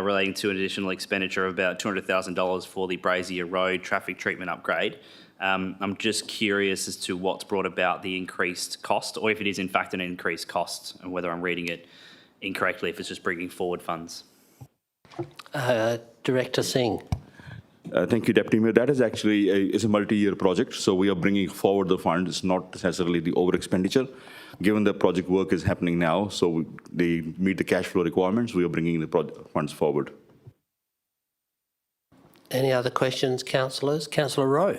relating to an additional expenditure of about $200,000 for the Brazier Road traffic treatment upgrade. I'm just curious as to what's brought about the increased cost, or if it is in fact an increased cost, and whether I'm reading it incorrectly, if it's just bringing forward funds. Director Singh. Thank you, Deputy Mayor. That is actually is a multi-year project, so we are bringing forward the funds. It's not necessarily the over expenditure. Given the project work is happening now, so they meet the cash flow requirements, we are bringing the funds forward. Any other questions, councillors? Councillor Rowe.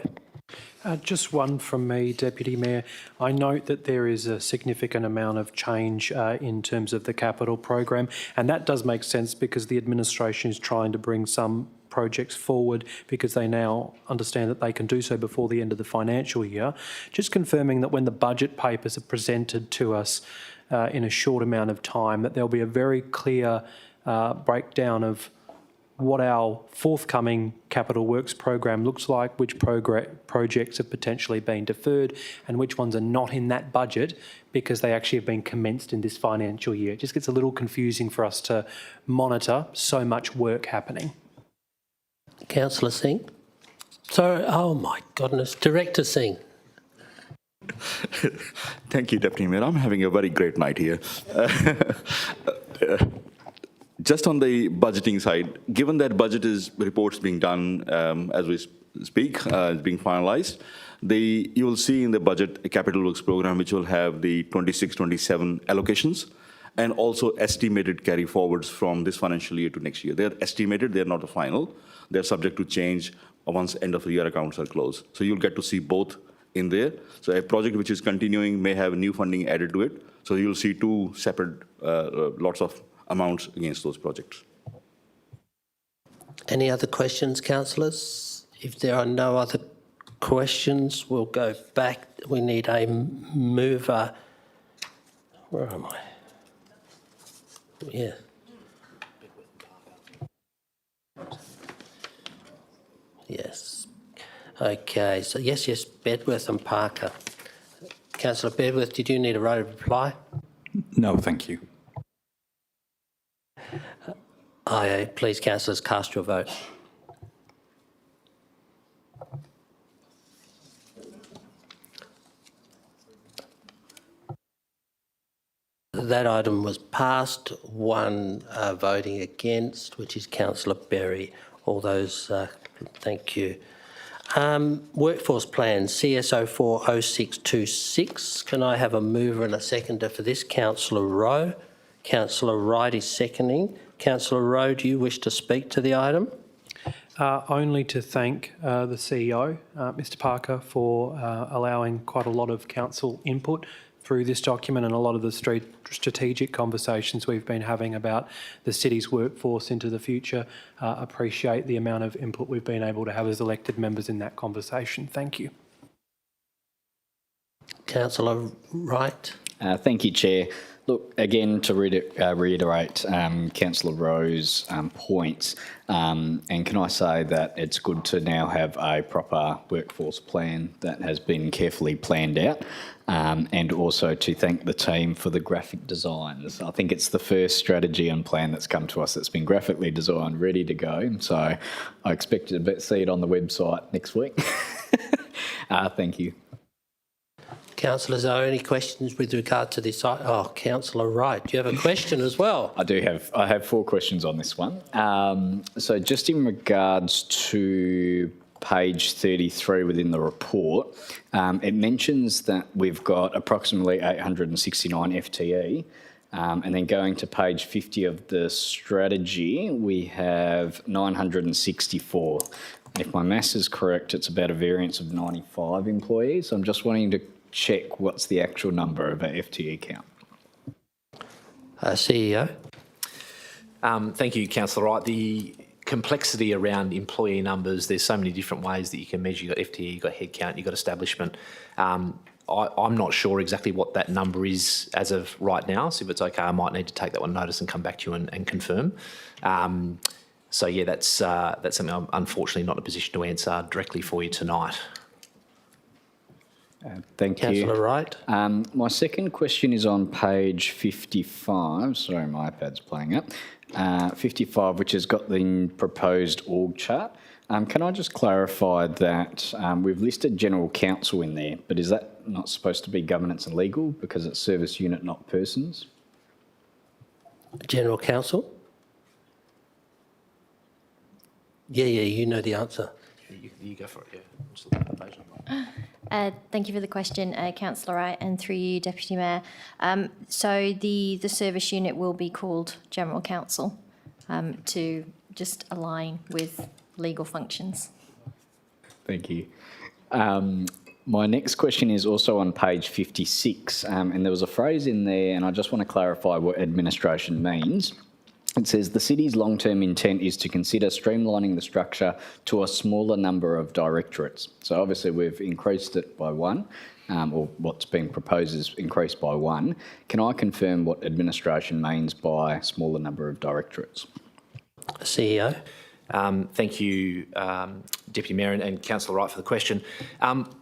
Just one from me, Deputy Mayor. I note that there is a significant amount of change in terms of the capital program, and that does make sense because the administration is trying to bring some projects forward because they now understand that they can do so before the end of the financial year. Just confirming that when the budget papers are presented to us in a short amount of time, that there'll be a very clear breakdown of what our forthcoming capital works program looks like, which projects have potentially been deferred and which ones are not in that budget because they actually have been commenced in this financial year. It just gets a little confusing for us to monitor so much work happening. Councillor Singh. Sorry, oh my goodness. Director Singh. Thank you, Deputy Mayor. I'm having a very great night here. Just on the budgeting side, given that budget reports being done as we speak, it's being finalised, you will see in the budget a capital works program which will have the 26-27 allocations and also estimated carry forwards from this financial year to next year. They're estimated, they're not the final. They're subject to change once end of the year accounts are closed. So you'll get to see both in there. So a project which is continuing may have new funding added to it. So you'll see two separate lots of amounts against those projects. Any other questions, councillors? If there are no other questions, we'll go back. We need a mover. Where am I? Yeah. Yes. Okay, so yes, Bedworth and Parker. Councillor Bedworth, did you need a right of reply? No, thank you. Please, councillors, cast your vote. That item was passed, one voting against, which is Councillor Berry. All those, thank you. Workforce plan, CS040626. Can I have a mover and a seconder for this? Councillor Rowe. Councillor Wright is seconding. Councillor Rowe, do you wish to speak to the item? Only to thank the CEO, Mr Parker, for allowing quite a lot of council input through this document and a lot of the strategic conversations we've been having about the city's workforce into the future. Appreciate the amount of input we've been able to have as elected members in that conversation. Thank you. Councillor Wright. Thank you, Chair. Look, again, to reiterate Councillor Rowe's points, and can I say that it's good to now have a proper workforce plan that has been carefully planned out, and also to thank the team for the graphic designs. I think it's the first strategy and plan that's come to us that's been graphically designed, ready to go. So I expect to see it on the website next week. Thank you. Councillors, are there any questions with regard to this? Oh, Councillor Wright, do you have a question as well? I have 4 questions on this one. So just in regards to page 33 within the report, it mentions that we've got approximately 869 FTE. And then going to page 50 of the strategy, we have 964. If my maths is correct, it's about a variance of 95 employees. I'm just wanting to check what's the actual number of our FTE count. CEO. Thank you, Councillor Wright. The complexity around employee numbers, there's so many different ways that you can measure. You've got FTE, you've got headcount, you've got establishment. I'm not sure exactly what that number is as of right now, so if it's okay, I might need to take that one notice and come back to you and confirm. So yeah, that's something I'm unfortunately not in a position to answer directly for you tonight. Thank you. Councillor Wright. My second question is on page 55. Sorry, my iPad's playing up. 55, which has got the proposed org chart. Can I just clarify that we've listed General Counsel in there, but is that not supposed to be governance and legal because it's service unit, not persons? General Counsel? Yeah, you know the answer. You go for it, yeah. Thank you for the question, Councillor Wright, and through you, Deputy Mayor. So the service unit will be called General Counsel to just align with legal functions. Thank you. My next question is also on page 56, and there was a phrase in there, and I just want to clarify what administration means. It says the city's long-term intent is to consider streamlining the structure to a smaller number of directorates. So obviously we've increased it by 1, or what's being proposed is increased by 1. Can I confirm what administration means by smaller number of directorates? CEO. Thank you, Deputy Mayor and Councillor Wright, for the question.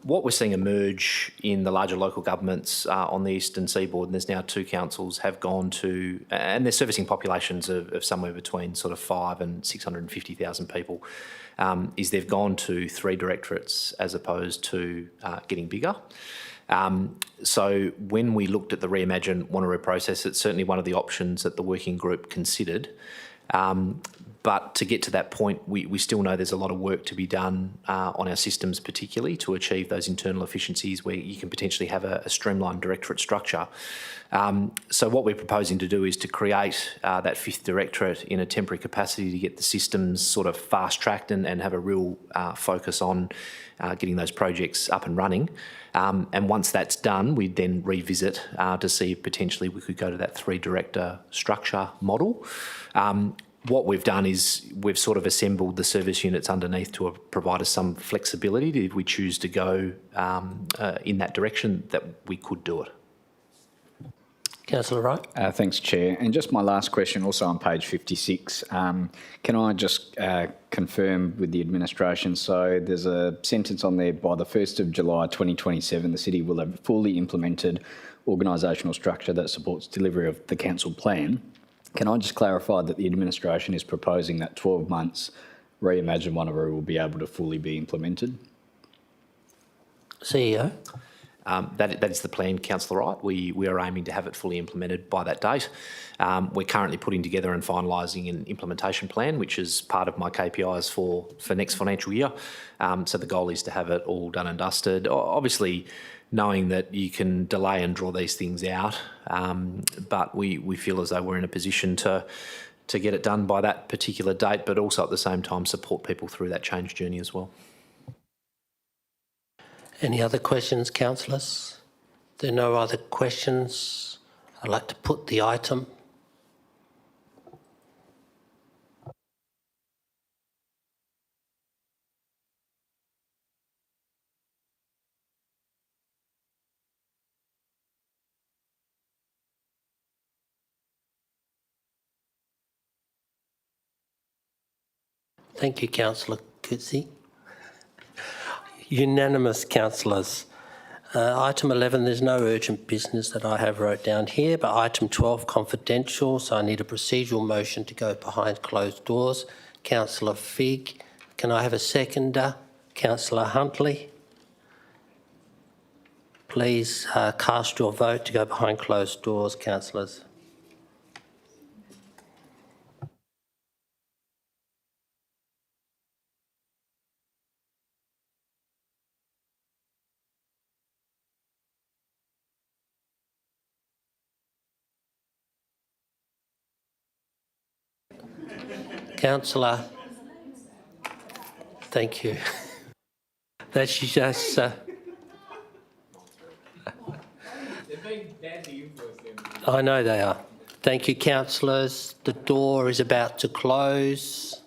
What we're seeing emerge in the larger local governments on the eastern seaboard, and there's now 2 councils, have gone to, and they're servicing populations of somewhere between sort of 5 and 650,000 people, is they've gone to 3 directorates as opposed to getting bigger. So when we looked at the Reimagine Wanneroo process, it's certainly one of the options that the working group considered. But to get to that point, we still know there's a lot of work to be done on our systems, particularly to achieve those internal efficiencies where you can potentially have a streamlined directorate structure. So what we're proposing to do is to create that 5th directorate in a temporary capacity to get the systems sort of fast-tracked and have a real focus on getting those projects up and running. And once that's done, we'd then revisit to see if potentially we could go to that 3-director structure model. What we've done is we've sort of assembled the service units underneath to provide us some flexibility if we choose to go in that direction, that we could do it. Councillor Wright. Thanks, Chair. And just my last question, also on page 56. Can I just confirm with the administration? So there's a sentence on there, by the 1st of July 2027, the city will have fully implemented organisational structure that supports delivery of the council plan. Can I just clarify that the administration is proposing that 12 months Reimagine Wanneroo will be able to fully be implemented? CEO. That is the plan, Councillor Wright. We are aiming to have it fully implemented by that date. We're currently putting together and finalising an implementation plan, which is part of my KPIs for next financial year. So the goal is to have it all done and dusted. Obviously, knowing that you can delay and draw these things out, but we feel as though we're in a position to get it done by that particular date, but also at the same time support people through that change journey as well. Any other questions, councillors? If there are no other questions, I'd like to put the item. Thank you, Councillor Coetzee. Unanimous, councillors. Item 11, there's no urgent business that I have wrote down here, but item 12, confidential, so I need a procedural motion to go behind closed doors. Councillor Figg, can I have a seconder? Councillor Huntley. Please cast your vote to go behind closed doors, councillors. Councillor, thank you. That's just... They're being badly influenced. I know they are. Thank you, councillors. The door is about to close.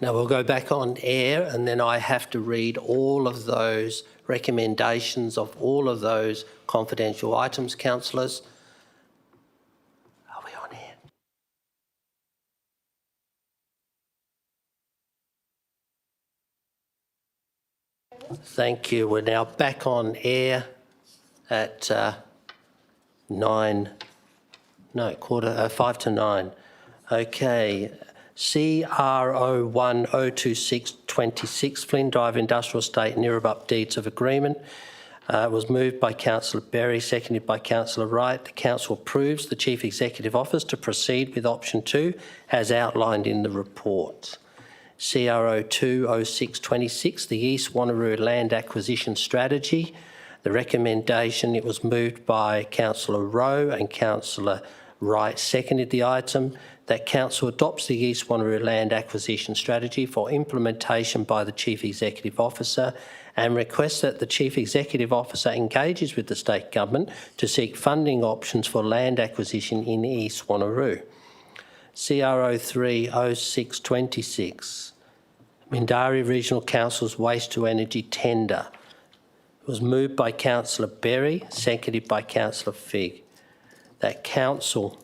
Now we'll go back on air and then I have to read all of those recommendations of all of those confidential items, councillors. Are we on air? Thank you. We're now back on air at 5 to 9. Okay. CR01 02626 Flynn Drive Industrial Estate Neerabup Deeds of Agreement was moved by Councillor Berry, seconded by Councillor Wright. The Council approves the Chief Executive Office to proceed with option 2 as outlined in the report. CR02 0626 the East Wanneroo Land Acquisition Strategy. The recommendation, it was moved by Councillor Rowe and Councillor Wright seconded the item, that Council adopts the East Wanneroo Land Acquisition Strategy for implementation by the Chief Executive Officer and requests that the Chief Executive Officer engages with the State Government to seek funding options for land acquisition in East Wanneroo. CR03 0626 Mindarie Regional Council's Waste to Energy Tender. It was moved by Councillor Berry, seconded by Councillor Figg. That Council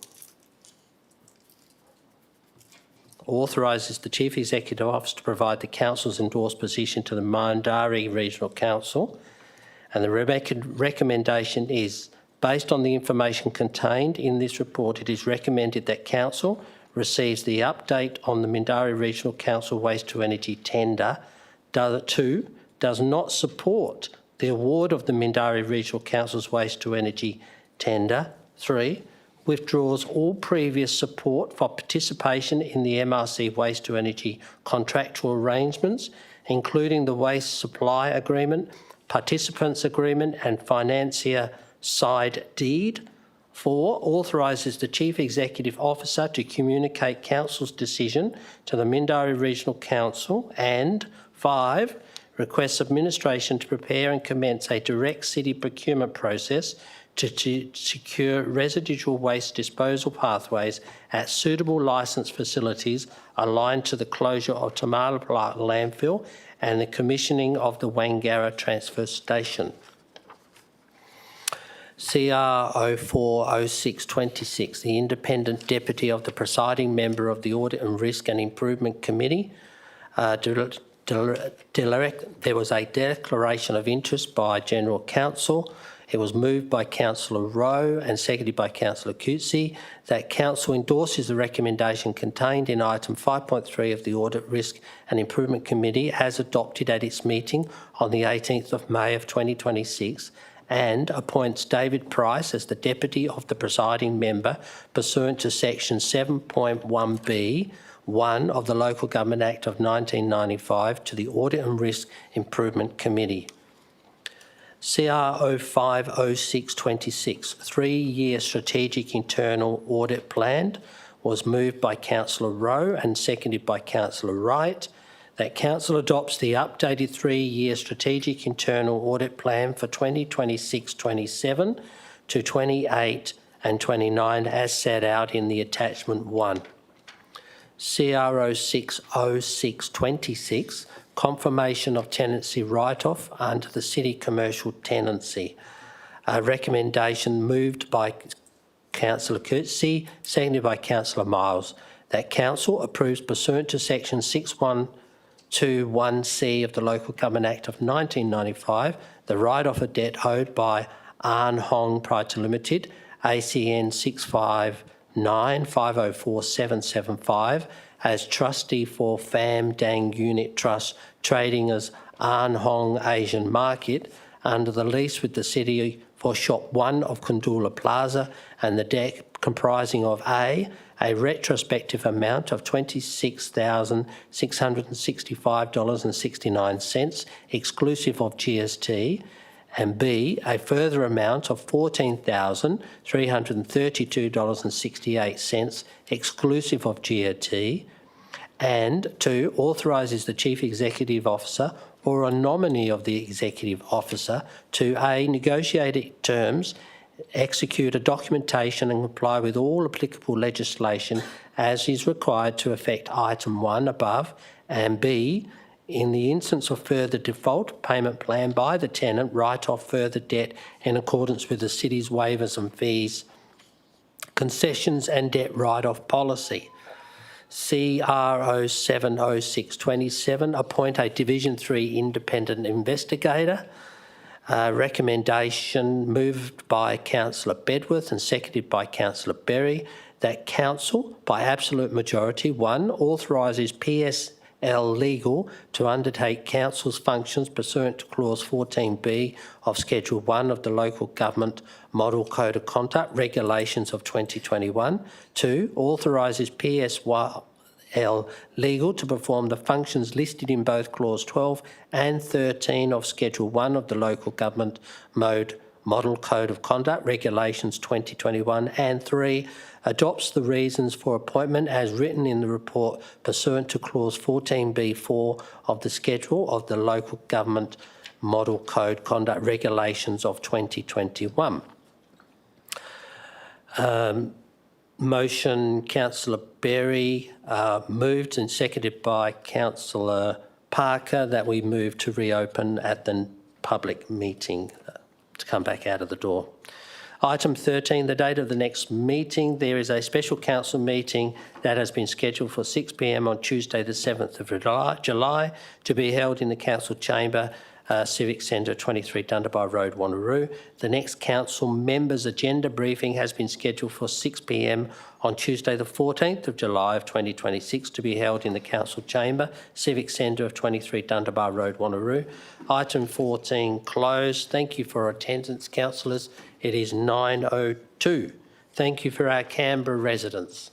authorises the Chief Executive Officer to provide the Council's endorsed position to the Mindarie Regional Council, and the recommendation is, based on the information contained in this report, it is recommended that Council receives the update on the Mindarie Regional Council Waste to Energy tender. 2, does not support the award of the Mindarie Regional Council's Waste to Energy tender. 3, withdraws all previous support for participation in the MRC Waste to Energy contractual arrangements, including the Waste Supply Agreement, Participants Agreement and Financier Side Deed. 4, authorises the Chief Executive Officer to communicate Council's decision to the Mindarie Regional Council, and 5, requests administration to prepare and commence a direct city procurement process to secure residual waste disposal pathways at suitable licensed facilities aligned to the closure of Tamalapalak landfill and the commissioning of the Wangara transfer station. CR04 0626, the Independent Deputy of the Presiding Member of the Audit and Risk and Improvement Committee. There was a declaration of interest by General Counsel. It was moved by Councillor Rowe and seconded by Councillor Coetzee that Council endorses the recommendation contained in item 5.3 of the Audit, Risk and Improvement Committee as adopted at its meeting on the 18th of May of 2026 and appoints David Price as the Deputy of the Presiding Member pursuant to section 7.1b(1) of the Local Government Act of 1995 to the Audit and Risk Improvement Committee. CR05 0626, 3-year strategic internal audit plan, was moved by Councillor Rowe and seconded by Councillor Wright. That Council adopts the updated 3-year strategic internal audit plan for 2026-27 to 28 and 29 as set out in the attachment 1. CR06 0626, confirmation of tenancy write-off under the City Commercial Tenancy. A recommendation moved by Councillor Coetzee, seconded by Councillor Miles, that Council approves pursuant to section 6121C of the Local Government Act of 1995 the write-off of debt owed by An Hong Proprietary Limited, ACN 659504775, as trustee for Pham Dang Unit Trust trading as An Hong Asian Market under the lease with the City for Shop 1 of Kundula Plaza, and the debt comprising of A retrospective amount of $26,665.69 exclusive of GST, and B, a further amount of $14,332.68 exclusive of GST, and 2, authorises the Chief Executive Officer or a nominee of the Executive Officer to A, negotiate terms, execute a documentation and comply with all applicable legislation as is required to effect item 1 above, and B, in the instance of further default, payment plan by the tenant, write off further debt in accordance with the city's waivers and fees, concessions and debt write-off policy. CR 070627, appoint a Division 3 independent investigator. Recommendation moved by Councillor Bedworth and seconded by Councillor Berry that Council, by absolute majority, 1, authorises PSL Legal to undertake Council's functions pursuant to Clause 14B of Schedule 1 of the Local Government Model Code of Conduct Regulations of 2021. 2, authorises PSL Legal to perform the functions listed in both Clause 12 and 13 of Schedule 1 of the Local Government Model Code of Conduct Regulations 2021. And 3, adopts the reasons for appointment as written in the report pursuant to Clause 14B4 of the Schedule of the Local Government Model Code Conduct Regulations of 2021. Motion, Councillor Berry, moved and seconded by Councillor Parker, that we move to reopen at the public meeting to come back out of the door. Item 13, the date of the next meeting. There is a special council meeting that has been scheduled for 6 p.m. on Tuesday the 7th of July to be held in the council chamber, Civic Centre, 23 Dundebar Road, Wanneroo. The next council members' agenda briefing has been scheduled for 6 p.m. on Tuesday the 14th of July of 2026 to be held in the council chamber, Civic Centre of 23 Dundebar Road, Wanneroo. Item 14 closed. Thank you for attendance, councillors. It is 9:02. Thank you for our Canberra residents.